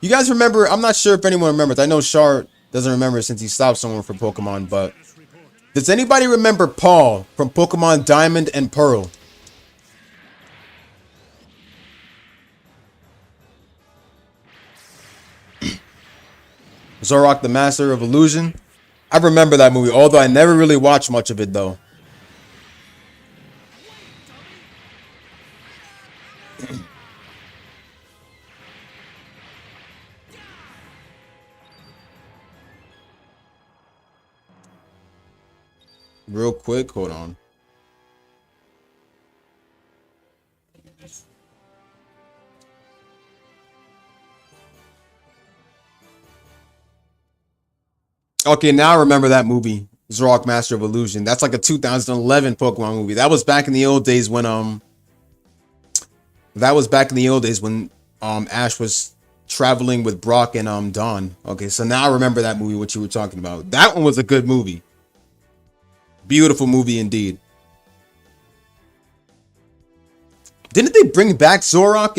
You guys remember, I'm not sure if anyone remembers. I know Char doesn't remember since he stopped someone for Pokemon, but does anybody remember Paul from Pokemon Diamond and Pearl? Zorok, the Master of Illusion. I remember that movie, although I never really watched much of it, though. Real quick, hold on. Okay, now I remember that movie, Zorok Master of Illusion. That's like a 2011 Pokemon movie. That was back in the old days when Ash was traveling with Brock and Dawn. Okay, so now I remember that movie, what you were talking about. That one was a good movie. Beautiful movie indeed. Didn't they bring back Zoroark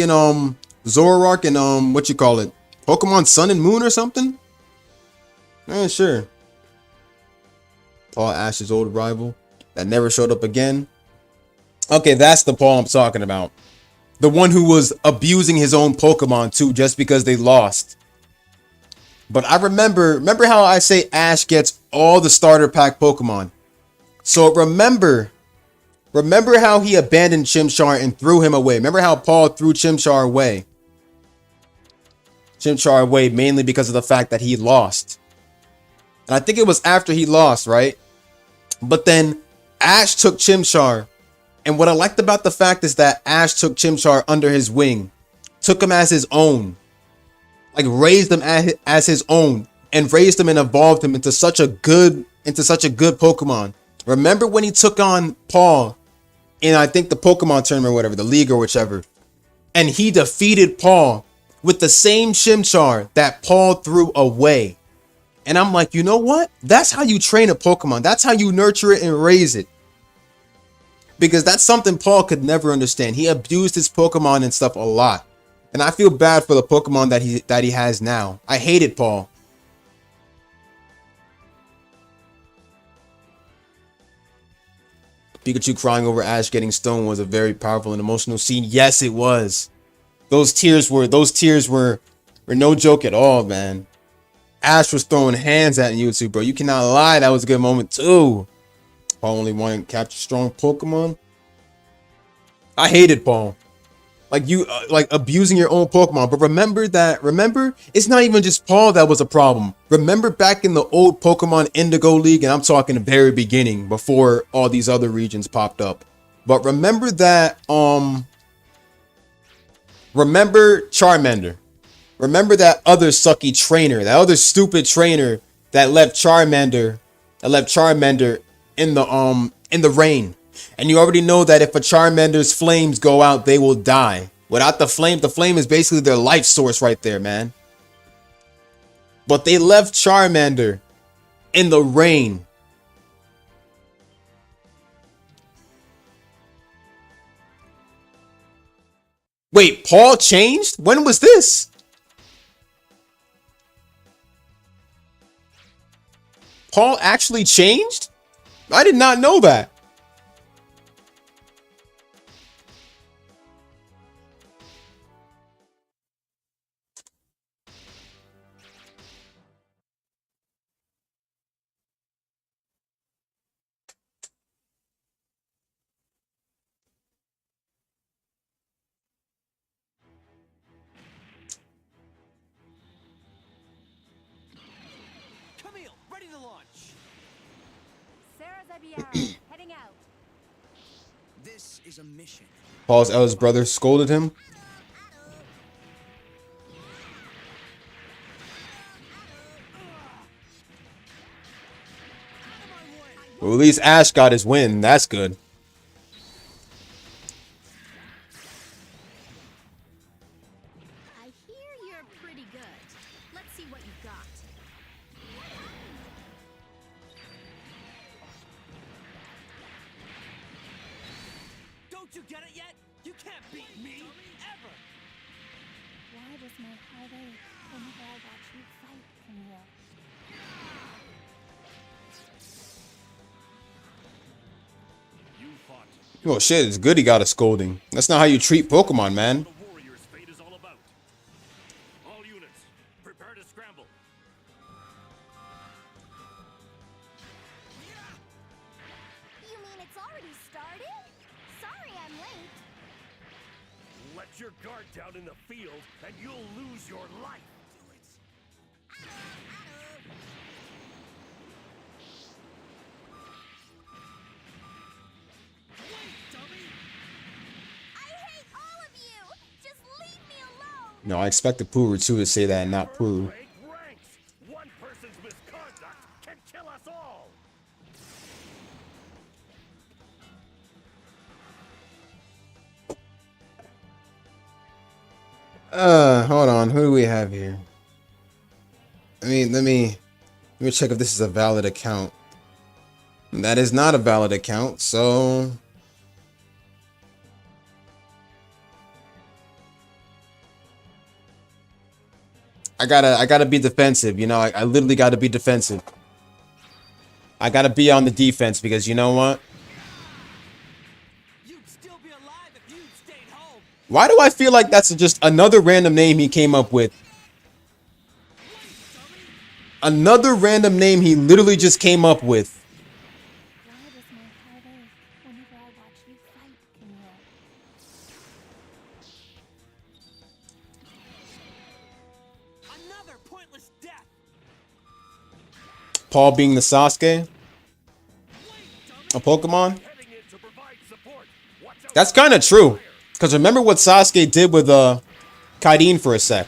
and what you call it? Pokemon Sun and Moon or something? Sure. Paul, Ash's old rival that never showed up again. Okay, that's the Paul I'm talking about. The one who was abusing his own Pokemon too, just because they lost. But I remember how I say Ash gets all the starter pack Pokemon. So remember how he abandoned Chimchar and threw him away. Remember how Paul threw Chimchar away. Chimchar away mainly because of the fact that he lost. And I think it was after he lost, right? But then Ash took Chimchar. And what I liked about the fact is that Ash took Chimchar under his wing. Took him as his own. Like raised him as his own. And raised him and evolved him into such a good Pokemon. Remember when he took on Paul in, I think, the Pokemon tournament or whatever, the league or whichever. And he defeated Paul with the same Chimchar that Paul threw away. And I'm like, you know what? That's how you train a Pokemon. That's how you nurture it and raise it. Because that's something Paul could never understand. He abused his Pokemon and stuff a lot. And I feel bad for the Pokemon that he has now. I hated Paul. Pikachu crying over Ash getting stoned was a very powerful and emotional scene. Yes, it was. Those tears were no joke at all, man. Ash was throwing hands at you too, bro. You cannot lie. That was a good moment too. Paul only wanted to capture strong Pokemon. I hated Paul. Like you, like abusing your own Pokemon. But remember, it's not even just Paul that was a problem. Remember back in the old Pokemon Indigo League, and I'm talking the very beginning before all these other regions popped up. But remember that, remember Charmander. Remember that other sucky trainer, that other stupid trainer that left Charmander in the rain. And you already know that if a Charmander's flames go out, they will die. Without the flame is basically their life source right there, man. But they left Charmander in the rain. Wait, Paul changed? When was this? Paul actually changed? I did not know that. Camille, ready to launch. Sarah Zabiara, heading out. This is a mission. Paul's eldest brother scolded him. Well, at least Ash got his win. That's good. I hear you're pretty good. Let's see what you've got. Don't you get it yet? You can't beat me, ever! Why does my heart ache whenever I watch you fight, Camille? You fought. Well, shit, it's good he got a scolding. That's not how you treat Pokemon, man. The warrior's fate is all about. All units, prepare to scramble. You mean it's already started? Sorry I'm late. Let your guard down in the field, and you'll lose your life. I hate all of you! Just leave me alone! No, I expected Puru too to say that and not Puru. Break ranks. One person's misconduct can kill us all. Hold on. Who do we have here? Let me check if this is a valid account. That is not a valid account, so I gotta be defensive, you know. I literally gotta be defensive. I gotta be on the defense because you know what? You'd still be alive if you'd stayed home. Why do I feel like that's just another random name he came up with? Another random name he literally just came up with. Why does my heart ache whenever I watch you fight, Camille? Another pointless death. Paul being the Sasuke of Pokemon. Heading in to provide support. Watch out. That's kind of true. Because remember what Sasuke did with Kaiden for a sec.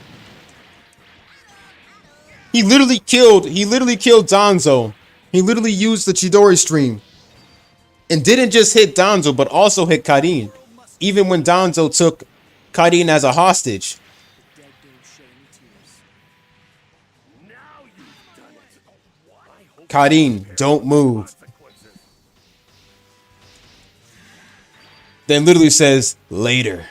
He literally killed Danzo. He literally used the Chidori stream. And didn't just hit Danzo, but also hit Kaiden. Even when Danzo took Kaiden as a hostage. Dead don't shed any tears. Now you've done it. I hope Kaiden, don't move. consequences. Then literally says, later.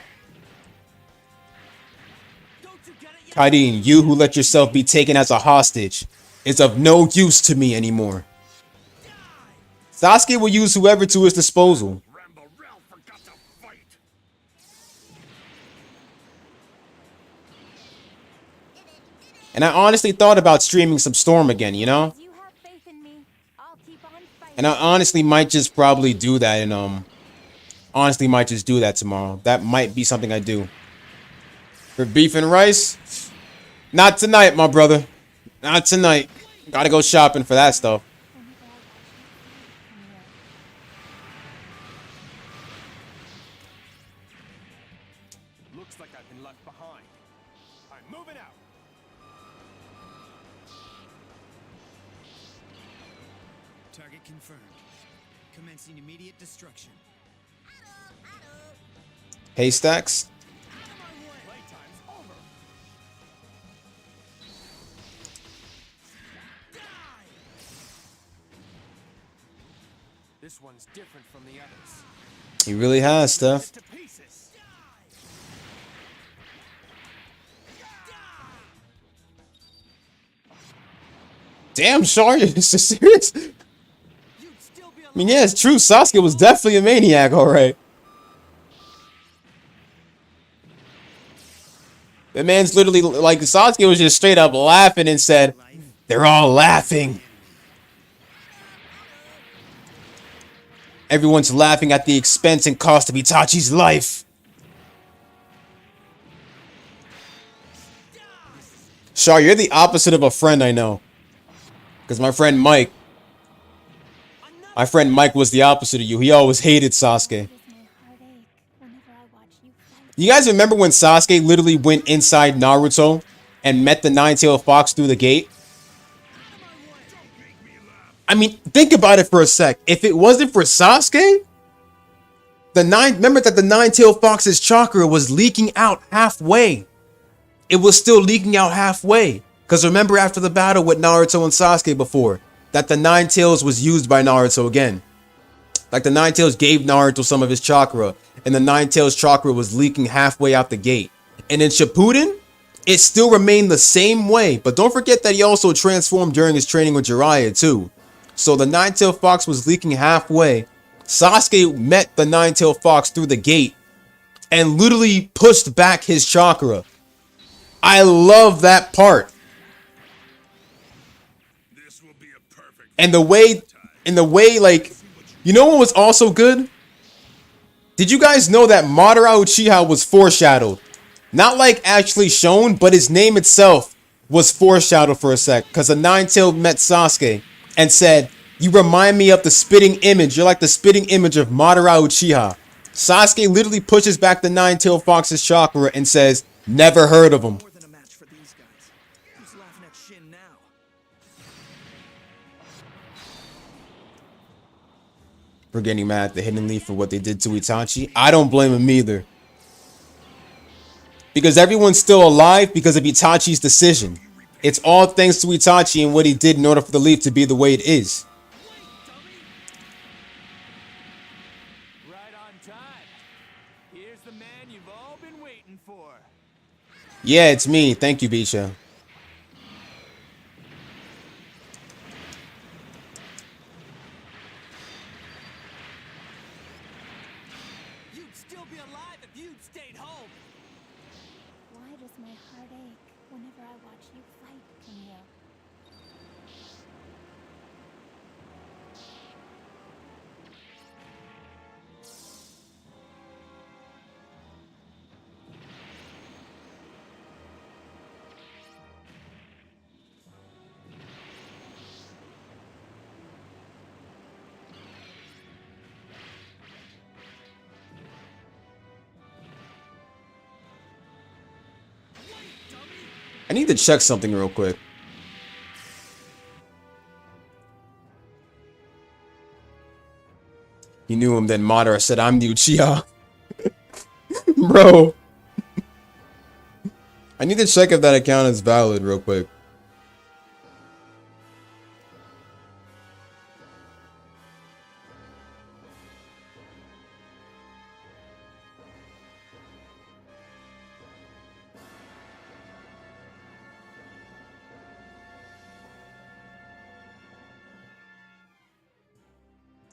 Don't you get it yet? Kaiden, you who let yourself be taken as a hostage is of no use to me anymore. Sasuke will use whoever to his disposal. Rambo Ralph forgot to fight. And I honestly thought about streaming some Storm again, you know? You have faith in me. I'll keep on fighting. And I honestly might just probably do that and honestly might just do that tomorrow. That might be something I do. For beef and rice? Not tonight, my brother. Not tonight. Gotta go shopping for that stuff. Looks like I've been left behind. I'm moving out. Target confirmed. Commencing immediate destruction. Haystacks? Playtime's over. This one's different from the others. He really has, Steph. To pieces. Damn, Char, you're so serious? You'd still be alive. I mean, yeah, it's true. Sasuke was definitely a maniac, alright. The man's literally, like, Sasuke was just straight up laughing and said, they're all laughing. Everyone's laughing at the expense and cost of Itachi's life. Char, you're the opposite of a friend I know. Because my friend Mike was the opposite of you. He always hated Sasuke. Why does my heart ache whenever I watch you fight? You guys remember when Sasuke literally went inside Naruto and met the Nine-Tailed Fox through the gate? I mean, think about it for a sec. If it wasn't for Sasuke, remember that the Nine-Tailed Fox's chakra was leaking out halfway. It was still leaking out halfway. Because remember after the battle with Naruto and Sasuke before, that the Nine-Tails was used by Naruto again. Like the Nine-Tails gave Naruto some of his chakra, and the Nine-Tails chakra was leaking halfway out the gate. And in Shippuden, it still remained the same way. But don't forget that he also transformed during his training with Jiraiya too. So the Nine-Tailed Fox was leaking halfway. Sasuke met the Nine-Tailed Fox through the gate and literally pushed back his chakra. I love that part. This will be a perfect And the way, like, you know what was also good? Did you guys know that Madara Uchiha was foreshadowed? Not like actually shown, but his name itself was foreshadowed for a sec. Because the Nine-Tailed met Sasuke and said, "You remind me of the spitting image. You're like the spitting image of Madara Uchiha." Sasuke literally pushes back the Nine-Tailed Fox's chakra and says, "Never heard of him." More than a match for these guys. Who's laughing at Shin now? For getting mad at the Hidden Leaf for what they did to Itachi. I don't blame him either. Because everyone's still alive because of Itachi's decision. It's all thanks to Itachi and what he did in order for the leaf to be the way it is. Right on time. Here's the man you've all been waiting for. Yeah, it's me. Thank you, Bisha. You'd still be alive if you'd stayed home. Why does my heart ache whenever I watch you fight, Camille? I need to check something real quick. He knew him, then Madara said, "I'm the Uchiha." Bro. I need to check if that account is valid real quick.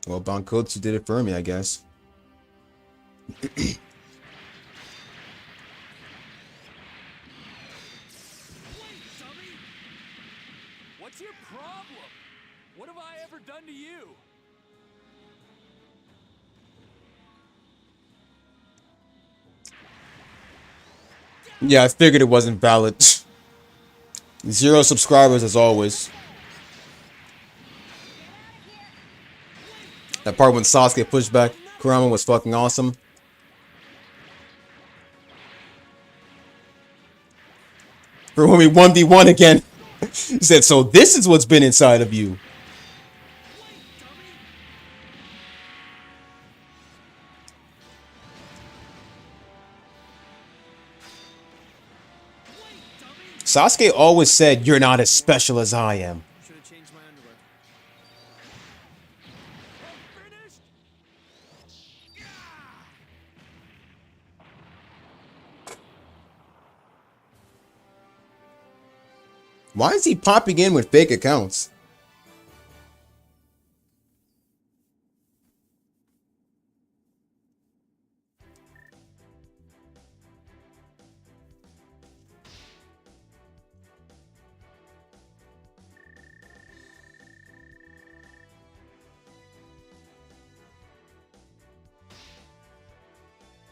Well, Bankotsu did it for me, I guess. What's your problem? What have I ever done to you? Yeah, I figured it wasn't valid. 0 subscribers as always. That part when Sasuke pushed back Kurama was fucking awesome. For when we 1v1 again. He said, "So this is what's been inside of you." Sasuke always said, "You're not as special as I am." Should have changed my underwear. Finished? Why is he popping in with fake accounts?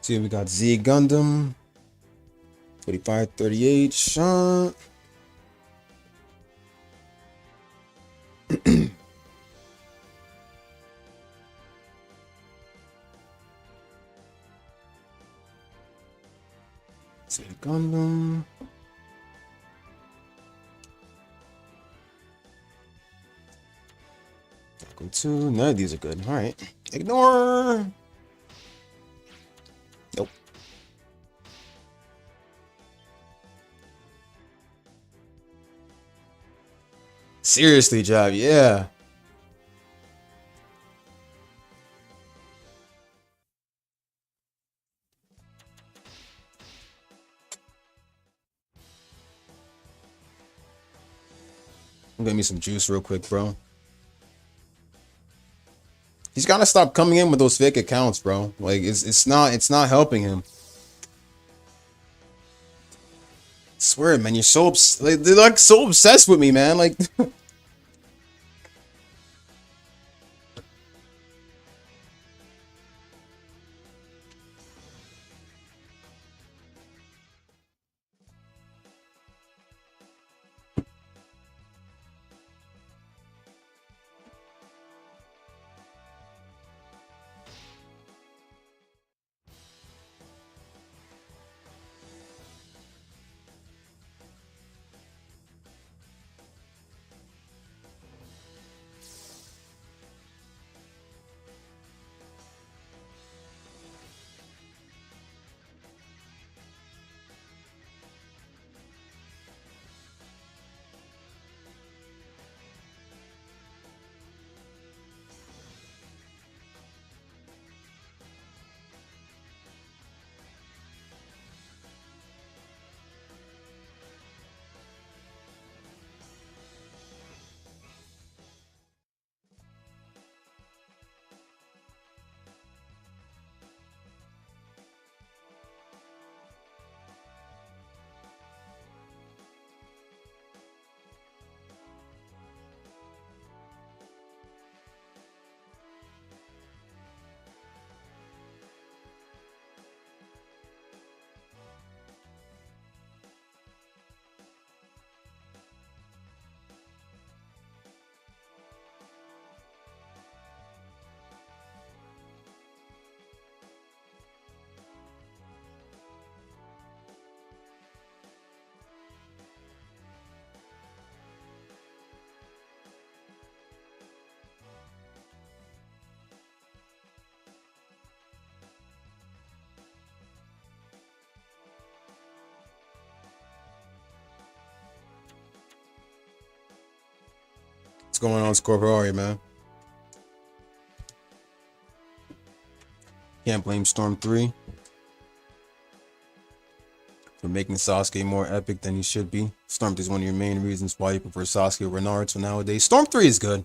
See, we got Z Gundam, 4538 shot. Z Gundam. Go to. None of these are good. All right. Ignore. Nope. Seriously, job. Yeah. Get me some juice real quick, bro. He's gotta stop coming in with those fake accounts, bro. Like it's not helping him. I swear, man, you're so they're like so obsessed with me, man. Like what's going on, Scorpio, man? Can't blame Storm 3 for making Sasuke more epic than he should be. Storm 3 is one of your main reasons why you prefer Sasuke over Naruto nowadays. Storm 3 is good.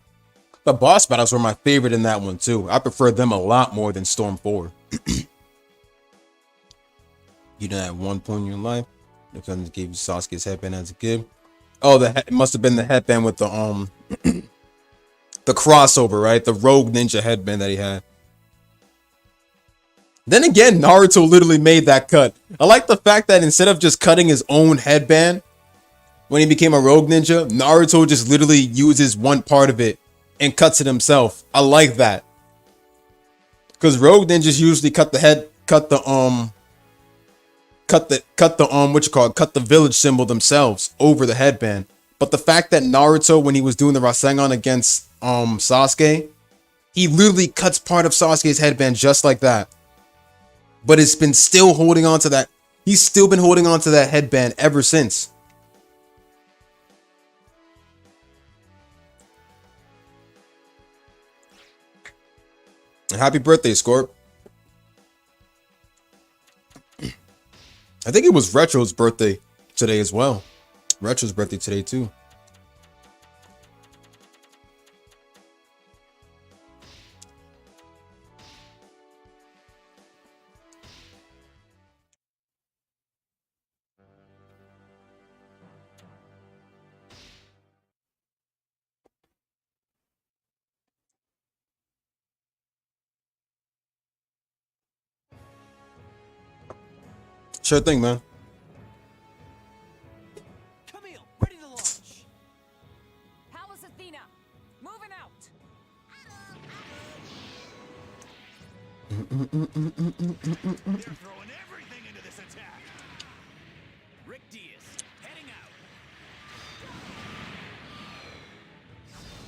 The boss battles were my favorite in that one too. I prefer them a lot more than Storm 4. You didn't have one point in your life. The film gave you Sasuke's headband as a kid. Oh, it must have been the headband with the the crossover, right? The Rogue Ninja headband that he had. Then again, Naruto literally made that cut. I like the fact that instead of just cutting his own headband when he became a Rogue Ninja, Naruto just literally uses one part of it and cuts it himself. I like that. Because Rogue Ninjas usually cut the village symbol themselves over the headband. But the fact that Naruto, when he was doing the Rasengan against Sasuke, he literally cuts part of Sasuke's headband just like that. But it's been still holding on to that. He's still been holding on to that headband ever since. And happy birthday, Scorp. I think it was Retro's birthday today as well. Retro's birthday today too. Sure thing, man. Camille, ready to launch. Palace Athena, moving out. They're throwing everything into this attack. Rick Diaz, heading out.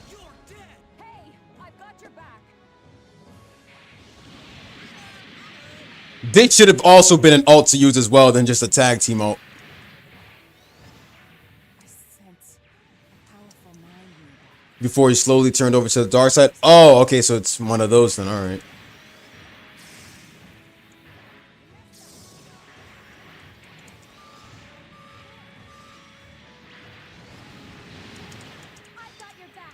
You're dead. Hey, I've They should have also been an alt to use as well than just a tag team alt. I sense a powerful mind nearby. Before he slowly turned over to the dark side. Oh, okay, so it's one of those then. All right. I've got your back.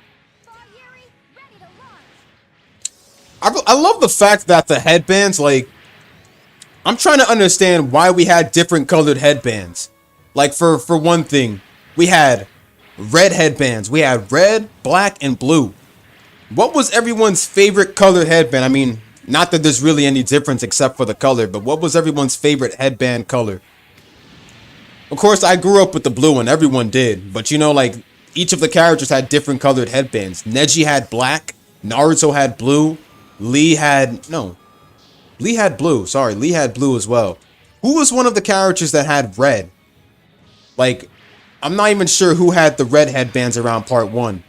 Yuri, ready to launch. I love the fact that the headbands, like, I'm trying to understand why we had different colored headbands. Like, for one thing, we had red headbands. We had red, black, and blue. What was everyone's favorite colored headband? I mean, not that there's really any difference except for the color, but what was everyone's favorite headband color? Of course, I grew up with the blue one. Everyone did. But, you know, like, each of the characters had different colored headbands. Neji had black. Naruto had blue. Lee had blue. Sorry, Lee had blue as well. Who was one of the characters that had red? Like, I'm not even sure who had the red headbands around part 1.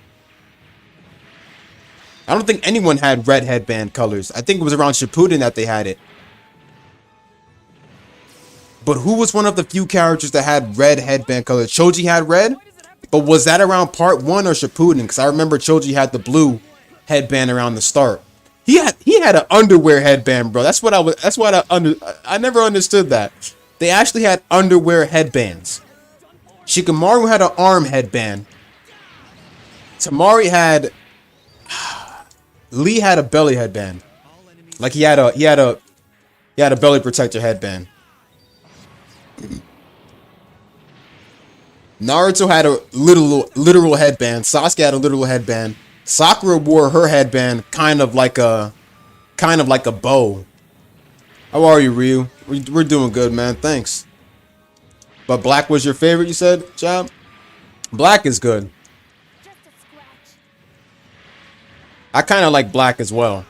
I don't think anyone had red headband colors. I think it was around Shippuden that they had it. But who was one of the few characters that had red headband colors? Choji had red? But was that around part 1 or Shippuden? Because I remember Choji had the blue headband around the start. He had an underwear headband, bro. I never understood that. They actually had underwear headbands. Shikamaru had an arm headband. Tamari had Lee had a belly headband. Like he had a belly protector headband. Naruto had a literal headband. Sasuke had a literal headband. Sakura wore her headband kind of like a bow. How are you, Ryu? We're doing good, man. Thanks. But black was your favorite, you said, Jab? Black is good. Just a scratch. I kind of like black as well.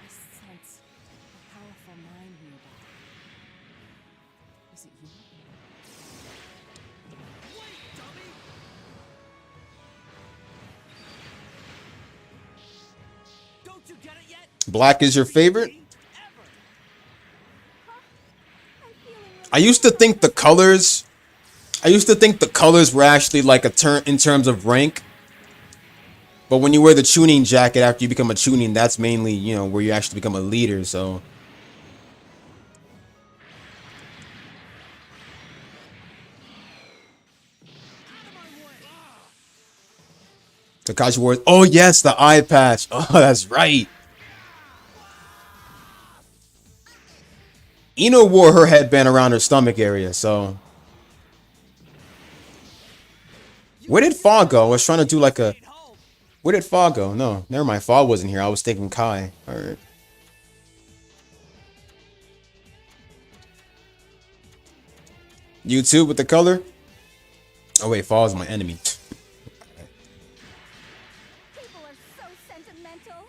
I sense a powerful mind nearby. Is it you? Don't you get it yet? Black is your favorite? I'm feeling really I used to think the colors were actually like a turn in terms of rank. But when you wear the tuning jacket after you become a tuning, that's mainly, you know, where you actually become a leader, so. Kakashi wore, oh yes, the eye patch. Oh, that's right. Ino wore her headband around her stomach area, so. Where did Fa go? I was trying to do like a. Where did Fa go? No, never mind. Fa wasn't here. I was thinking Kai. Alright. You too with the color? Oh wait, Fa is my enemy. People are so sentimental.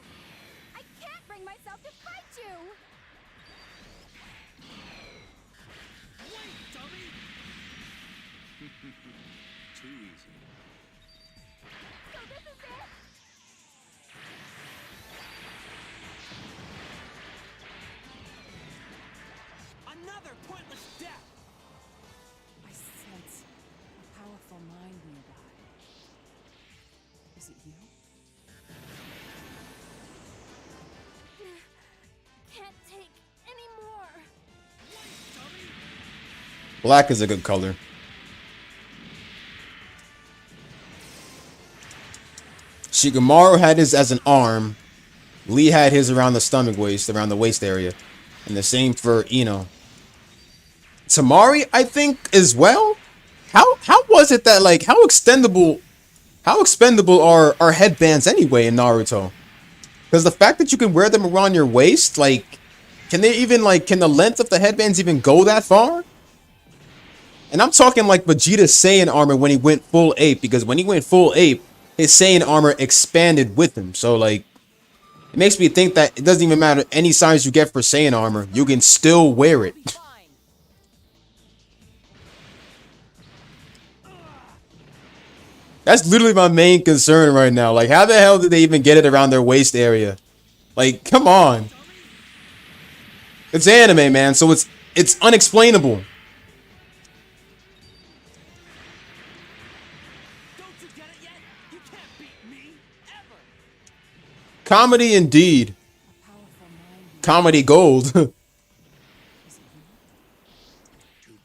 I can't bring myself to fight you. Too easy. So this is it. Another pointless death. I sense a powerful mind nearby. Is it you? Can't take any more. Black is a good color. Shikamaru had his as an arm. Lee had his around the stomach waist, around the waist area. And the same for Ino. Tamari, I think, as well. How was it that, like, how expendable are headbands anyway in Naruto? Because the fact that you can wear them around your waist, like, can the length of the headbands even go that far? And I'm talking like Vegeta's Saiyan armor when he went full ape, because when he went full ape, his Saiyan armor expanded with him. So, like, it makes me think that it doesn't even matter any size you get for Saiyan armor, you can still wear it. That's literally my main concern right now. Like, how the hell did they even get it around their waist area? Like, come on. It's anime, man, so it's unexplainable. Don't you get it yet? You can't beat me, ever! Comedy indeed. Comedy gold. Too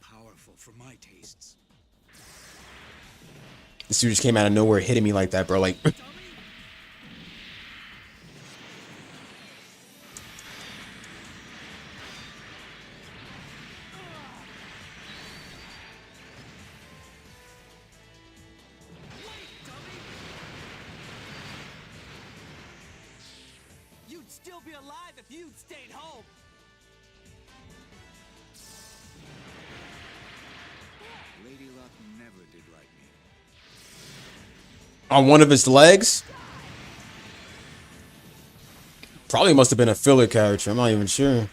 powerful for my tastes. This dude just came out of nowhere hitting me like that, bro. Like, You'd still be alive if you'd stayed home. Lady Luck never did like me. on one of his legs? Probably must have been a filler character. I'm not even sure.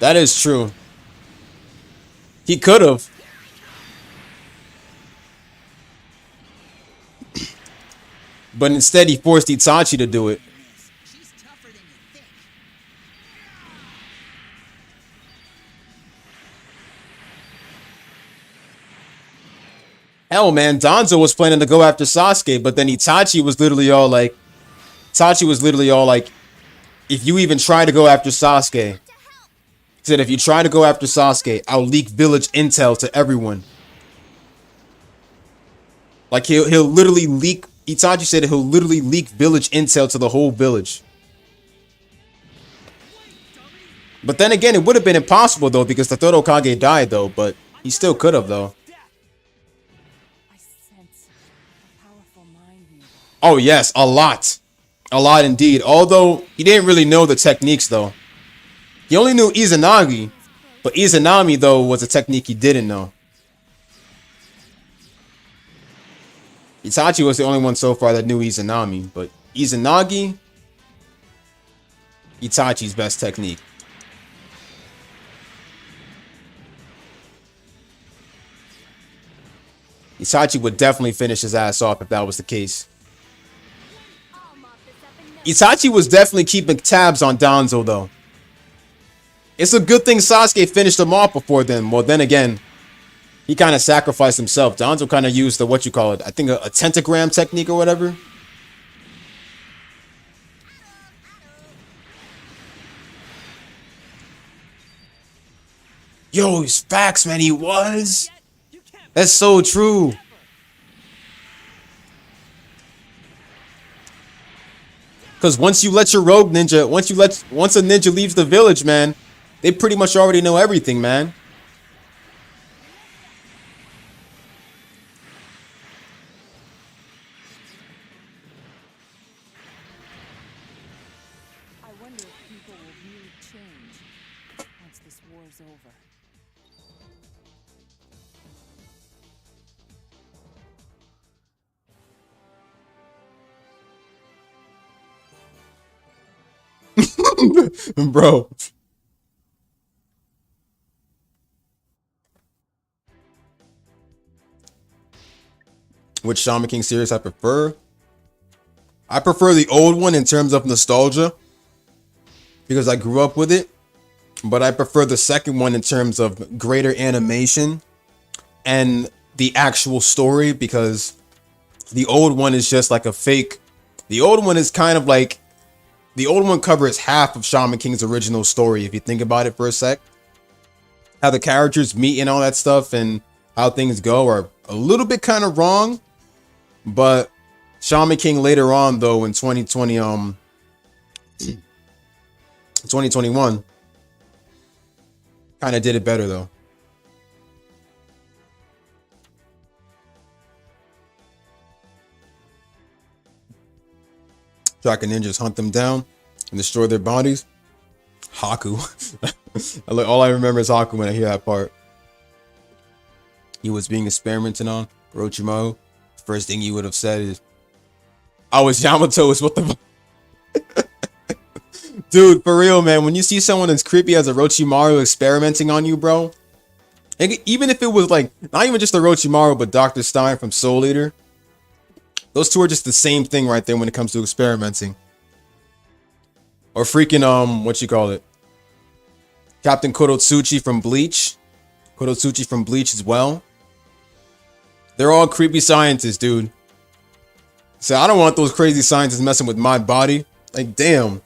That is true. He could have. But instead, he forced Itachi to do it. She's tougher than you think. Hell, man, Danzo was planning to go after Sasuke, but then Itachi was literally all like, if you even try to go after Sasuke, he said, if you try to go after Sasuke, I'll leak village intel to everyone. Like, he'll literally leak, Itachi said he'll literally leak village intel to the whole village. But then again, it would have been impossible, though, because the third Hokage died, though, but he still could have, though. I sense a powerful mind nearby. Oh, yes, a lot. A lot indeed. Although, he didn't really know the techniques, though. He only knew Izanagi, but Izanami, though, was a technique he didn't know. Itachi was the only one so far that knew Izanami, but Izanagi, Itachi's best technique. Itachi would definitely finish his ass off if that was the case. Itachi was definitely keeping tabs on Danzo, though. It's a good thing Sasuke finished him off before then. Well, then again, he kind of sacrificed himself. Danzo kind of used the, what you call it, I think a tentagram technique or whatever. Yo, he's facts, man. He was. That's so true. Because once you let your rogue ninja, once a ninja leaves the village, man, they pretty much already know everything, man. I wonder if people will really change once this war's over. Bro. Which Shaman King series I prefer? I prefer the old one in terms of nostalgia, because I grew up with it. But I prefer the second one in terms of greater animation and the actual story, because the old one is just like a fake. The old one is kind of like, the old one covers half of Shaman King's original story, if you think about it for a sec. How the characters meet and all that stuff and how things go are a little bit kind of wrong. But Shaman King later on, though, in 2021, kind of did it better, though. Dragon ninjas hunt them down and destroy their bodies. Haku. All I remember is Haku when I hear that part. He was being experimented on. Orochimaru. First thing you would have said is, I was Yamato is what the Dude, for real, man. When you see someone as creepy as Orochimaru experimenting on you, bro. Even if it was like, not even just Orochimaru, but Dr. Stein from Soul Eater. Those two are just the same thing right there when it comes to experimenting. Or freaking what you call it? Captain Kurotsuchi from Bleach. Kurotsuchi from Bleach as well. They're all creepy scientists, dude. So I don't want those crazy scientists messing with my body. Like, damn.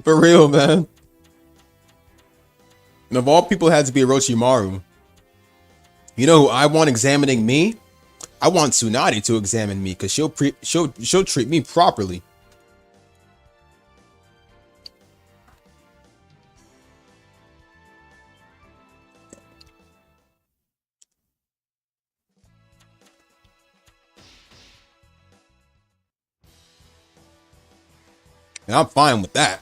For real, man. And of all people, it had to be Orochimaru. You know who I want examining me? I want Tsunade to examine me because she'll treat me properly. And I'm fine with that.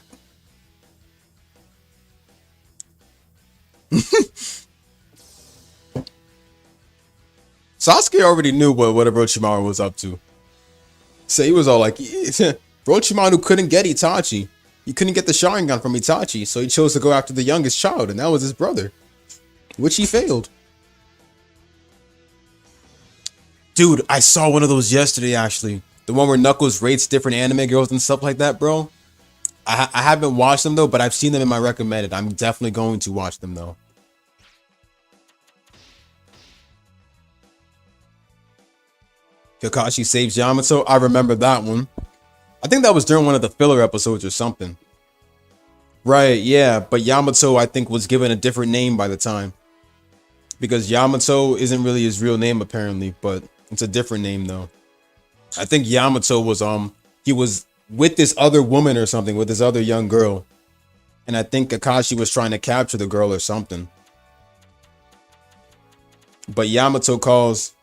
Sasuke already knew what Orochimaru was up to. So he was all like, Orochimaru couldn't get Itachi. He couldn't get the Sharingan from Itachi, so he chose to go after the youngest child, and that was his brother. Which he failed. Dude, I saw one of those yesterday, actually. The one where Knuckles rates different anime girls and stuff like that, bro. I haven't watched them, though, but I've seen them in my recommended. I'm definitely going to watch them, though. Kakashi saves Yamato. I remember that one. I think that was during one of the filler episodes or something. Right, yeah. But Yamato, I think, was given a different name by the time. Because Yamato isn't really his real name, apparently. But it's a different name, though. I think Yamato was, he was with this other woman or something, with this other young girl. And I think Kakashi was trying to capture the girl or something. But Yamato calls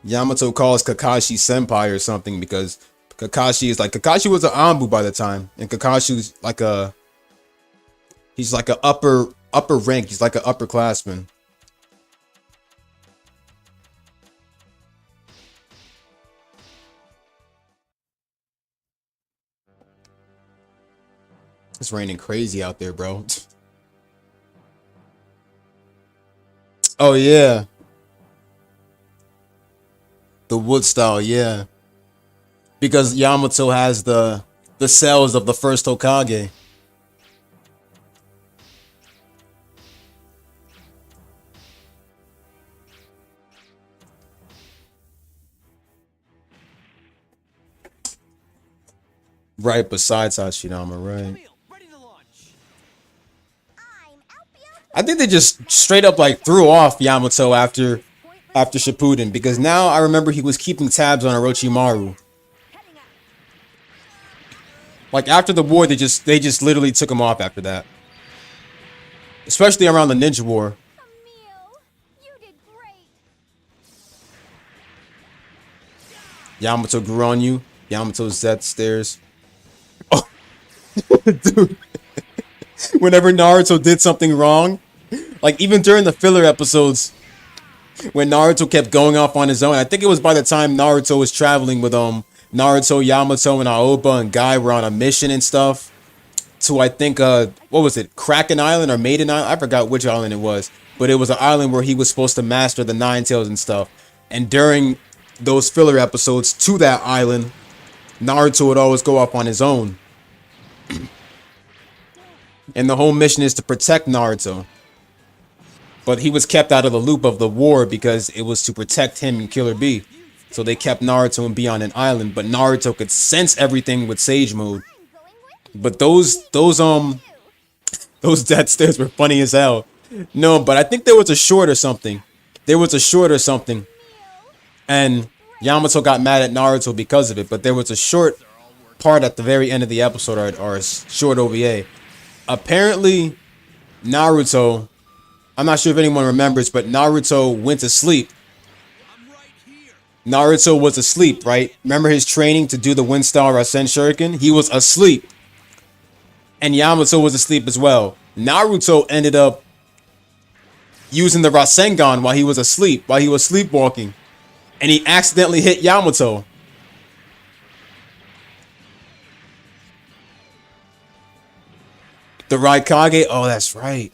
Kakashi senpai or something because Kakashi was an Anbu by the time, and Kakashi's like he's like a upper rank, he's like an upperclassman. It's raining crazy out there, bro. Oh yeah. The wood style, yeah. Because Yamato has the cells of the first Hokage. Right besides Hashirama, right? I think they just straight up like threw off Yamato after Shippuden, because now I remember he was keeping tabs on Orochimaru. Like after the war, they just literally took him off after that. Especially around the Ninja War. You did great. Yamato grew on you. Yamato's death stairs. Oh, dude. Whenever Naruto did something wrong, like even during the filler episodes, when Naruto kept going off on his own. I think it was by the time Naruto was traveling with Naruto, Yamato, and Aoba and Guy were on a mission and stuff to, I think, what was it, Kraken Island or Maiden Island? I forgot which island it was, but it was an island where he was supposed to master the Nine Tails and stuff. And during those filler episodes to that island, Naruto would always go off on his own. And the whole mission is to protect Naruto. But he was kept out of the loop of the war because it was to protect him and Killer Bee. So they kept Naruto and Bee on an island, but Naruto could sense everything with Sage Mode. But those death stares were funny as hell. No, but I think there was a short or something. And Yamato got mad at Naruto because of it, but there was a short part at the very end of the episode, or a short OVA. Apparently, Naruto, I'm not sure if anyone remembers, but Naruto went to sleep. Naruto was asleep, right? Remember his training to do the Wind Style Rasen Shuriken? He was asleep. And Yamato was asleep as well. Naruto ended up using the Rasengan while he was asleep, while he was sleepwalking. And he accidentally hit Yamato. The Raikage? Oh, that's right.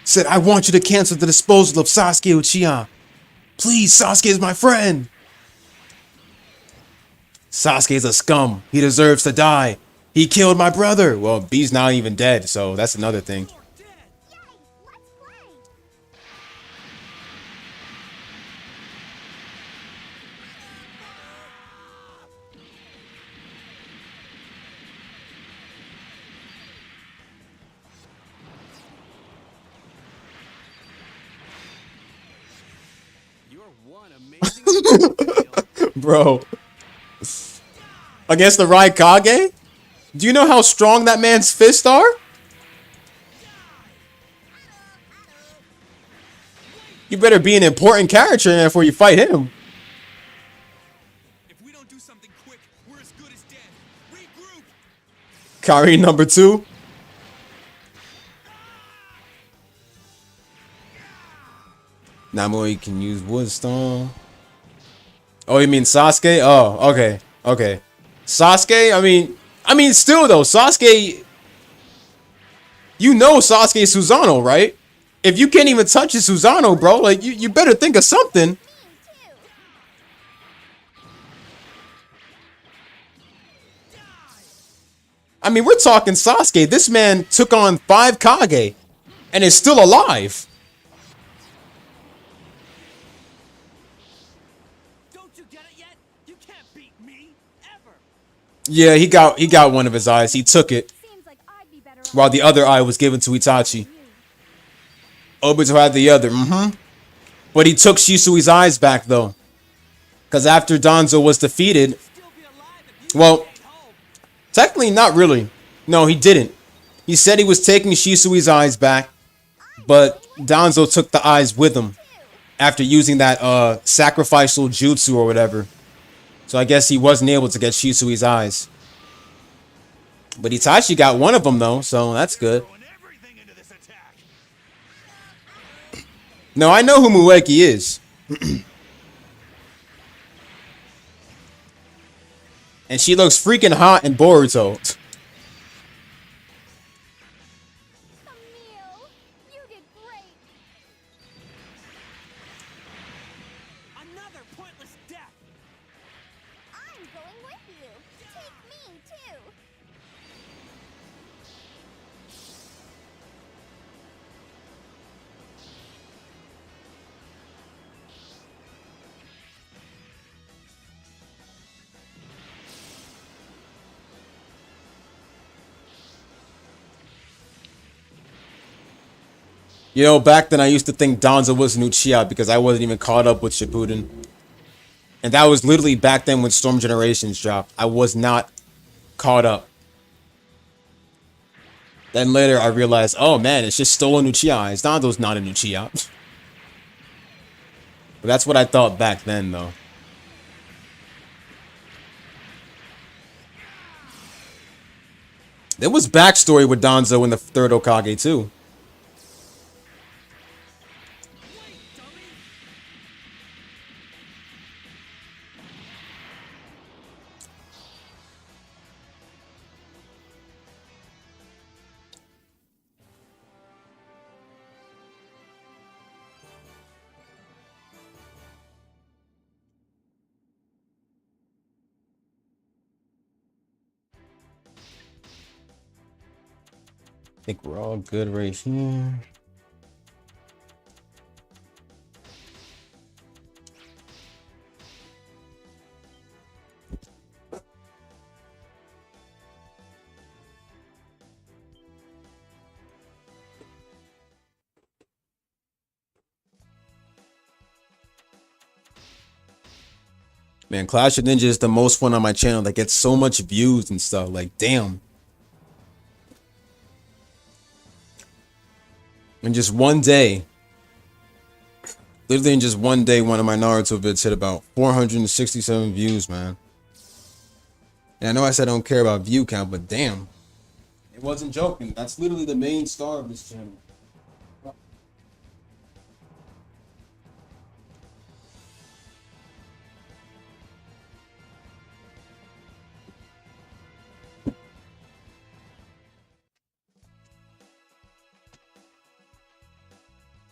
Said, I want you to cancel the disposal of Sasuke Uchiha. Please, Sasuke is my friend. Sasuke is a scum. He deserves to die. He killed my brother. Well, B's not even dead, so that's another thing. You're one amazing Bro. Against the Raikage? Do you know how strong that man's fists are? You better be an important character before you fight him. If we don't do something quick, we're as good as dead. Regroup. Kari number 2. Namori can use Woodstone. Oh, you mean Sasuke? Oh, okay. Okay. Sasuke, I mean still though, Sasuke, you know Sasuke Susanoo, right? If you can't even touch a Susanoo, bro, like you better think of something. I mean, we're talking Sasuke. This man took on 5 Kage and is still alive. Don't you get it yet? You can't beat me ever. Yeah, he got one of his eyes. He took it while the other eye was given to Itachi. Obito had the other. But he took Shisui's eyes back though. Because after Danzo was defeated, well, technically not really. No, he didn't. He said he was taking Shisui's eyes back, but Danzo took the eyes with him after using that sacrificial jutsu or whatever. So I guess he wasn't able to get Shisui's eyes. But Itachi got one of them though, so that's good. No, I know who Mueki is. And she looks freaking hot in Boruto. You did great. Another pointless death. I'm going with you. Take me too. You know, back then I used to think Danzo was an Uchiha because I wasn't even caught up with Shippuden. And that was literally back then when Storm Generations dropped. I was not caught up. Then later I realized, oh man, it's just stolen Uchiha eyes. Danzo's not an Uchiha. But that's what I thought back then though. There was backstory with Danzo in the third Hokage too. I think we're all good right here. Man, Clash of Ninja is the most fun on my channel that gets so much views and stuff. Like, damn. In just one day, literally in just one day, one of my Naruto vids hit about 467 views, man. And I know I said I don't care about view count, but damn. It wasn't joking. That's literally the main star of this channel.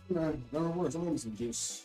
Never works. I'm gonna some juice.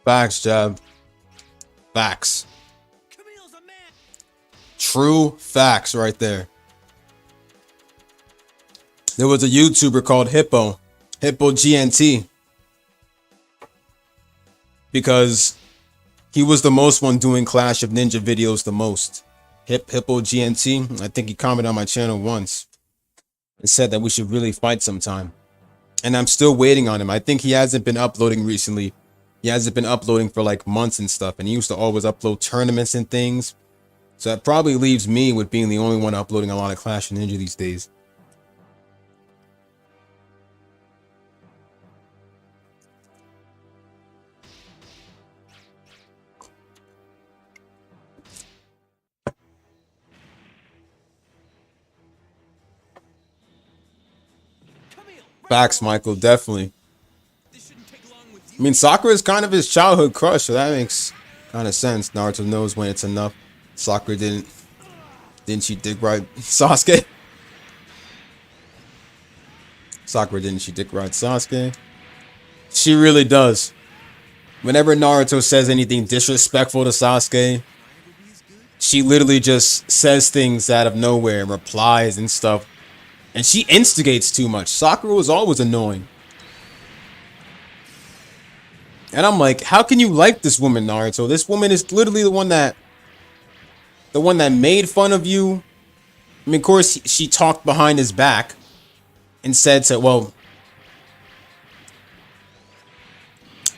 Facts, Jab. Facts. Camille's a man. True facts right there. There was a YouTuber called Hippo GNT, because he was the most one doing Clash of Ninja videos the most. Hippo GNT, I think he commented on my channel once and said that we should really fight sometime. And I'm still waiting on him. I think he hasn't been uploading recently. He hasn't been uploading for like months and stuff. And he used to always upload tournaments and things. So that probably leaves me with being the only one uploading a lot of Clash of Ninja these days. Facts, Michael, definitely. I mean, Sakura is kind of his childhood crush, so that makes kind of sense. Naruto knows when it's enough. Sakura didn't she dick ride Sasuke? Sakura didn't she dick ride Sasuke? She really does. Whenever Naruto says anything disrespectful to Sasuke, she literally just says things out of nowhere and replies and stuff. And she instigates too much. Sakura was always annoying. And I'm like, how can you like this woman, Naruto? This woman is literally the one that made fun of you. I mean, of course, she talked behind his back and said to, well,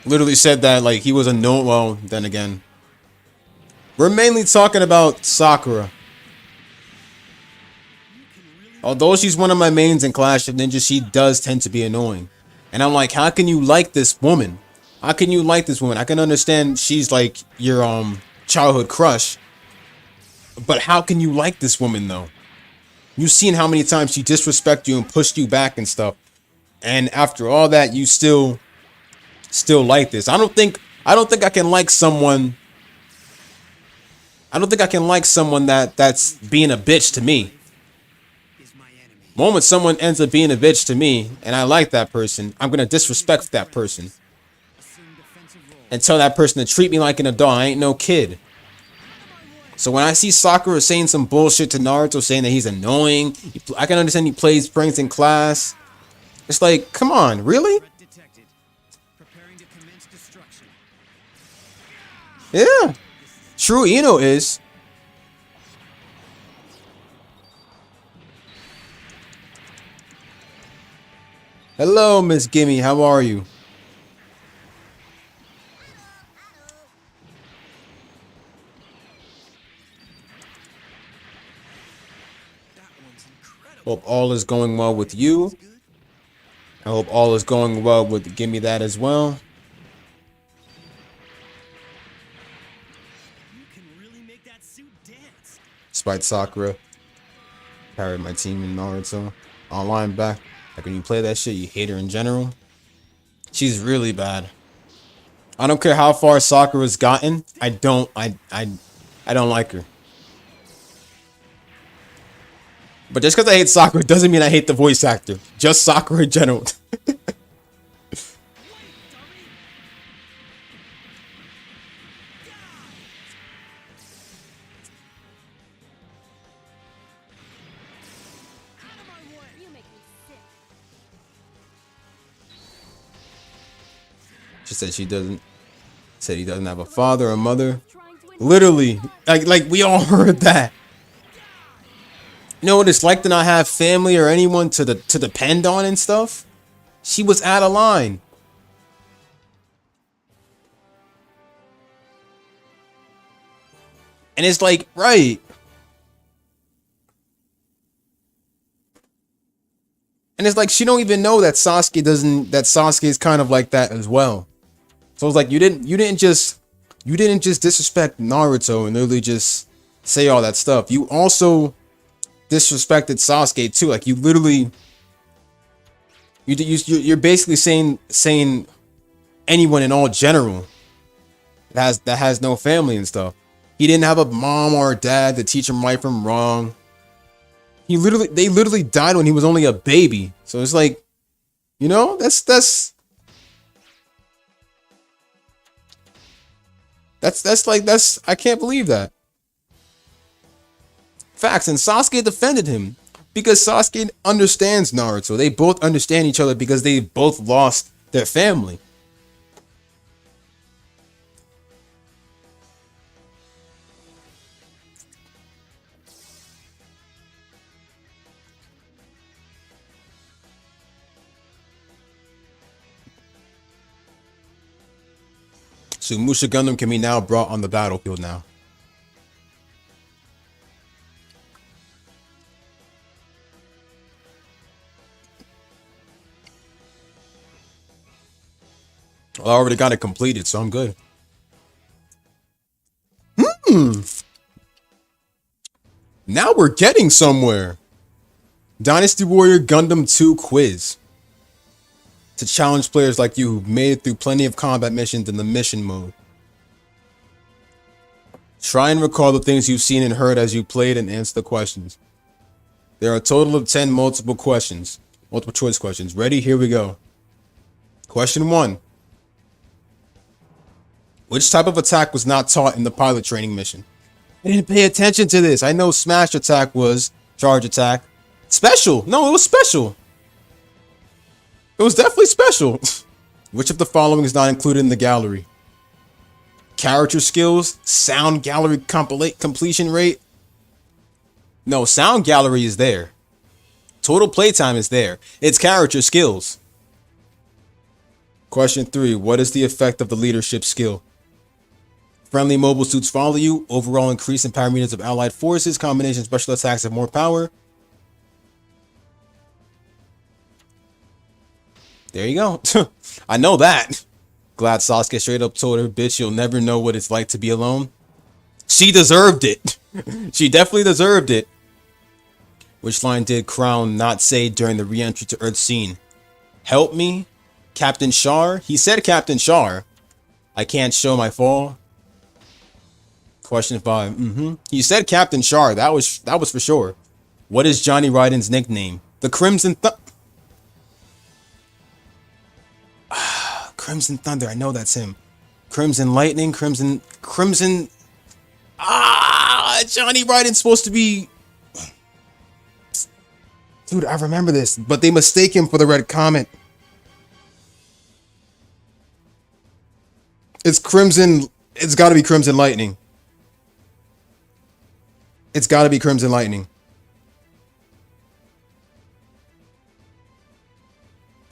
literally said that like he was a no. Well, then again, we're mainly talking about Sakura. Although she's one of my mains in Clash of Ninja, she does tend to be annoying. And I'm like, how can you like this woman? How can you like this woman? I can understand she's like your childhood crush. But how can you like this woman though? You've seen how many times she disrespected you and pushed you back and stuff. And after all that, you still like this. I don't think I can like someone. I don't think I can like someone that's being a bitch to me. Moment someone ends up being a bitch to me and I like that person, I'm gonna disrespect that person and tell that person to treat me like an adult. I ain't no kid. So when I see Sakura saying some bullshit to Naruto, saying that he's annoying, I can understand he plays pranks in class. It's like, come on, really? Yeah, true Ino is. Hello, Miss Gimme. How are you? That one's incredible. Hope all is going well with you. Good. I hope all is going well with Gimme that as well. You can really make that suit dance. Despite Sakura carried my team in Naruto. Online back. Like when you play that shit, you hate her in general. She's really bad. I don't care how far Sakura's gotten. I don't like her. But just because I hate Sakura doesn't mean I hate the voice actor. Just Sakura in general. You make me sick. She said she doesn't. Said he doesn't have a father or mother. Trying to Literally, like we all heard that. You know what it's like to not have family or anyone to depend on and stuff? She was out of line. And it's like, right. And it's like she don't even know that Sasuke is kind of like that as well. So it's like you didn't just disrespect Naruto and literally just say all that stuff. You also disrespected Sasuke too. Like you literally you're basically saying anyone in all general that has no family and stuff. He didn't have a mom or a dad to teach him right from wrong. They literally died when he was only a baby. So it's like, you know, that's I can't believe that. Facts. And Sasuke defended him because Sasuke understands Naruto. They both understand each other because they both lost their family. So Musha Gundam can be now brought on the battlefield now. I already got it completed, so I'm good. Now we're getting somewhere. Dynasty Warrior Gundam 2 quiz. To challenge players like you who've made it through plenty of combat missions in the mission mode. Try and recall the things you've seen and heard as you played and answer the questions. There are a total of 10 multiple choice questions. Ready? Here we go. Question 1. Which type of attack was not taught in the pilot training mission? I didn't pay attention to this. I know smash attack was charge attack. Special. No, it was special. It was definitely special. Which of the following is not included in the gallery? Character skills, sound gallery completion rate. No, sound gallery is there. Total playtime is there. It's character skills. Question 3. What is the effect of the leadership skill? Friendly mobile suits follow you. Overall increase in parameters of allied forces. Combination special attacks have more power. There you go. I know that. Glad Sasuke straight up told her, bitch, you'll never know what it's like to be alone. She deserved it. She definitely deserved it. Which line did Crown not say during the re-entry to Earth scene? Help me? Captain Char? He said Captain Char. I can't show my fall. Question 5. He said Captain Char. That was for sure. What is Johnny Raiden's nickname? The Crimson Crimson Thunder. I know that's him. Crimson Lightning. Crimson. Johnny Raiden's supposed to be. Dude, I remember this, but they mistake him for the Red Comet. It's Crimson. It's got to be Crimson Lightning. It's got to be Crimson Lightning.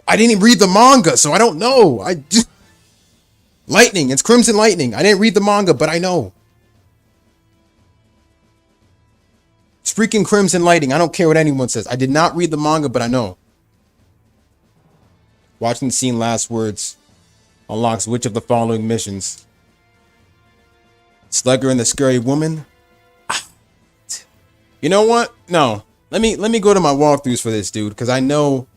I didn't even read the manga, so I don't know. Lightning. It's Crimson Lightning. I didn't read the manga, but I know. It's freaking Crimson Lightning. I don't care what anyone says. I did not read the manga, but I know. Watching the scene last words unlocks which of the following missions? Slugger and the Scary Woman? You know what? No. Let me go to my walkthroughs for this, dude, because I know.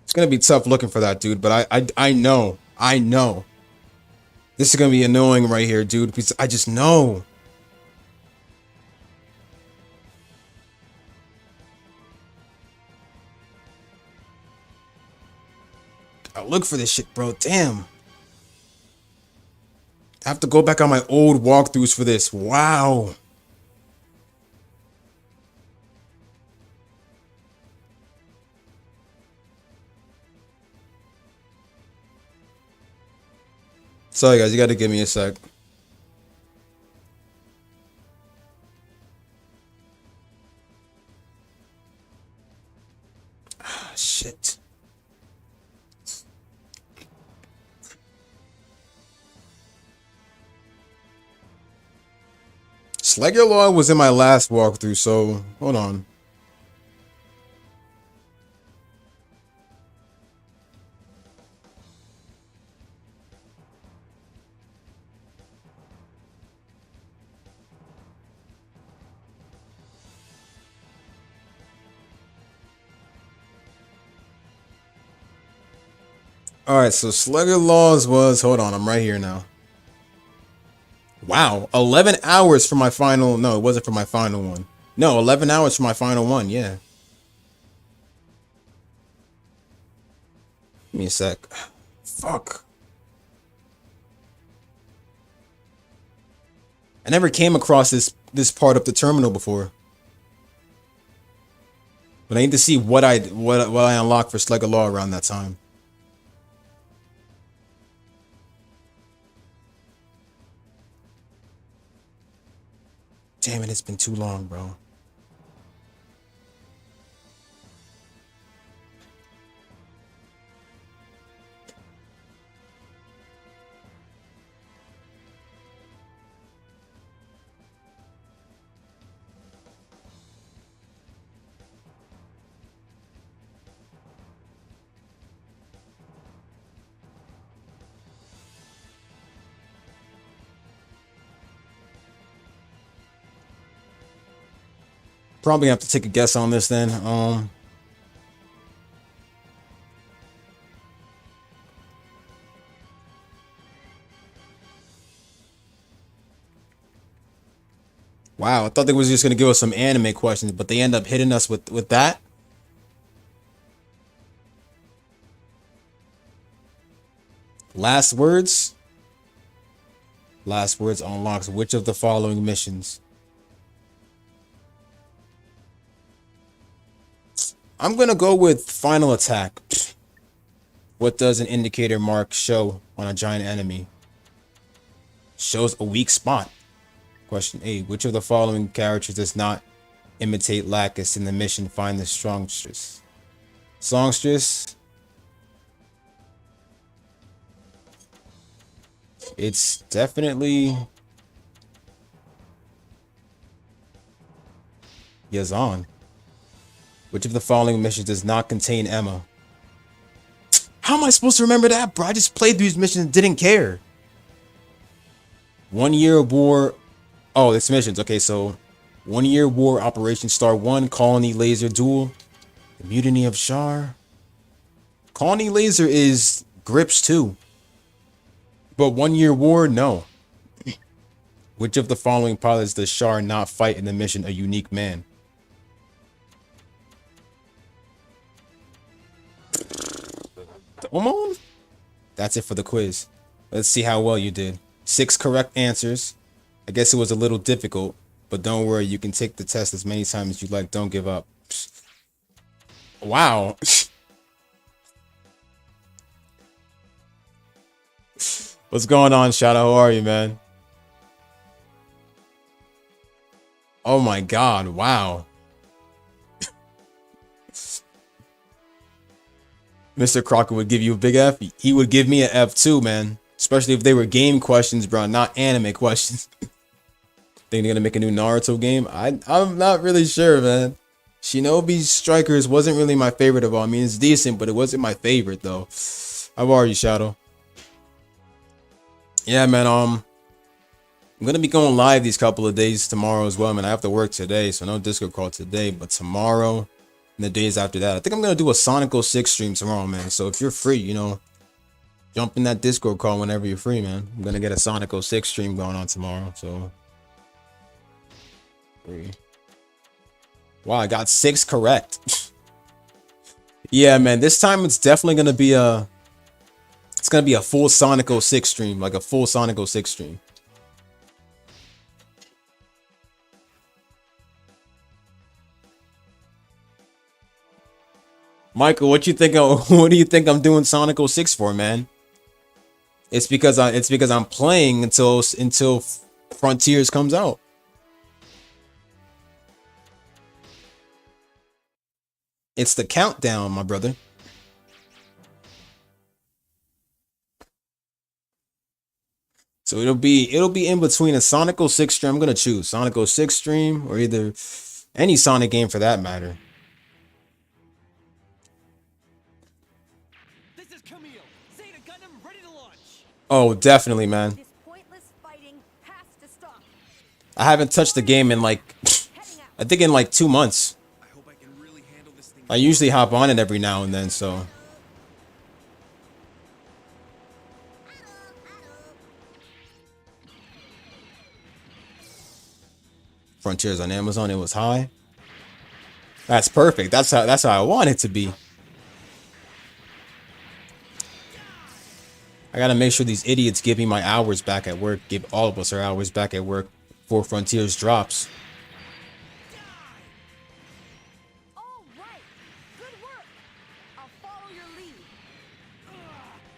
It's gonna be tough looking for that, dude, but I know. I know. This is gonna be annoying right here, dude, because I just know. I look for this shit, bro. Damn. I have to go back on my old walkthroughs for this. Wow. Sorry, guys. You got to give me a sec. Ah, shit. Slugger Law was in my last walkthrough, so hold on. Alright, so Slugger Laws was, hold on, I'm right here now. Wow, 11 hours for my final, no, it wasn't for my final one. No, 11 hours for my final one, yeah. Give me a sec. Fuck. I never came across this part of the terminal before. But I need to see what I unlocked for Slugger Law around that time. Damn it, it's been too long, bro. Probably have to take a guess on this then. Wow, I thought they was just gonna give us some anime questions, but they end up hitting us with that. Last words. Last words unlocks which of the following missions? I'm gonna go with final attack. What does an indicator mark show on a giant enemy? Shows a weak spot. Question 8. Which of the following characters does not imitate Lacus in the mission Find the Songstress? Songstress. It's definitely Yazan. Which of the following missions does not contain Emma? How am I supposed to remember that, bro? I just played these missions and didn't care. 1 year of war. Oh, it's missions. Okay, so 1 year war Operation Star 1, Colony Laser Duel, the Mutiny of Shar. Colony Laser is Grips 2. But 1 year war, no. Which of the following pilots does Shar not fight in the mission A Unique Man? Omon? That's it for the quiz. Let's see how well you did. 6 correct answers. I guess it was a little difficult, but don't worry, you can take the test as many times as you like. Don't give up. Wow. What's going on, Shadow? How are you, man? Oh my god, wow. Mr. Crocker would give you a big F. He would give me an F too, man. Especially if they were game questions, bro, not anime questions. Think they're gonna make a new Naruto game? I'm not really sure, man. Shinobi Strikers wasn't really my favorite of all. I mean, it's decent, but it wasn't my favorite though. How are you, Shadow? Yeah, man. I'm gonna be going live these couple of days tomorrow as well, man. I have to work today, so no Discord call today, but tomorrow and the days after that, I think I'm gonna do a Sonic 06 stream tomorrow, man. So if you're free, you know, jump in that Discord call whenever you're free, man. I'm gonna get a Sonic 06 stream going on tomorrow, so. Wow, I got 6 correct. Yeah, man, this time it's definitely gonna be a full Sonic 06 stream, like a full Sonic 06 stream. Michael, what do you think I'm doing Sonic 06 for, man? It's because I'm playing until Frontiers comes out. It's the countdown, my brother. So it'll be in between a Sonic 06 stream. I'm gonna choose Sonic 06 stream or either any Sonic game for that matter. This is Camille. Zeta Gundam ready to launch. Oh, definitely, man. This pointless fighting has to stop. I haven't touched the game in like, I think in like 2 months. I usually hop on it every now and then, so. Frontiers on Amazon, it was high. That's perfect. That's how I want it to be. I gotta make sure these idiots give me my hours back at work. Give all of us our hours back at work before Frontiers drops.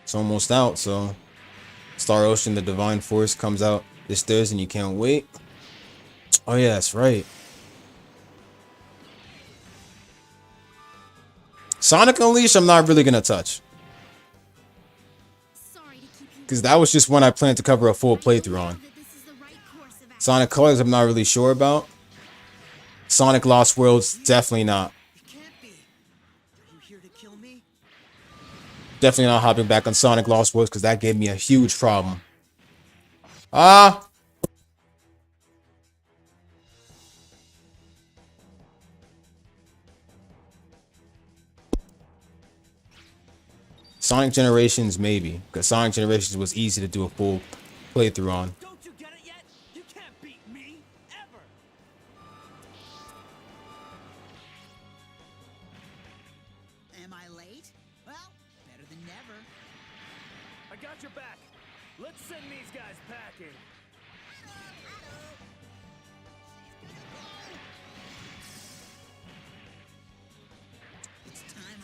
It's almost out, so Star Ocean, the Divine Force comes out this Thursday and you can't wait. Oh yeah, that's right. Sonic Unleashed, I'm not really gonna touch. Because that was just one I planned to cover a full playthrough on. Sonic Colors, I'm not really sure about. Sonic Lost Worlds, definitely not. Definitely not hopping back on Sonic Lost Worlds because that gave me a huge problem. Sonic Generations, maybe. Because Sonic Generations was easy to do a full playthrough on. Don't you get it yet? You can't beat me ever. Am I late? Well, better than never. I got your back. Let's send these guys packing.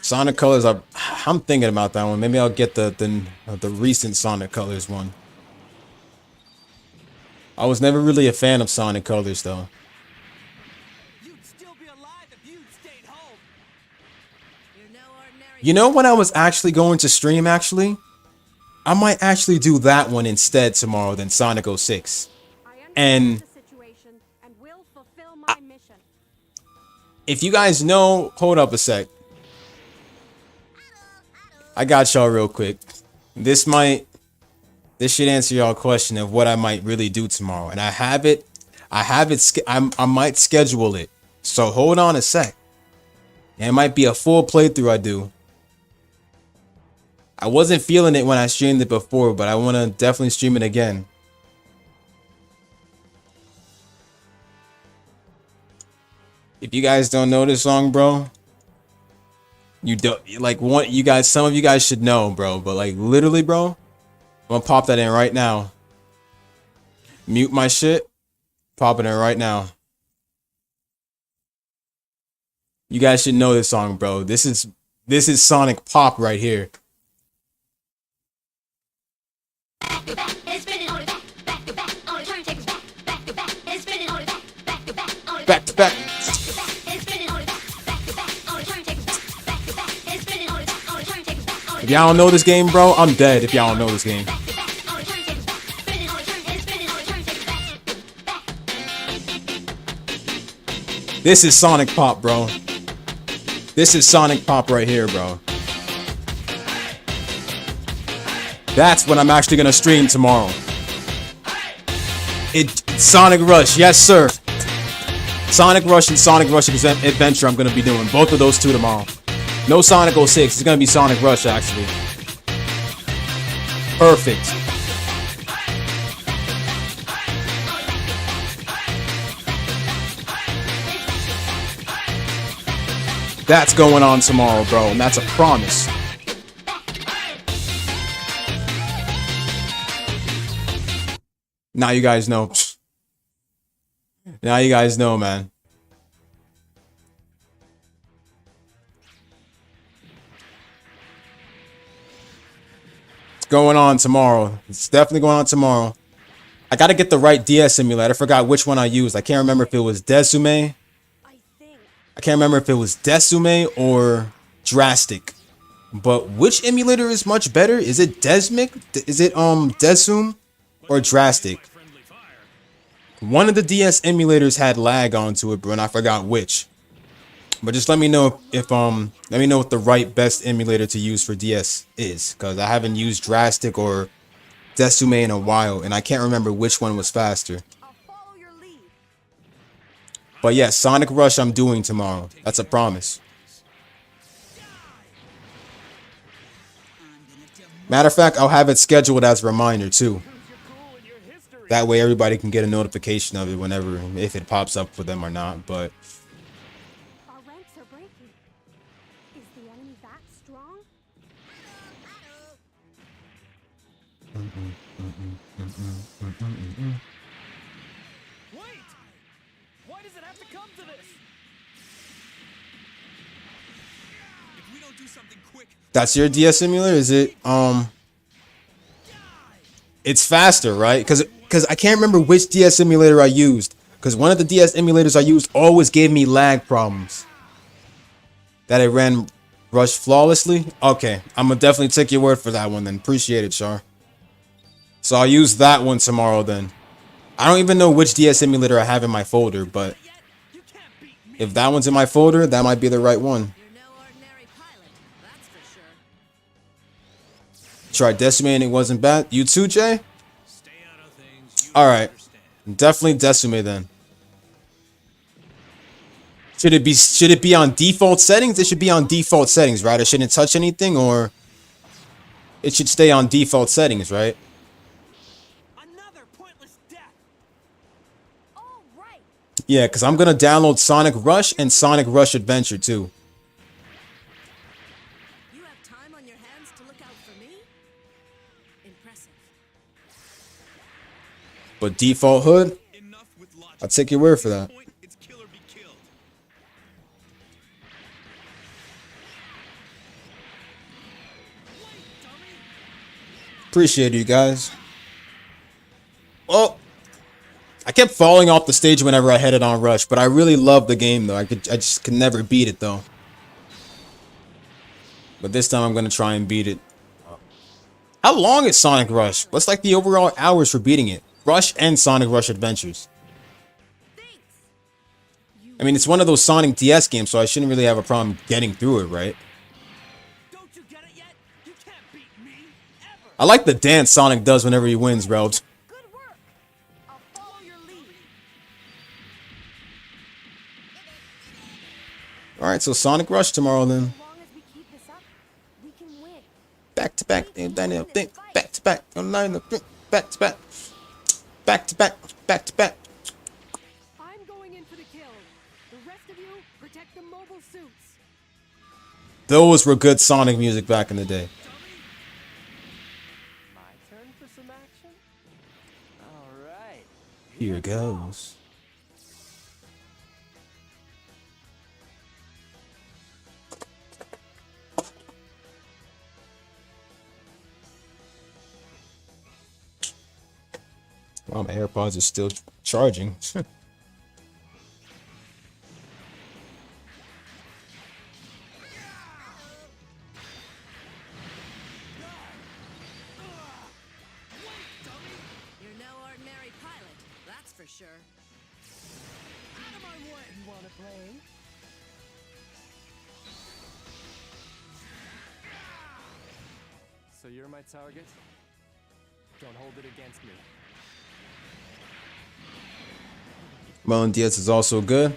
Sonic Colors, I'm thinking about that one. Maybe I'll get the recent Sonic Colors one. I was never really a fan of Sonic Colors though. You'd still be alive if you'd stayed home. You're no ordinary. You know when I was actually going to stream, actually? I might actually do that one instead tomorrow than Sonic 06. And The situation and will fulfill my mission. if you guys know, hold up a sec. I got y'all real quick. This should answer y'all question of what I might really do tomorrow. And I might schedule it. So hold on a sec. And it might be a full playthrough I do. I wasn't feeling it when I streamed it before, but I want to definitely stream it again. If you guys don't know this song, bro, you don't like one. You guys, some of you guys should know, bro. But like literally, bro, I'm gonna pop that in right now. Mute my shit. Pop it in right now. You guys should know this song, bro. This is Sonic Pop right here. Back to back, and spinning on it back to back on the turntables back to back, and spinning on it back to back on to back. If y'all don't know this game, bro, I'm dead if y'all don't know this game. This is Sonic Pop, bro. This is Sonic Pop right here, bro. That's what I'm actually gonna stream tomorrow. Sonic Rush, yes sir. Sonic Rush and Sonic Rush Adventure I'm gonna be doing. Both of those two tomorrow. No Sonic 06, it's gonna be Sonic Rush actually. Perfect. That's going on tomorrow, bro, and that's a promise. Now you guys know. Now you guys know, man. It's going on tomorrow. It's definitely going on tomorrow. I gotta get the right DS emulator. I forgot which one I used. I can't remember if it was Desume. I can't remember if it was Desume or Drastic. But which emulator is much better? Is it Desmic? Is it Desum or Drastic? One of the DS emulators had lag onto it, bro, and I forgot which. But just let me know if let me know what the right best emulator to use for DS is, because I haven't used Drastic or Desume in a while, and I can't remember which one was faster. But yeah, Sonic Rush I'm doing tomorrow. That's a promise. Matter of fact, I'll have it scheduled as a reminder too. That way everybody can get a notification of it whenever, if it pops up for them or not, but... Our ranks are breaking. Is the enemy that strong? Wait! Why does it have to come to this? If we don't do something quick, That's your DS emulator? Is it, It's faster, right? Because I can't remember which DS emulator I used. Because one of the DS emulators I used always gave me lag problems. That it ran Rush flawlessly? Okay, I'm going to definitely take your word for that one then. Appreciate it, Char. So I'll use that one tomorrow then. I don't even know which DS emulator I have in my folder, but if that one's in my folder, that might be the right one. You're no ordinary pilot, that's for sure. Tried Desume and it wasn't bad. You too, Jay? stay out of things. Alright. Definitely Desume then. Should it be on default settings? It should be on default settings, right? I shouldn't touch anything, or it should stay on default settings, right? Another pointless death. All right. Yeah, because I'm going to download Sonic Rush and Sonic Rush Adventure too. You have time on your hands to look out for me? Impressive. But default hood? Enough with logic. I'll take your word for that. Point, it's kill or be killed. Appreciate you guys. Oh, I kept falling off the stage whenever I headed on Rush, but I really love the game though. I just could never beat it though. But this time I'm gonna try and beat it. How long is Sonic Rush? What's like the overall hours for beating it? Rush and Sonic Rush Adventures. I mean, it's one of those Sonic DS games, so I shouldn't really have a problem getting through it, right? Don't you get it yet? You can't beat me, ever. I like the dance Sonic does whenever he wins, bro. Good work. I'll follow your lead. Alright, so Sonic Rush tomorrow then. As long as we keep this up, we can win. Back to back, back to back, back to back, back to back, back to back. I'm going in for the kill. The rest of you, protect the mobile suits. Those were good Sonic music back in the day. My turn for some action? All right. Here goes. Wow, my AirPods are still charging. for sure. Out of my way! You wanna play? So you're my target? Don't hold it against me. Melon Diaz is also good.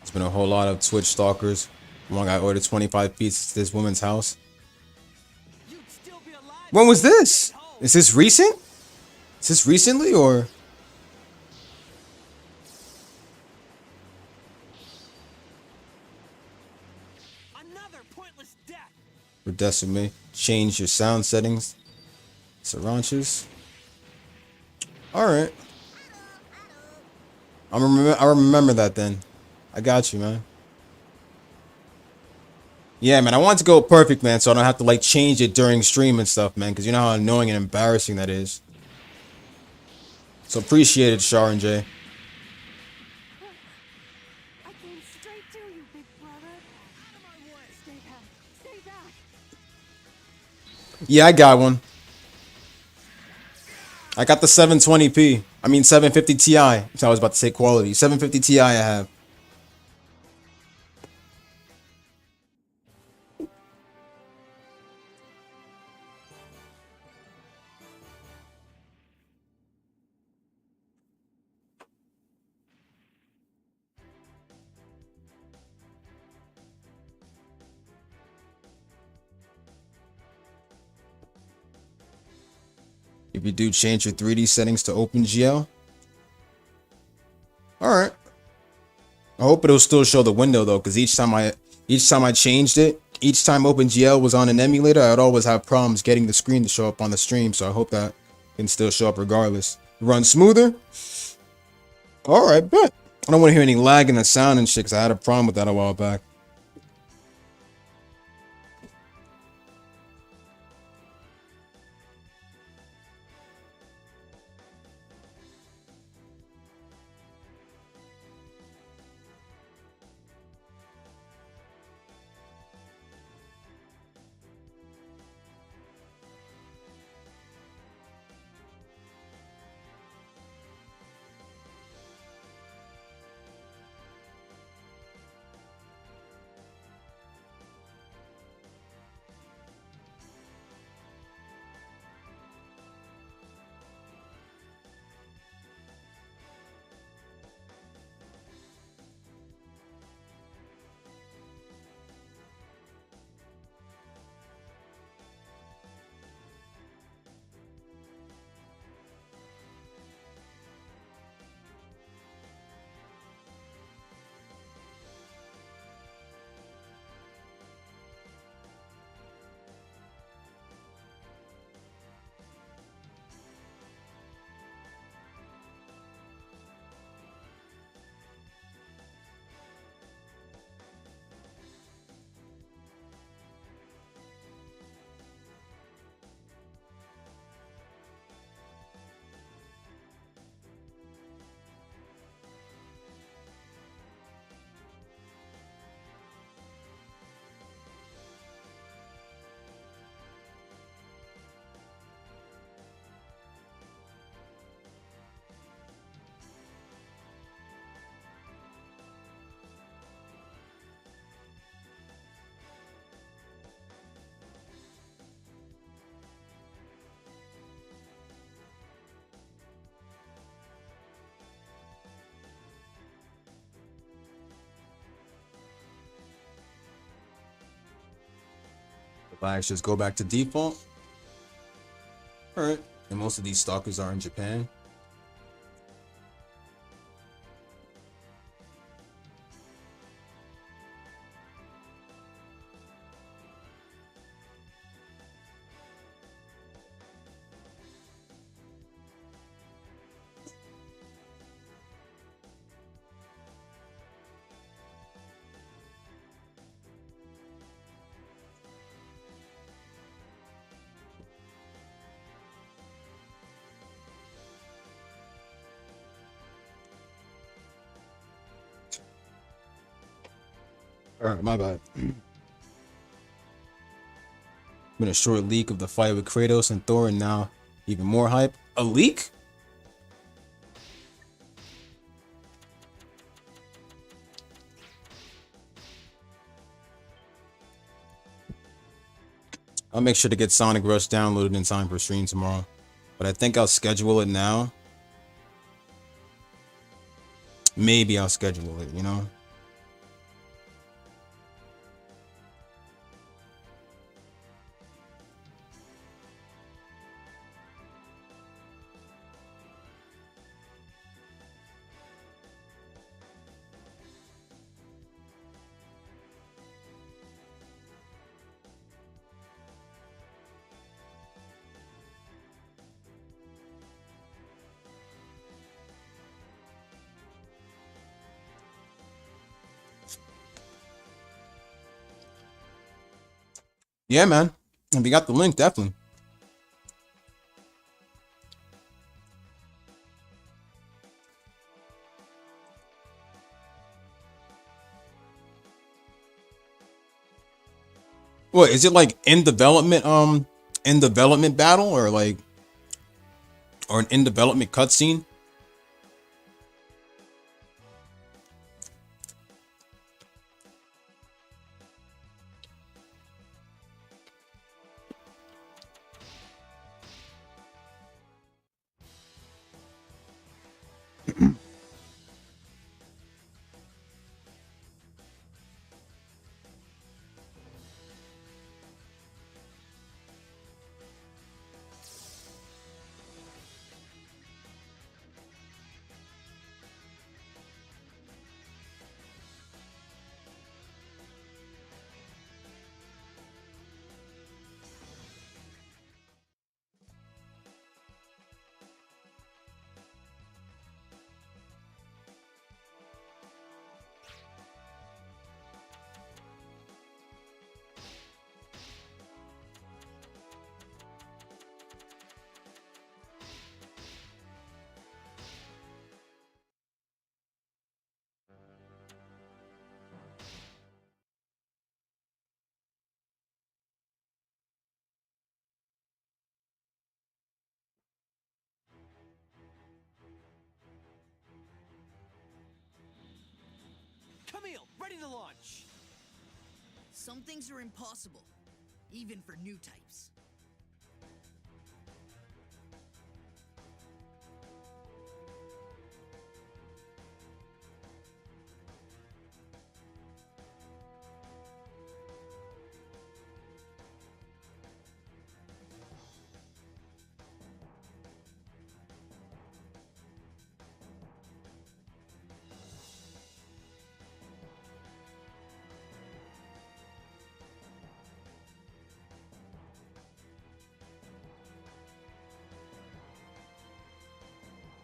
There's been a whole lot of Twitch stalkers. One guy ordered 25 pieces to this woman's house. You'd still be alive. When was this? Is this recent? Is this recently or? Another pointless death. For Decimate, change your sound settings. Saranches. Alright. I remember that then. I got you, man. Yeah, man, I want to go perfect, man, so I don't have to, like, change it during stream and stuff, man, because you know how annoying and embarrassing that is. So appreciate it, Char and Jay. I came straight to you, big brother. Out of my way. Stay back. Stay back. Yeah, I got one. I got the 720p. I mean 750 Ti. So I was about to say quality. 750 Ti I have. If you do change your 3D settings to OpenGL. Alright. I hope it'll still show the window though, because each time I changed it, each time OpenGL was on an emulator, I'd always have problems getting the screen to show up on the stream, so I hope that can still show up regardless. Run smoother? Alright, bet. I don't want to hear any lag in the sound and shit, because I had a problem with that a while back. The flags just go back to default. Alright. And most of these stalkers are in Japan. Alright, my bad. Been a short leak of the fight with Kratos and Thor, and now even more hype. A leak? I'll make sure to get Sonic Rush downloaded in time for stream tomorrow. But I think I'll schedule it now. Maybe I'll schedule it, you know? Yeah, man. If you got the link, definitely. What is it like in development? In development battle or like, or an in development cutscene? Camille, ready to launch. Some things are impossible, even for new types.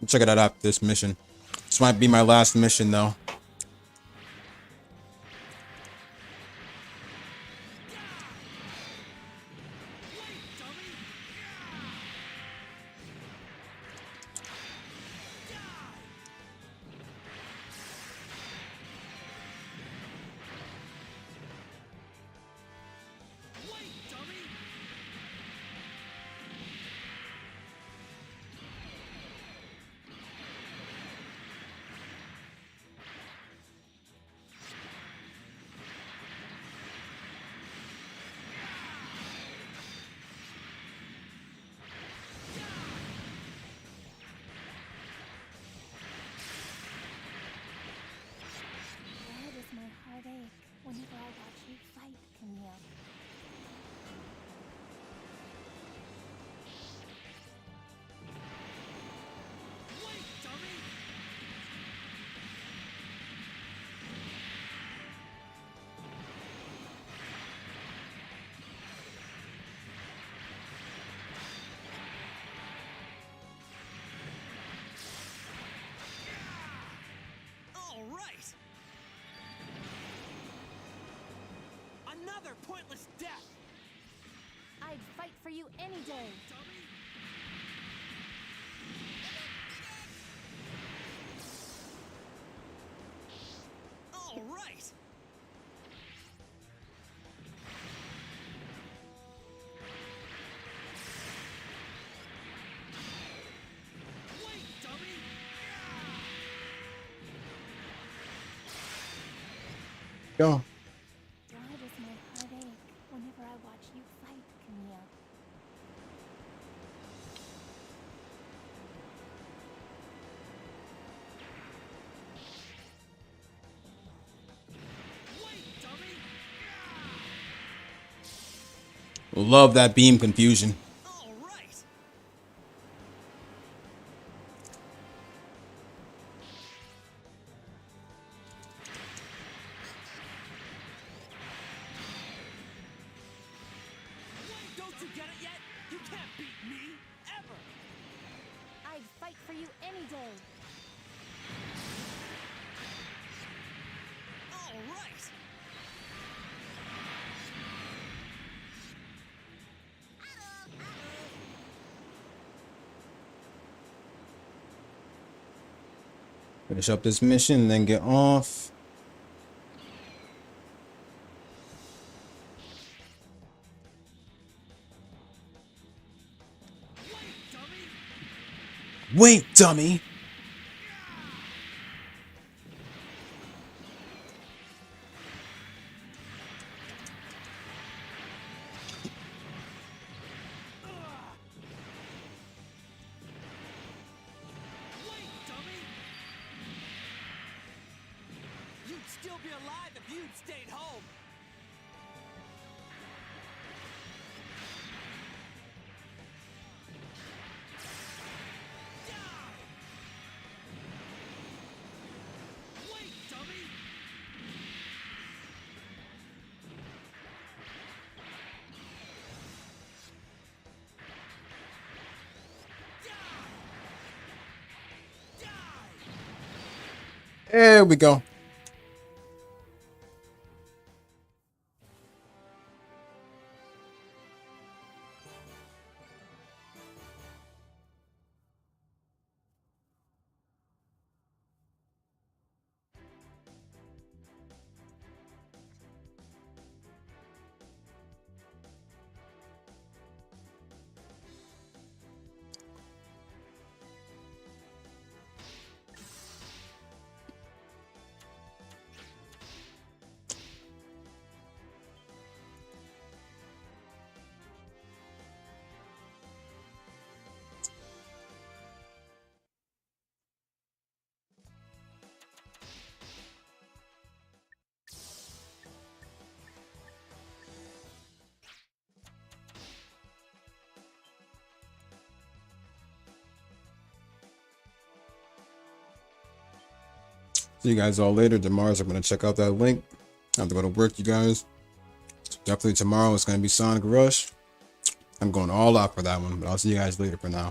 Check it out after this mission. This might be my last mission though. Why does my heart ache whenever I watch you fight, Camille? All right. Another pointless death. I'd fight for you any day. All right. Wait, dummy. Go. Why does my heart ache whenever I watch you fight, Camille? Love that beam confusion. All right. Don't you get it yet? You can't beat me, ever! I'd fight for you any day. All right. Finish up this mission, then get off. Wait, dummy! You'd still be alive if you'd stayed home! Wait, dummy. There we go. See you guys all later. Tomorrow's I'm gonna check out that link. I have to go to work, you guys. So definitely tomorrow it's gonna be Sonic Rush. I'm going all out for that one, but I'll see you guys later for now.